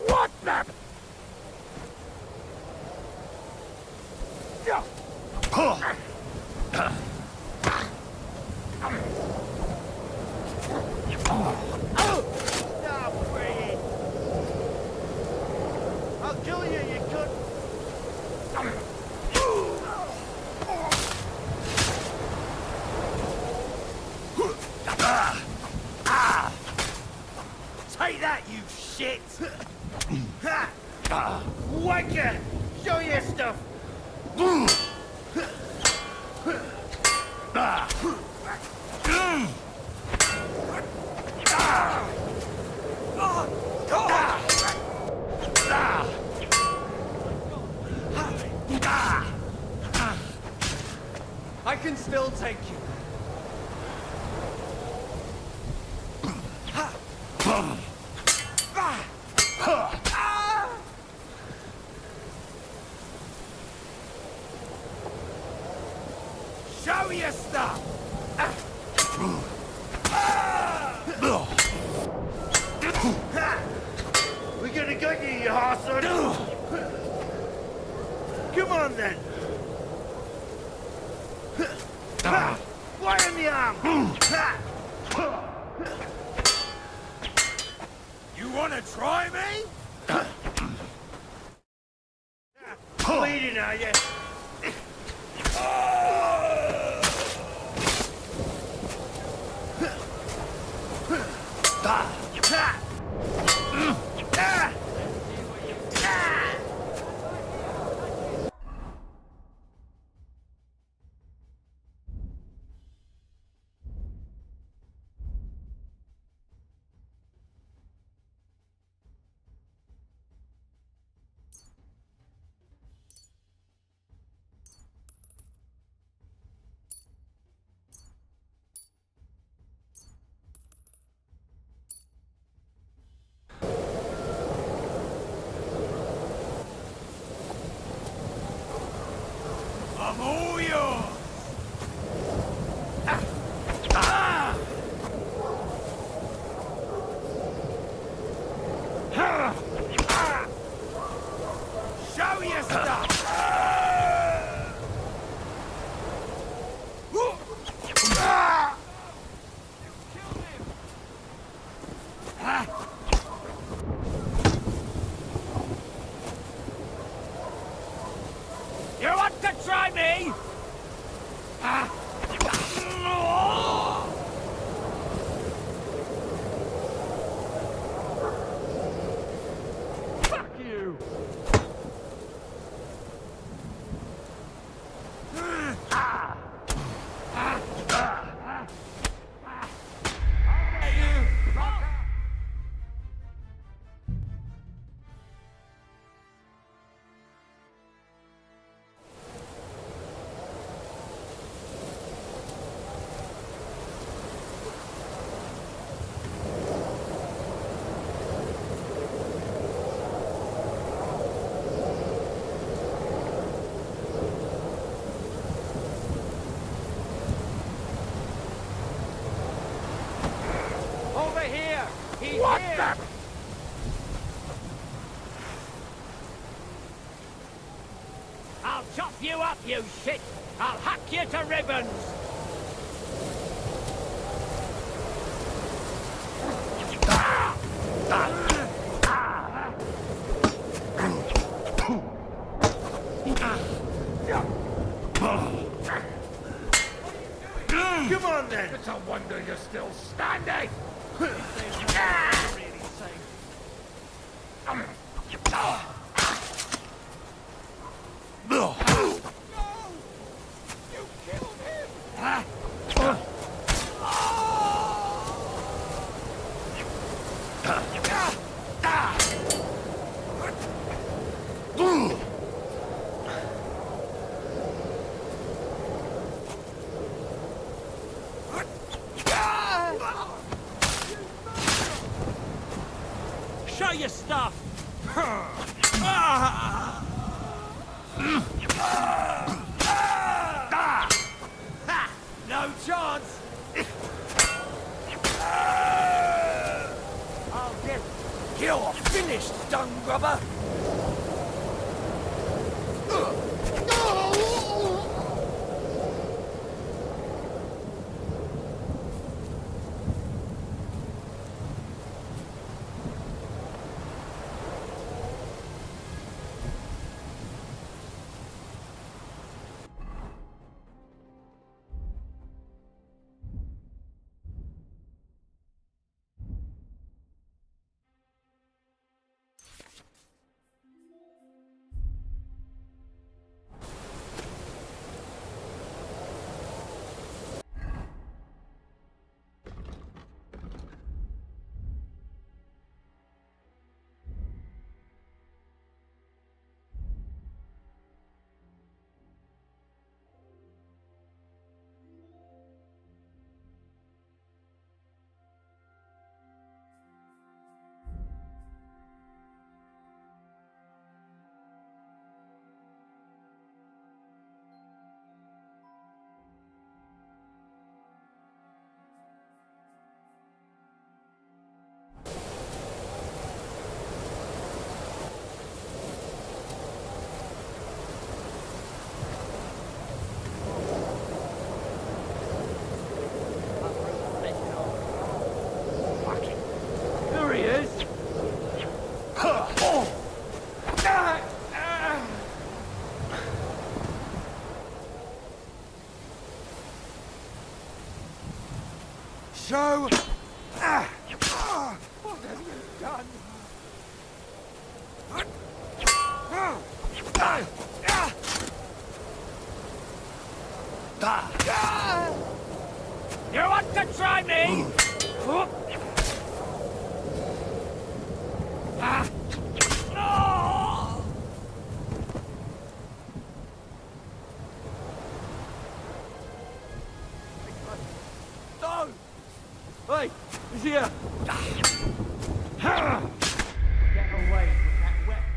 S3: What the?
S8: I'll kill you, you could.
S3: Take that, you shit! Wanker! Show your stuff!
S20: I can still take you.
S3: Show your stuff! We're gonna get you, you arsehole! Come on then! Why in the arm? You wanna try me? Bleeding, are you? What
S5: here.
S3: the?
S19: I'll chop you up, you shit! I'll hack you to ribbons!
S3: Come on then! It's a wonder you're still standing!
S19: Show your stuff!
S3: No chance! I'll get... You're finished, dung grubber! There he is! So... what have you done?
S19: You want to try me?
S3: No! Hey, he's here!
S19: Get away with that weapon.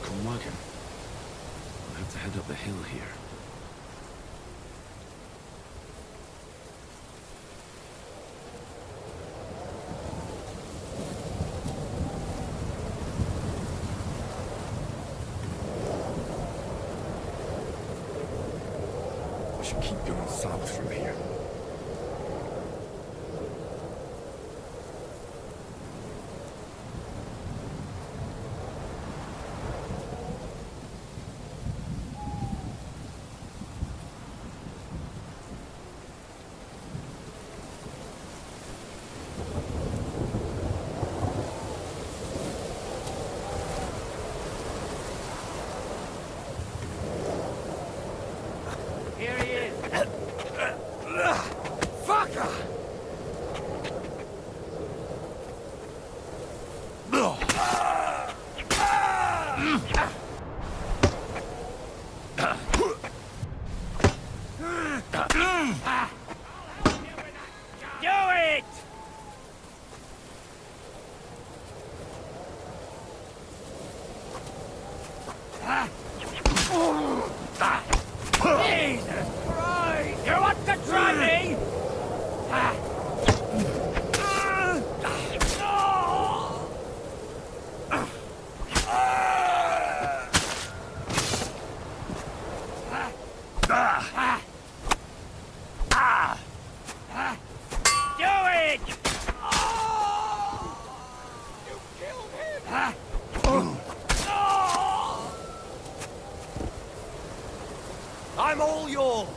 S2: broken wagon. I'll have to head up the hill here. I should keep going south from here.
S19: Here he is.
S3: Fucker!
S19: Do it! Jesus Christ! You want to try me? Do it! You killed him!
S3: I'm all yours!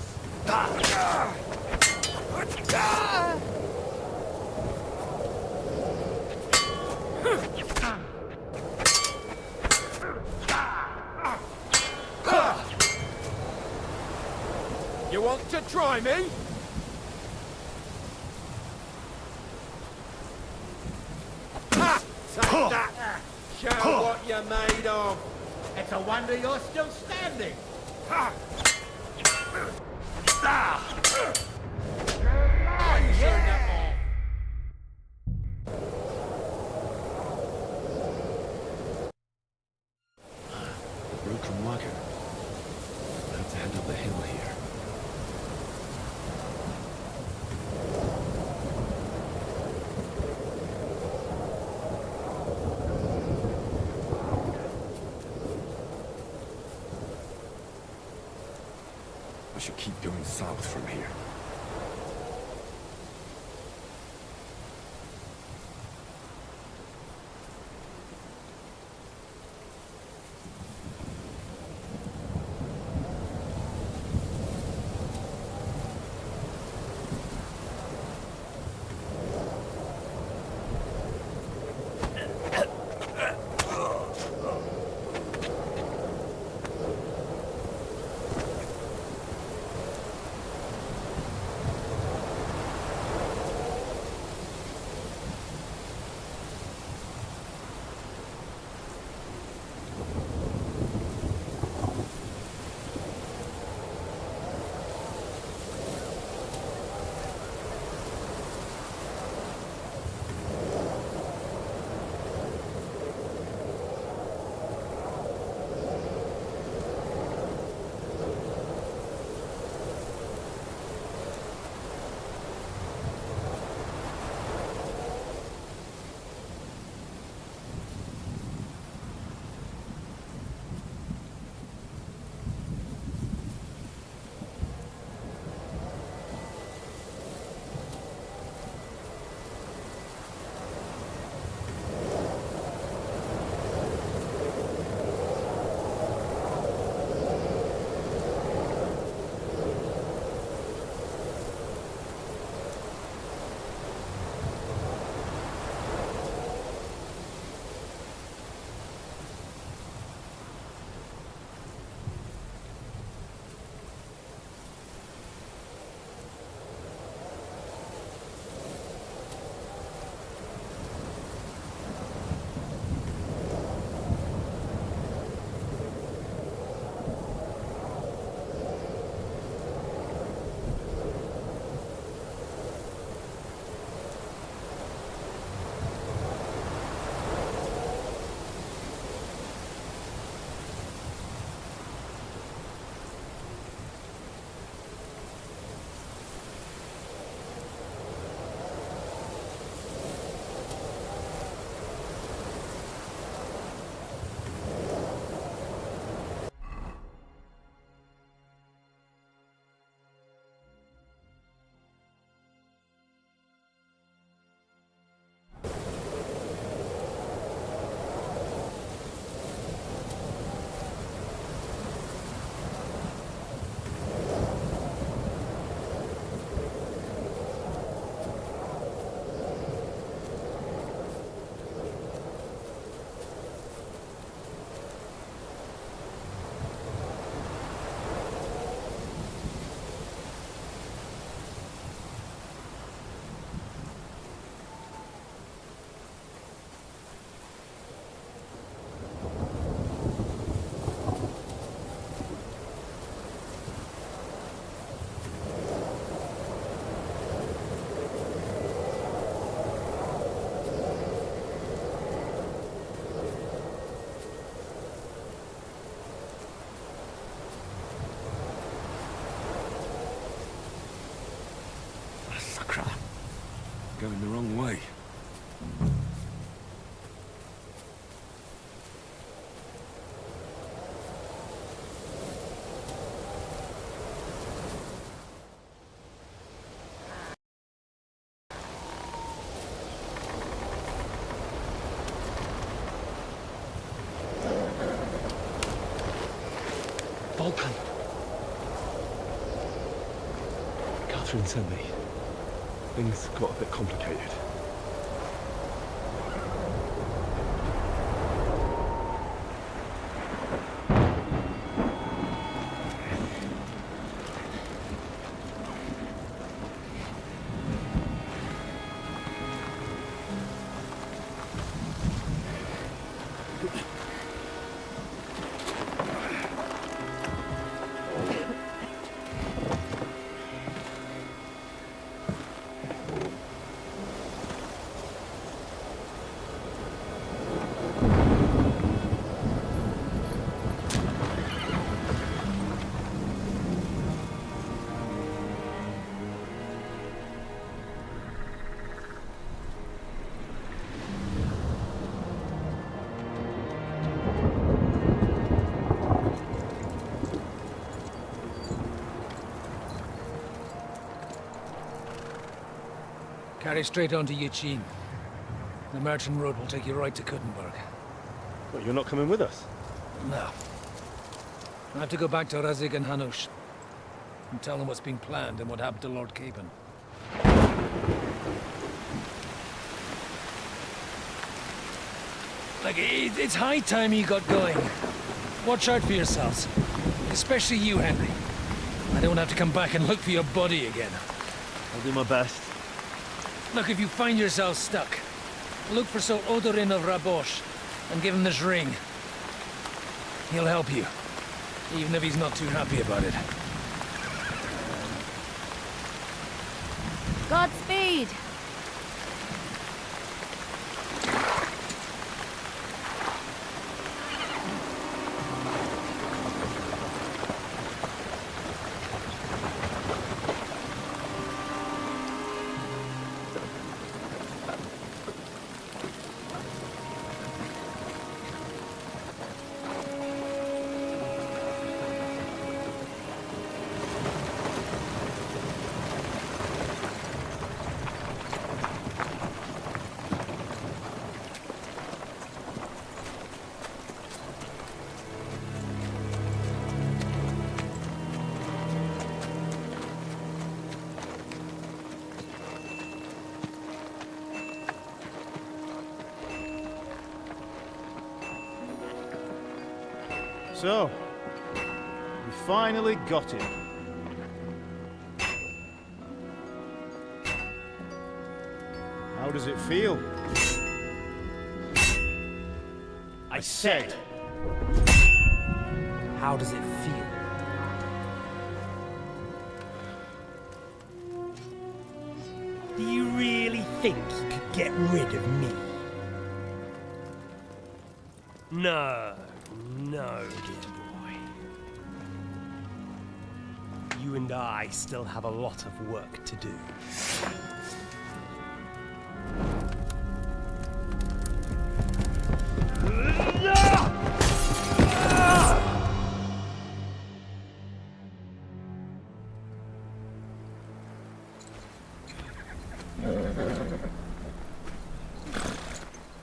S3: You want to try me? Ha! Take that! Show what you're made of! It's a wonder you're still standing! Ha!
S2: The broken wagon. I'll have to head up the hill here. I should keep going south from here. Going the wrong way.
S10: Vulcan. Catherine sent me. Things got a bit complicated.
S7: Carry straight on to Yuchin. The merchant road will take you right to Kuttenberg.
S10: But you're not coming with us?
S7: No. I have to go back to Razig and Hanush and tell them what's been planned and what happened to Lord Capon. Like, it's high time you got going. Watch out for yourselves. Especially you, Henry. I don't have to come back and look for your body again.
S10: I'll do my best.
S7: Look, if you find yourself stuck, look for Sir Odorin of Rabosh and give him this ring. He'll help you, even if he's not too happy about it.
S9: Godspeed!
S21: So, we finally got him. How does it feel?
S17: I said, how does it feel? Do you really think you could get rid of me? No, no, dear boy. You and I still have a lot of work to do.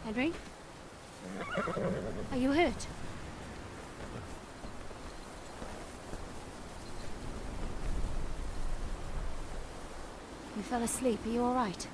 S9: Henry? Are you hurt? You fell asleep. Are you all right?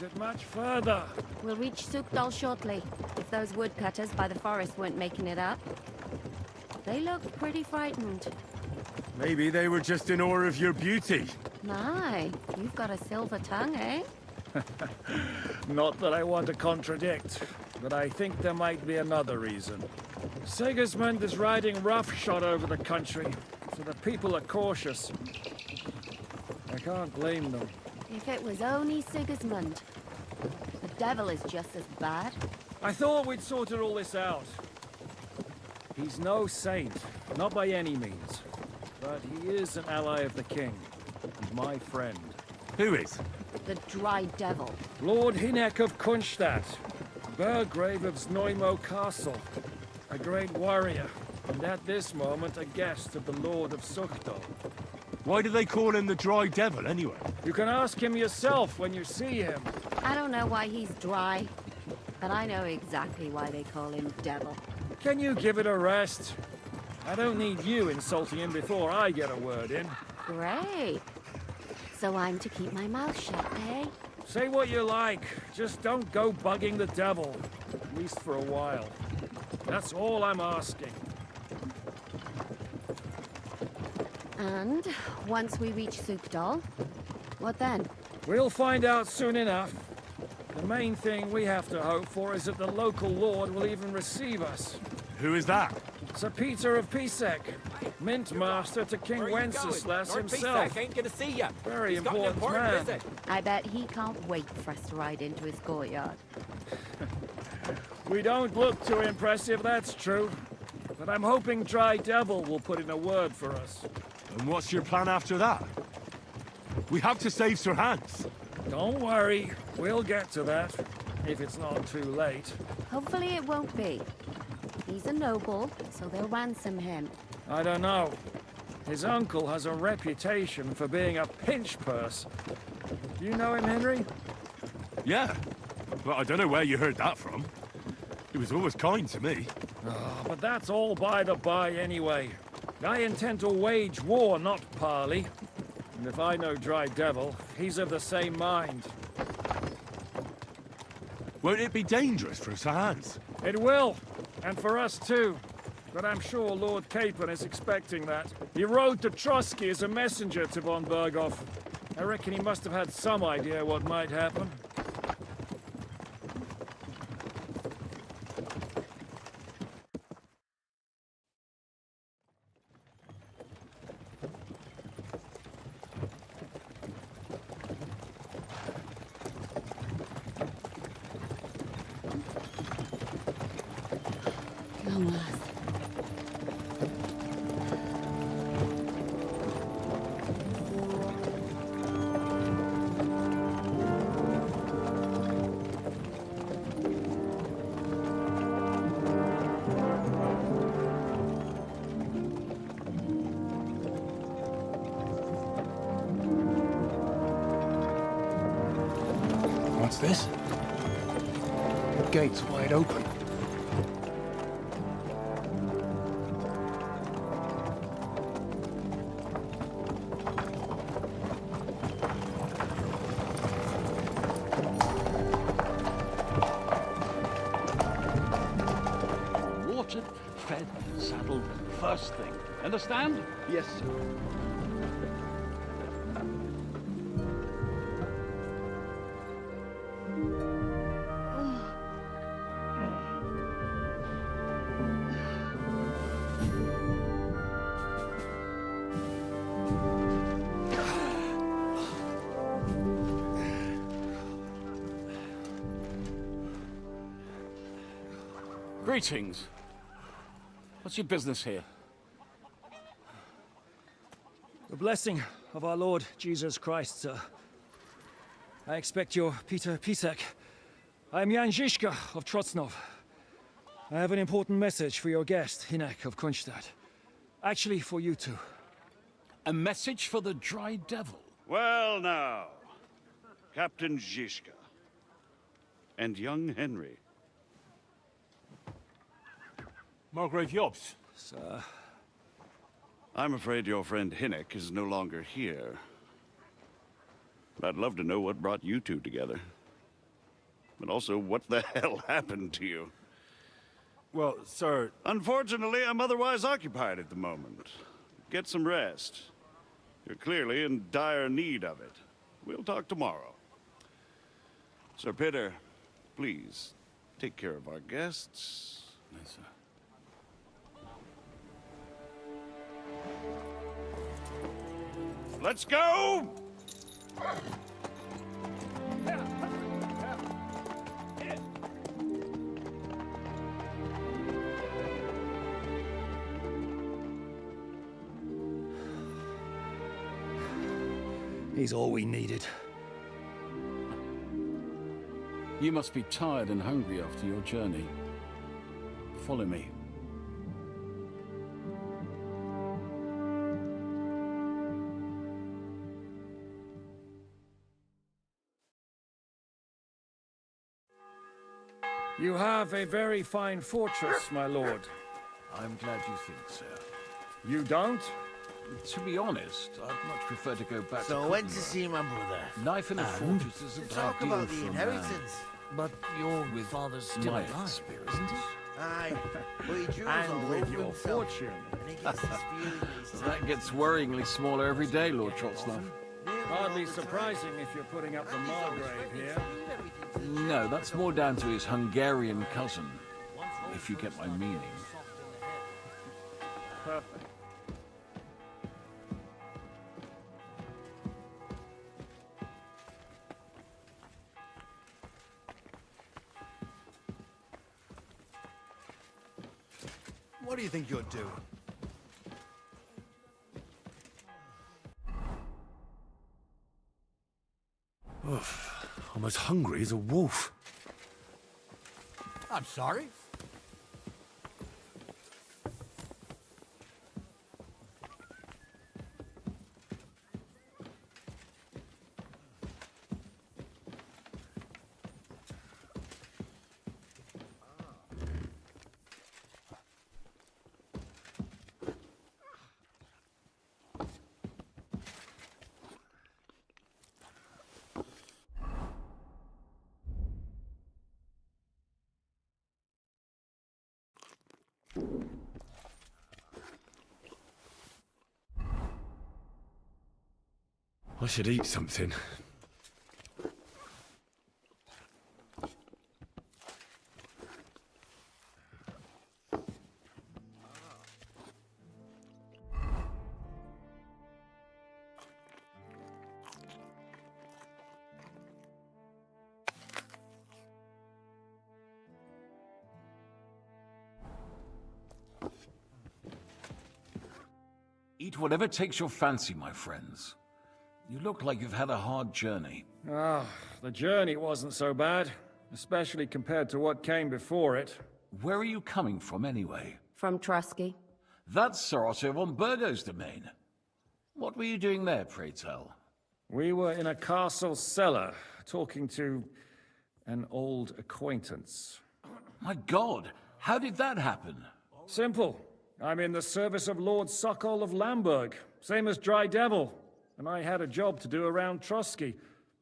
S13: it much further?
S9: We'll reach Sukdal shortly, if those woodcutters by the forest weren't making it up. They looked pretty frightened.
S2: Maybe they were just in awe of your beauty.
S9: My, you've got a silver tongue, eh?
S13: Not that I want to contradict, but I think there might be another reason. Sigismund is riding roughshod over the country, so the people are cautious. I can't blame them.
S9: If it was only Sigismund. The devil is just as bad.
S13: I thought we'd sorted all this out. He's no saint, not by any means. But he is an ally of the king, and my friend.
S2: Who is?
S9: The Dry Devil.
S13: Lord Hinek of Kunstadt, Burgrave of Znojmo Castle, a great warrior, and at this moment a guest of the Lord of Sukdal.
S2: Why do they call him the Dry Devil, anyway?
S13: You can ask him yourself when you see him.
S9: I don't know why he's dry, but I know exactly why they call him Devil.
S13: Can you give it a rest? I don't need you insulting him before I get a word in.
S9: Great. So I'm to keep my mouth shut, eh?
S13: Say what you like, just don't go bugging the devil. At least for a while. That's all I'm asking.
S9: And once we reach Sukdal, what then?
S13: We'll find out soon enough. The main thing we have to hope for is that the local lord will even receive us.
S2: Who is that?
S13: Sir Peter of Pisek, Mint Master to King Wenceslas himself.
S6: Ain't gonna see ya.
S13: Very
S6: He's got an
S13: important man.
S6: visit.
S9: I bet he can't wait for us to ride into his courtyard.
S13: We don't look too impressive, that's true. But I'm hoping Dry Devil will put in a word for us.
S2: And what's your plan after that? We have to save Sir Hans.
S13: Don't worry, we'll get to that, if it's not too late.
S9: Hopefully it won't be. He's a noble, so they'll ransom him.
S13: I don't know. His uncle has a reputation for being a pinch purse. Do you know him, Henry?
S2: Yeah. Well, I don't know where you heard that from. He was always kind to me.
S13: Oh, but that's all by the by anyway. I intend to wage war, not parley. And if I know Dry Devil, he's of the same mind.
S2: Won't it be dangerous for Sir Hans?
S13: It will, and for us too. But I'm sure Lord Capon is expecting that. He rode to Trotsky as a messenger to von Berghoff. I reckon he must have had some idea what might happen.
S10: What's this? The gate's wide open.
S12: Watered, fed, saddled, first thing. Understand?
S10: Yes, sir.
S12: Greetings. What's your business here?
S13: The blessing of our Lord Jesus Christ, sir. I expect you're Peter Pisek. I am Jan Žižka of Trocnov. I have an important message for your guest, Hinek of Kunstadt. Actually, for you two.
S12: A message for the Dry Devil?
S22: Well now, Captain Žižka. And young Henry.
S2: Margrave Jobst.
S13: Sir.
S22: I'm afraid your friend Hinek is no longer here. But I'd love to know what brought you two together. but also what the hell happened to you.
S2: Well, sir...
S22: Unfortunately, I'm otherwise occupied at the moment. Get some rest. You're clearly in dire need of it. We'll talk tomorrow. Sir Peter, please, take care of our guests.
S2: Yes, sir.
S22: Let's go!
S8: He's all we needed.
S12: You must be tired and hungry after your journey. Follow me.
S13: You have a very fine fortress, my lord.
S12: I'm glad you think so.
S13: You don't?
S12: To be honest, I'd much prefer to go back to
S3: So I went to
S12: Kingdome.
S3: see my brother.
S12: Life in a fortress isn't
S3: Talk
S12: ideal
S3: about the
S12: for a
S3: inheritance.
S12: man.
S7: But your father's still
S12: My
S7: alive,
S12: experience.
S7: isn't he?
S3: Aye, but he drew us
S13: And
S3: all
S13: with
S3: over
S13: your
S3: himself,
S13: fortune.
S3: and he gets his feeling these
S12: That
S3: times.
S12: gets worryingly smaller every day, Lord Trotslav.
S13: Hardly surprising if you're putting up the Margrave here.
S12: No, that's more down to his Hungarian cousin, if you get my meaning.
S13: Perfect.
S8: What do you think you're doing?
S2: Oof, I'm as hungry as a wolf.
S18: I'm sorry.
S2: I should eat something.
S12: Eat whatever takes your fancy, my friends. You look like you've had a hard journey.
S13: Ah, the journey wasn't so bad, especially compared to what came before it.
S12: Where are you coming from, anyway?
S9: From Trusky.
S12: That's Sir Otto von Burgo's domain. What were you doing there, pray tell?
S13: We were in a castle cellar, talking to an old acquaintance.
S12: My God, how did that happen?
S13: Simple. I'm in the service of Lord Suckall of Lamberg, same as Dry Devil. And I had a job to do around Trusky,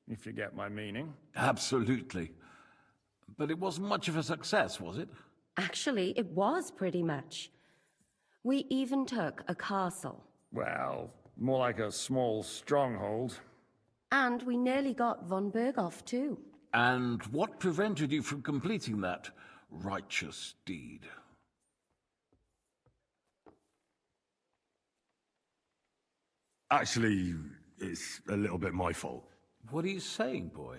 S13: if you get my meaning.
S12: Absolutely. But it wasn't much of a success, was it?
S9: Actually, it was pretty much. We even took a castle.
S13: Well, more like a small stronghold.
S9: And we nearly got von Berghoff, too.
S12: And what prevented you from completing that righteous deed?
S2: Actually, it's a little bit my fault.
S12: What are you saying, boy?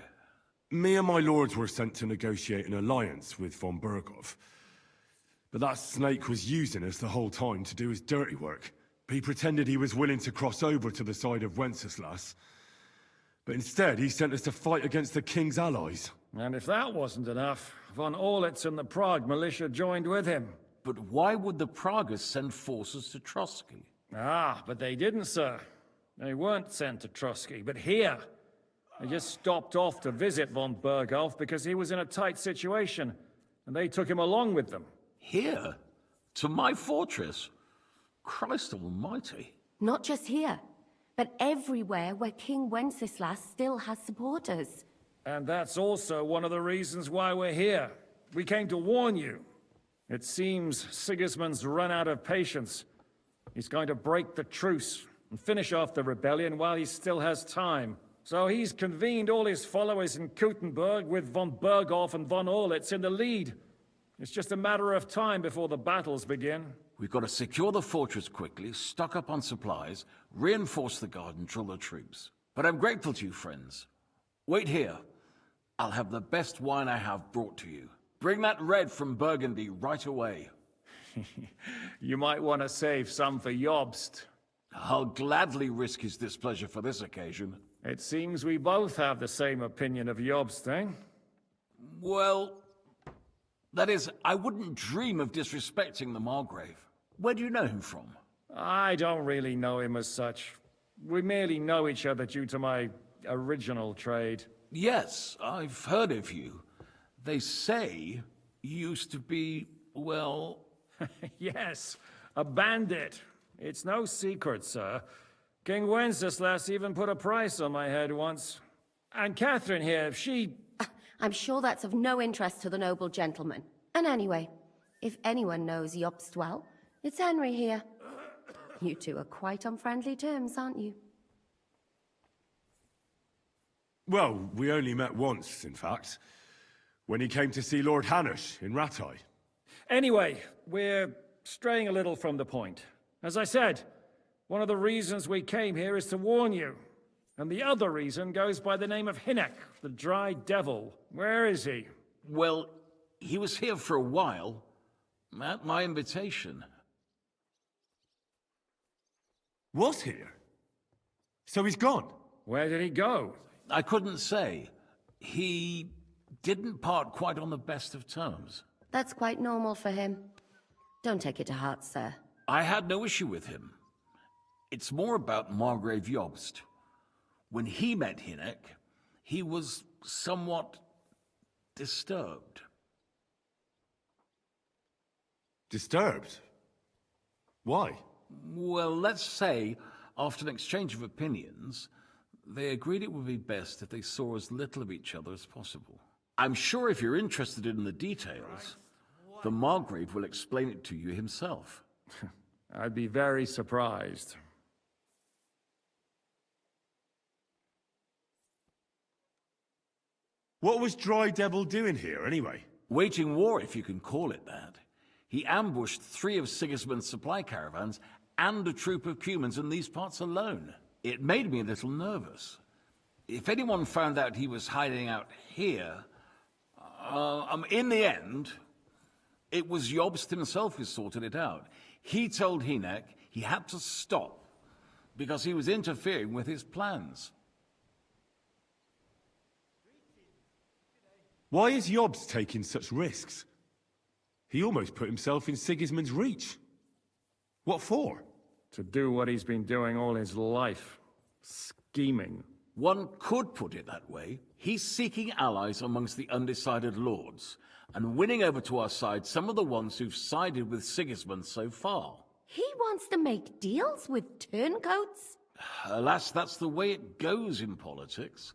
S2: Me and my lords were sent to negotiate an alliance with von Berghoff. But that snake was using us the whole time to do his dirty work. He pretended he was willing to cross over to the side of Wenceslas. But instead, he sent us to fight against the king's allies.
S13: And if that wasn't enough, von Orlitz and the Prague militia joined with him.
S12: But why would the Praguers send forces to Trusky?
S13: Ah, but they didn't, sir. They weren't sent to Trusky, but here. They just stopped off to visit von Berghoff because he was in a tight situation, and they took him along with them.
S12: Here? To my fortress? Christ almighty.
S9: Not just here, but everywhere where King Wenceslas still has supporters.
S13: And that's also one of the reasons why we're here. We came to warn you. It seems Sigismund's run out of patience. He's going to break the truce and finish off the rebellion while he still has time. So he's convened all his followers in Kuttenberg with von Berghoff and von Orlitz in the lead. It's just a matter of time before the battles begin.
S12: We've got to secure the fortress quickly, stock up on supplies, reinforce the guard and drill the troops. But I'm grateful to you, friends. Wait here. I'll have the best wine I have brought to you. Bring that red from Burgundy right away.
S13: You might want to save some for Jobst.
S12: I'll gladly risk his displeasure for this occasion.
S13: It seems we both have the same opinion of Jobst, eh?
S12: Well, that is, I wouldn't dream of disrespecting the Margrave. Where do you know him from?
S13: I don't really know him as such. We merely know each other due to my original trade.
S12: Yes, I've heard of you. They say you used to be, well...
S13: Yes, a bandit. It's no secret, sir. King Wenceslas even put a price on my head once. And Catherine here, she...
S9: I'm sure that's of no interest to the noble gentleman. And anyway, if anyone knows Jobst well, it's Henry here. You two are quite on friendly terms, aren't you?
S2: Well, we only met once, in fact. When he came to see Lord Hanush in Rattay.
S13: Anyway, we're straying a little from the point. As I said, one of the reasons we came here is to warn you. And the other reason goes by the name of Hinek, the Dry Devil. Where is he?
S12: Well, he was here for a while, at my invitation.
S2: Was here? So he's gone?
S13: Where did he go?
S12: I couldn't say. He didn't part quite on the best of terms.
S9: That's quite normal for him. Don't take it to heart, sir.
S12: I had no issue with him. It's more about Margrave Jobst. When he met Hinek, he was somewhat disturbed.
S2: Disturbed? Why?
S12: Well, let's say, after an exchange of opinions, they agreed it would be best if they saw as little of each other as possible. I'm sure if you're interested in the details, the Margrave will explain it to you himself.
S13: I'd be very surprised.
S2: What was Dry Devil doing here, anyway?
S12: Waging war, if you can call it that. He ambushed 3 of Sigismund's supply caravans and a troop of Cumans in these parts alone. It made me a little nervous. If anyone found out he was hiding out here... in the end, it was Jobst himself who sorted it out. He told Hinek he had to stop because he was interfering with his plans.
S2: Why is Jobst taking such risks? He almost put himself in Sigismund's reach. What for?
S13: To do what he's been doing all his life. Scheming.
S12: One could put it that way. He's seeking allies amongst the undecided lords, and winning over to our side some of the ones who've sided with Sigismund so far.
S9: He wants to make deals with turncoats?
S12: Alas, that's the way it goes in politics.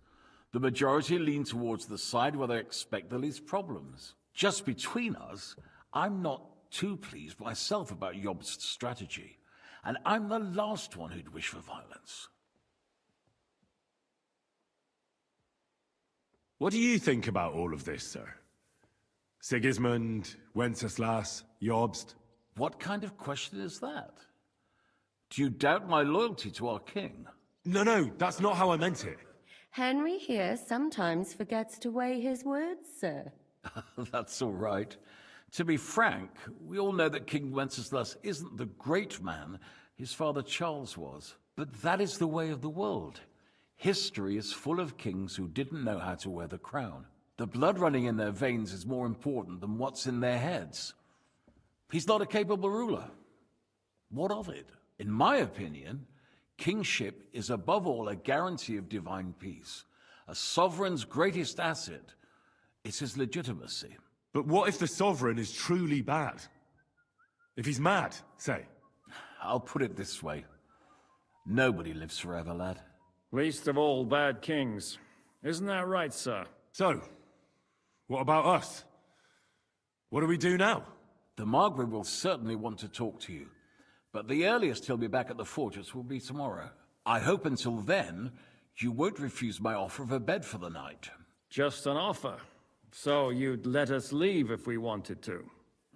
S12: The majority lean towards the side where they expect the least problems. Just between us, I'm not too pleased myself about Jobst's strategy, and I'm the last one who'd wish for violence.
S2: What do you think about all of this, sir? Sigismund, Wenceslas, Jobst?
S12: What kind of question is that? Do you doubt my loyalty to our king?
S2: No, that's not how I meant it.
S9: Henry here sometimes forgets to weigh his words, sir.
S12: That's all right. To be frank, we all know that King Wenceslas isn't the great man his father Charles was. But that is the way of the world. History is full of kings who didn't know how to wear the crown. The blood running in their veins is more important than what's in their heads. He's not a capable ruler. What of it? In my opinion, kingship is above all a guarantee of divine peace. A sovereign's greatest asset is his legitimacy.
S2: But what if the sovereign is truly bad? If he's mad, say?
S12: I'll put it this way. Nobody lives forever, lad.
S13: Least of all bad kings. Isn't that right, sir?
S2: So, what about us? What do we do now?
S12: The Margrave will certainly want to talk to you, but the earliest he'll be back at the fortress will be tomorrow. I hope until then, you won't refuse my offer of a bed for the night.
S13: Just an offer. So you'd let us leave if we wanted to?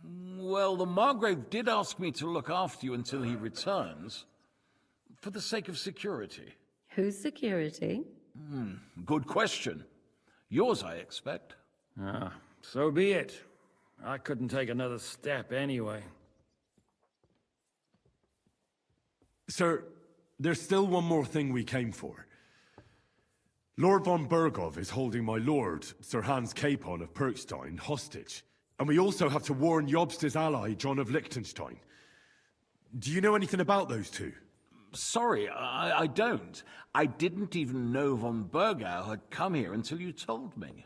S12: Well, the Margrave did ask me to look after you until he returns, for the sake of security.
S9: Whose security?
S12: Good question. Yours, I expect.
S13: Ah, so be it. I couldn't take another step anyway.
S2: Sir, there's still one more thing we came for. Lord von Bergov is holding my lord, Sir Hans Capon of Perkstein, hostage. And we also have to warn Jobst's ally, John of Liechtenstein. Do you know anything about those two?
S12: Sorry, I don't. I didn't even know von Bergau had come here until you told me.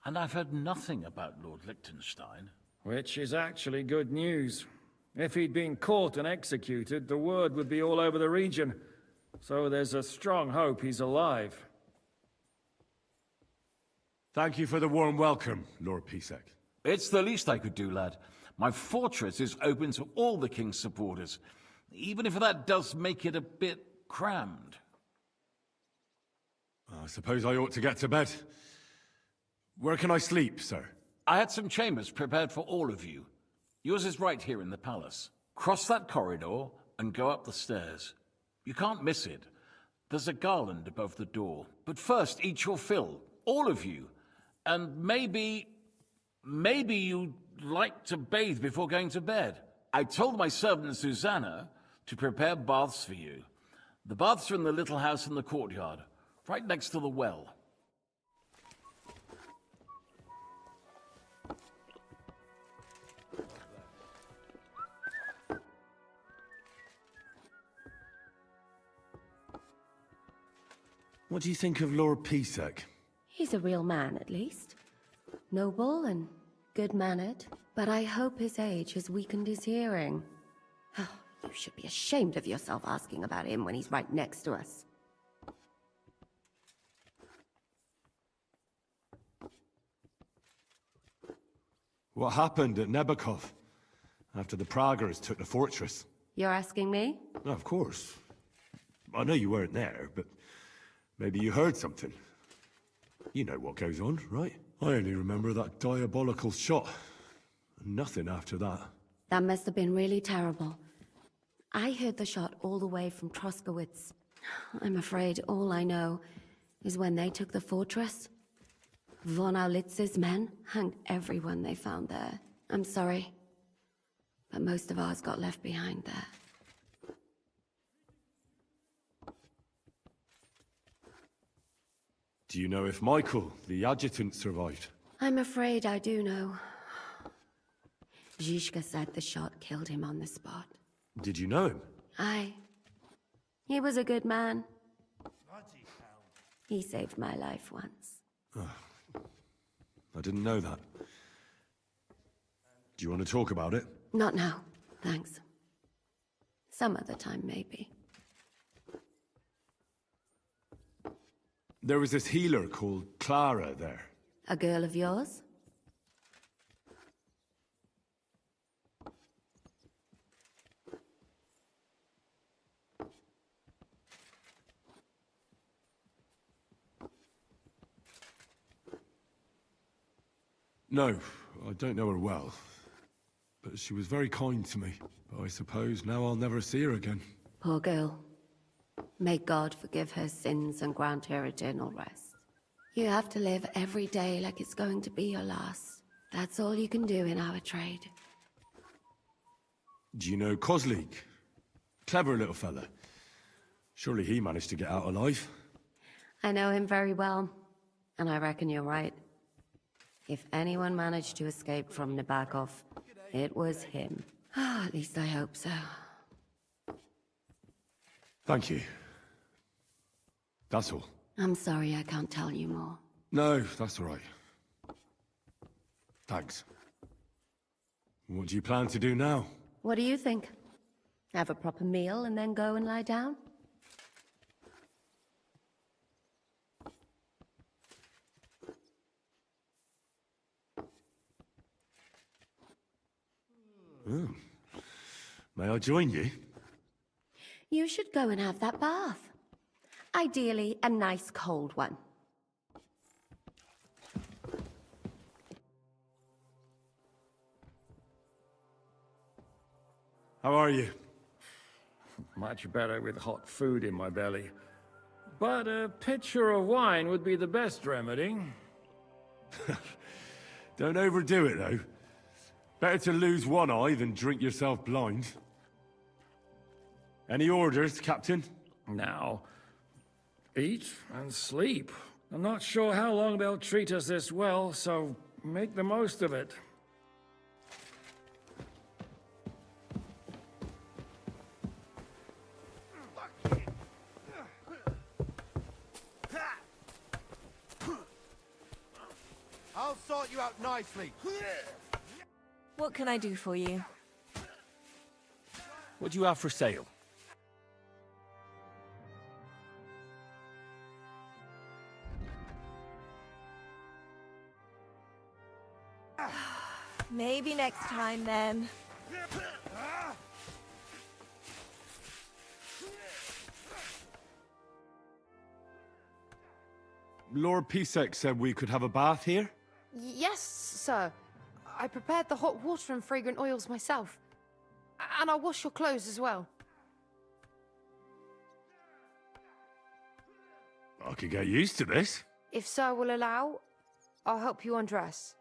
S12: And I've heard nothing about Lord Liechtenstein.
S13: Which is actually good news. If he'd been caught and executed, the word would be all over the region. So there's a strong hope he's alive.
S2: Thank you for the warm welcome, Lord Pisek.
S12: It's the least I could do, lad. My fortress is open to all the king's supporters, even if that does make it a bit crammed.
S2: I suppose I ought to get to bed. Where can I sleep, sir?
S12: I had some chambers prepared for all of you. Yours is right here in the palace. Cross that corridor and go up the stairs. You can't miss it. There's a garland above the door. But first, eat your fill, all of you. And maybe you'd like to bathe before going to bed. I told my servant Susanna to prepare baths for you. The baths are in the little house in the courtyard, right next to the well.
S2: What do you think of Lord Pisek?
S9: He's a real man, at least. Noble and good-mannered, but I hope his age has weakened his hearing. Oh, you should be ashamed of yourself asking about him when he's right next to us.
S2: What happened at Nebakov after the Praguers took the fortress?
S9: You're asking me?
S2: Of course. I know you weren't there, but maybe you heard something. You know what goes on, right? I only remember that diabolical shot. Nothing after that.
S9: That must have been really terrible. I heard the shot all the way from Troskowitz. I'm afraid all I know is when they took the fortress, von Aulitz's men hanged everyone they found there. I'm sorry, but most of ours got left behind there.
S2: Do you know if Michael, the adjutant, survived?
S9: I'm afraid I do know. Zizka said the shot killed him on the spot.
S2: Did you know him?
S9: Aye. He was a good man. He saved my life once.
S2: I didn't know that. Do you want to talk about it?
S9: Not now, thanks. Some other time, maybe.
S2: There was this healer called Clara there.
S9: A girl of yours?
S2: No, I don't know her well. But she was very kind to me. But I suppose now I'll never see her again.
S9: Poor girl. May God forgive her sins and grant her eternal rest. You have to live every day like it's going to be your last. That's all you can do in our trade.
S2: Do you know Kozlik? Clever little fella. Surely he managed to get out alive.
S9: I know him very well, and I reckon you're right. If anyone managed to escape from Nabokov, it was him. At least I hope so.
S2: Thank you. That's all.
S9: I'm sorry I can't tell you more.
S2: No, that's all right. Thanks. What do you plan to do now?
S9: What do you think? Have a proper meal and then go and lie down?
S2: Oh. May I join you?
S9: You should go and have that bath. Ideally, a nice cold one.
S2: How are you?
S13: Much better with hot food in my belly. But a pitcher of wine would be the best remedy.
S2: Don't overdo it, though. Better to lose one eye than drink yourself blind. Any orders, Captain?
S13: Now, eat and sleep. I'm not sure how long they'll treat us this well, so make the most of it.
S8: I'll sort you out nicely.
S1: What can I do for you?
S3: What do you have for sale?
S1: Maybe next time then.
S2: Lord Pisek said we could have a bath here?
S14: Yes, sir. I prepared the hot water and fragrant oils myself. And I'll wash your clothes as well.
S2: I could get used to this.
S14: If sir will allow, I'll help you undress.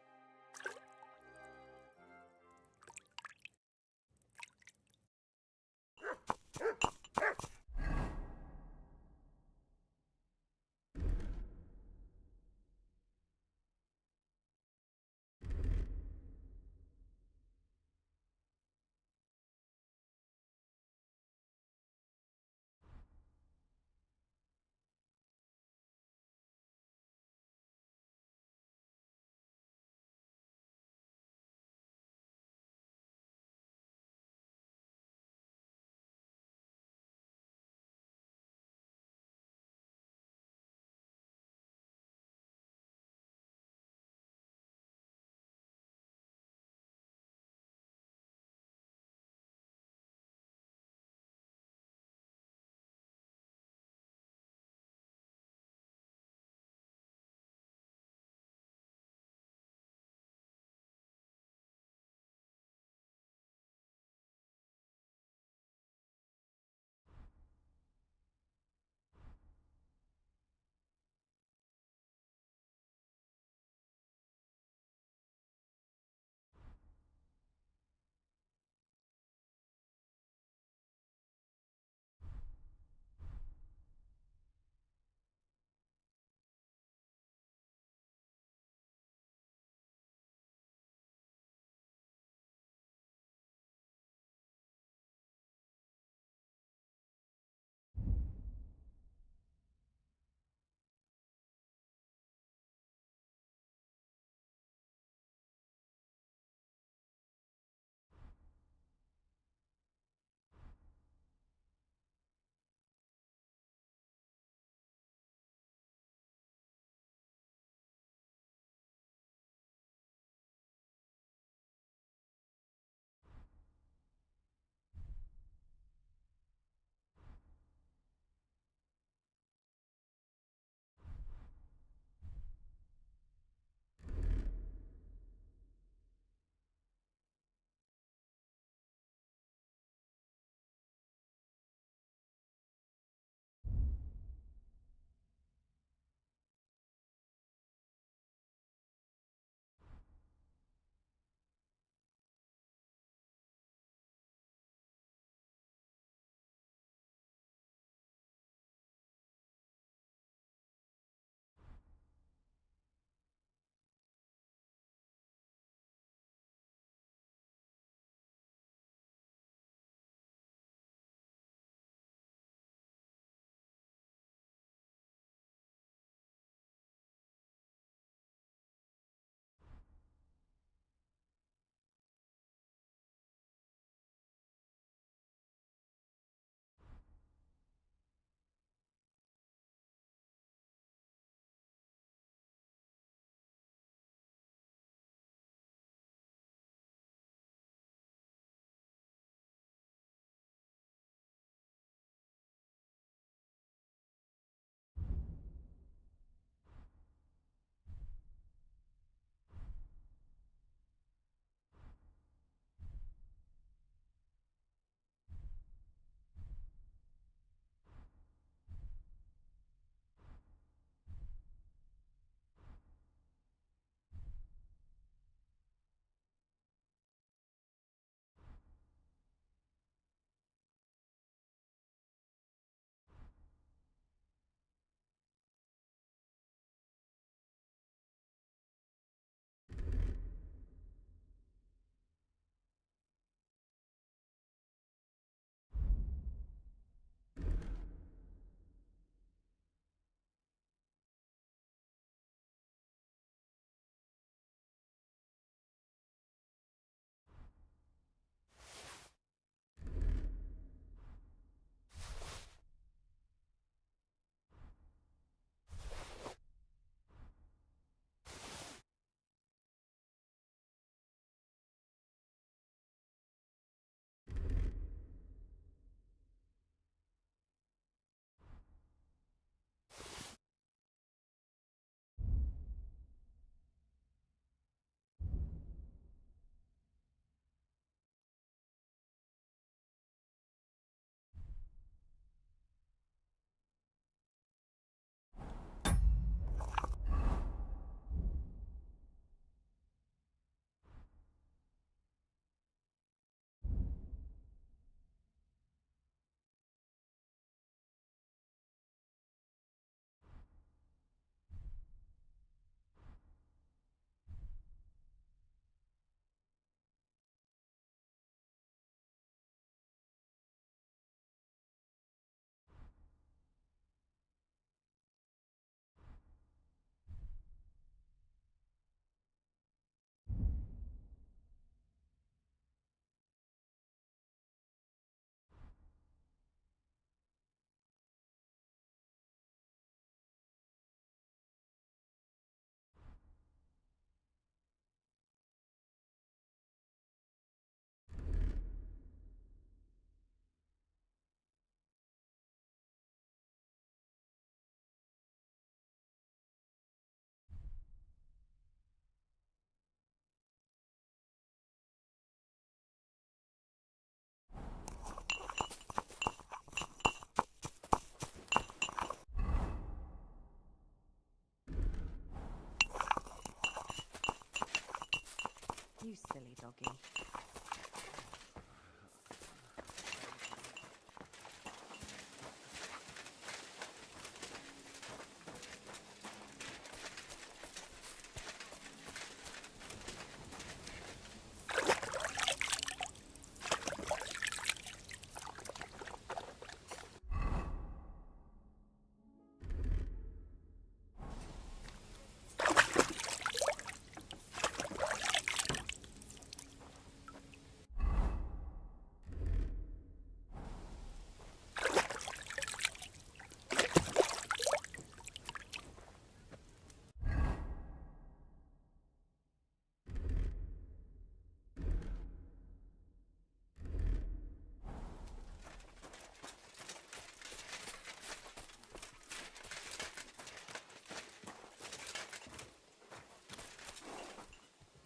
S1: You silly doggy.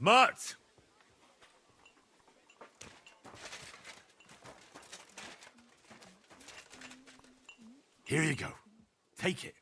S2: Mutt! Here you go. Take it.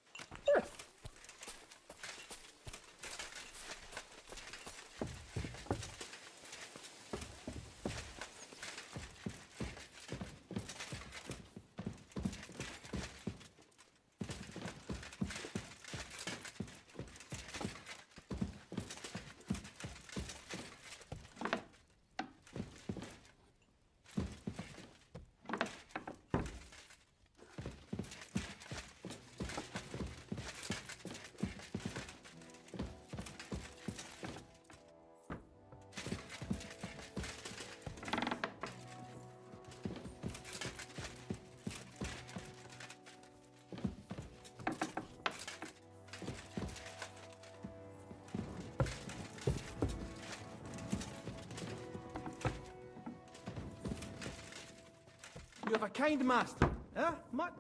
S8: You have a kind master, eh, Mutt?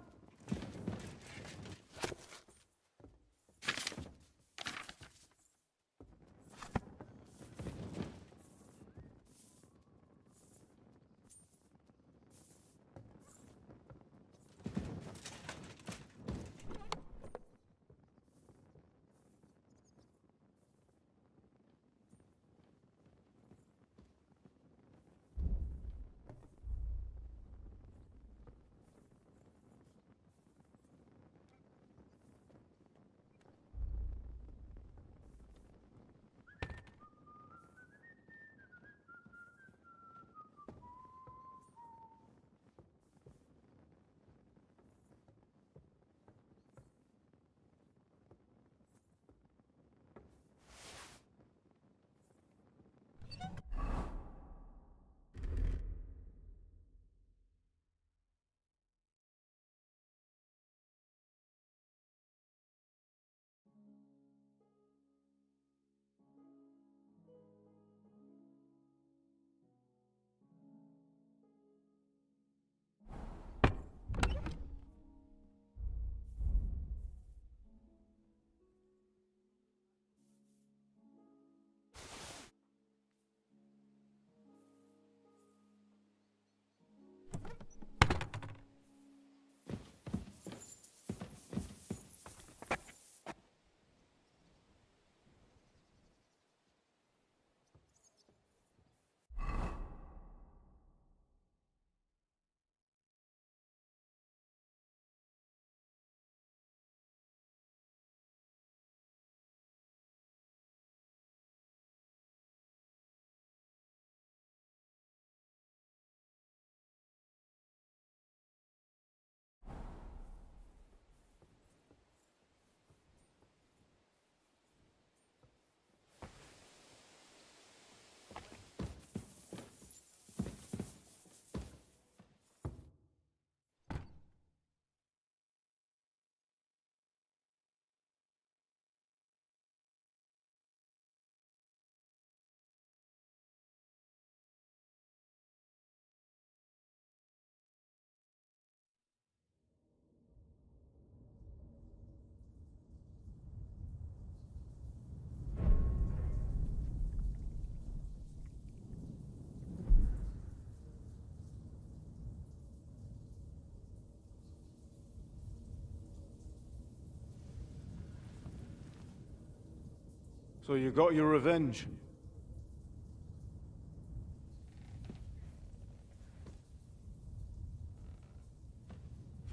S21: So you got your revenge?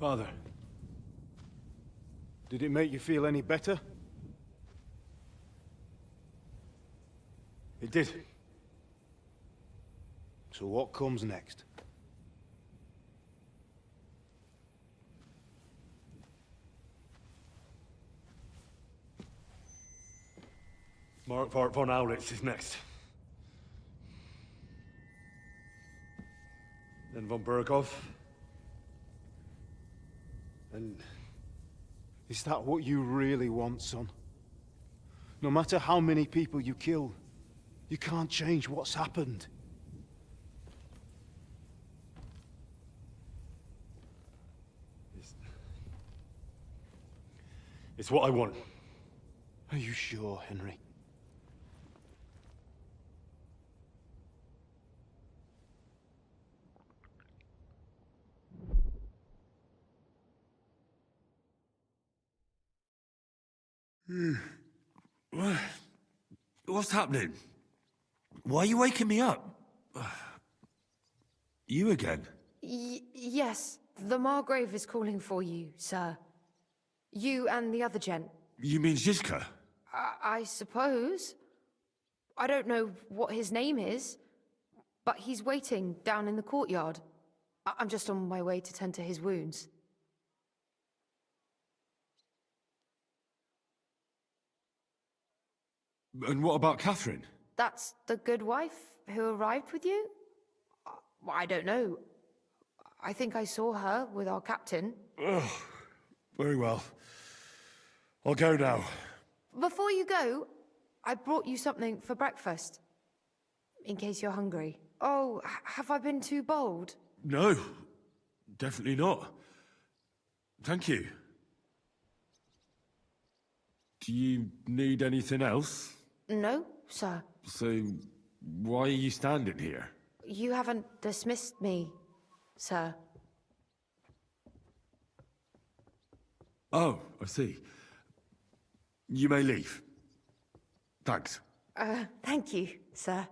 S21: Father, did it make you feel any better? It did. So what comes next?
S2: Mark von Aulitz is next. Then von Berghoff.
S21: And is that what you really want, son? No matter how many people you kill, you can't change what's happened.
S2: It's what I want.
S21: Are you sure, Henry?
S3: What's happening? Why are you waking me up? You again?
S14: Yes, the Margrave is calling for you, sir. You and the other gent.
S3: You mean Zizka?
S14: I suppose. I don't know what his name is, but he's waiting down in the courtyard. I'm just on my way to tend to his wounds.
S2: And what about Catherine?
S14: That's the good wife who arrived with you? I don't know. I think I saw her with our captain.
S2: Ugh. Very well. I'll go now.
S14: Before you go, I brought you something for breakfast. In case you're hungry. Oh, have I been too bold?
S2: No, definitely not. Thank you. Do you need anything else?
S14: No, sir.
S2: So, why are you standing here?
S14: You haven't dismissed me, sir.
S2: Oh, I see. You may leave. Thanks.
S14: Thank you, sir.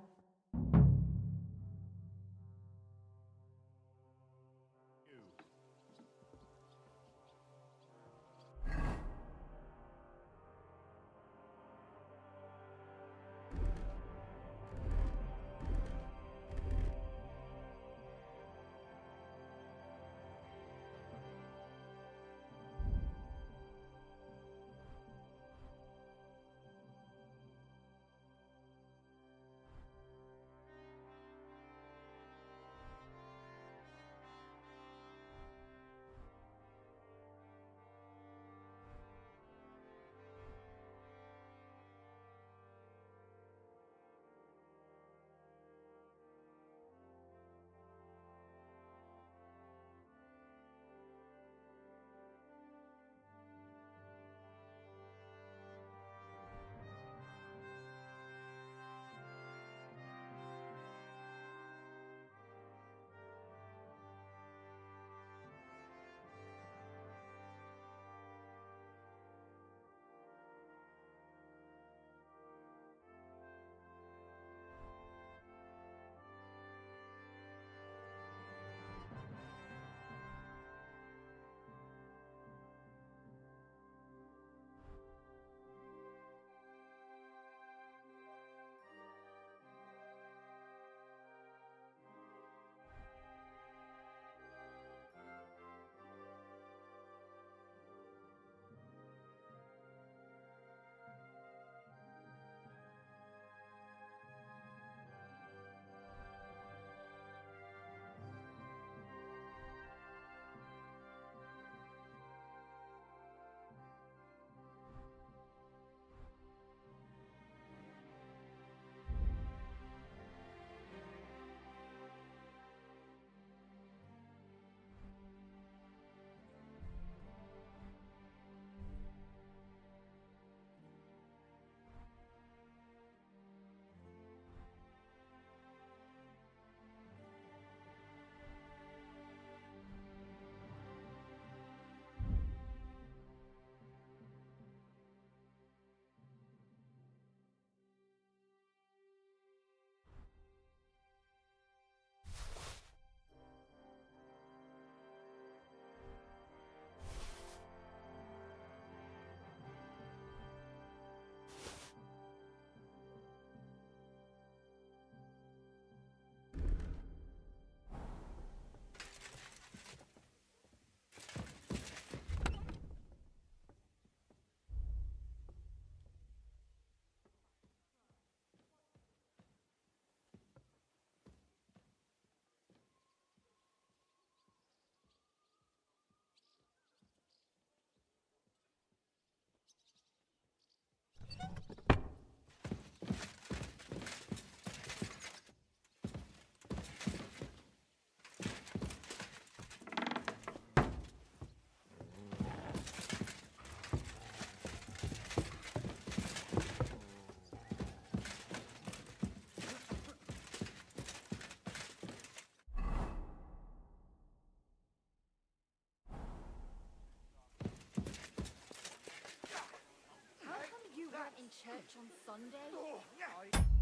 S11: church on Sunday?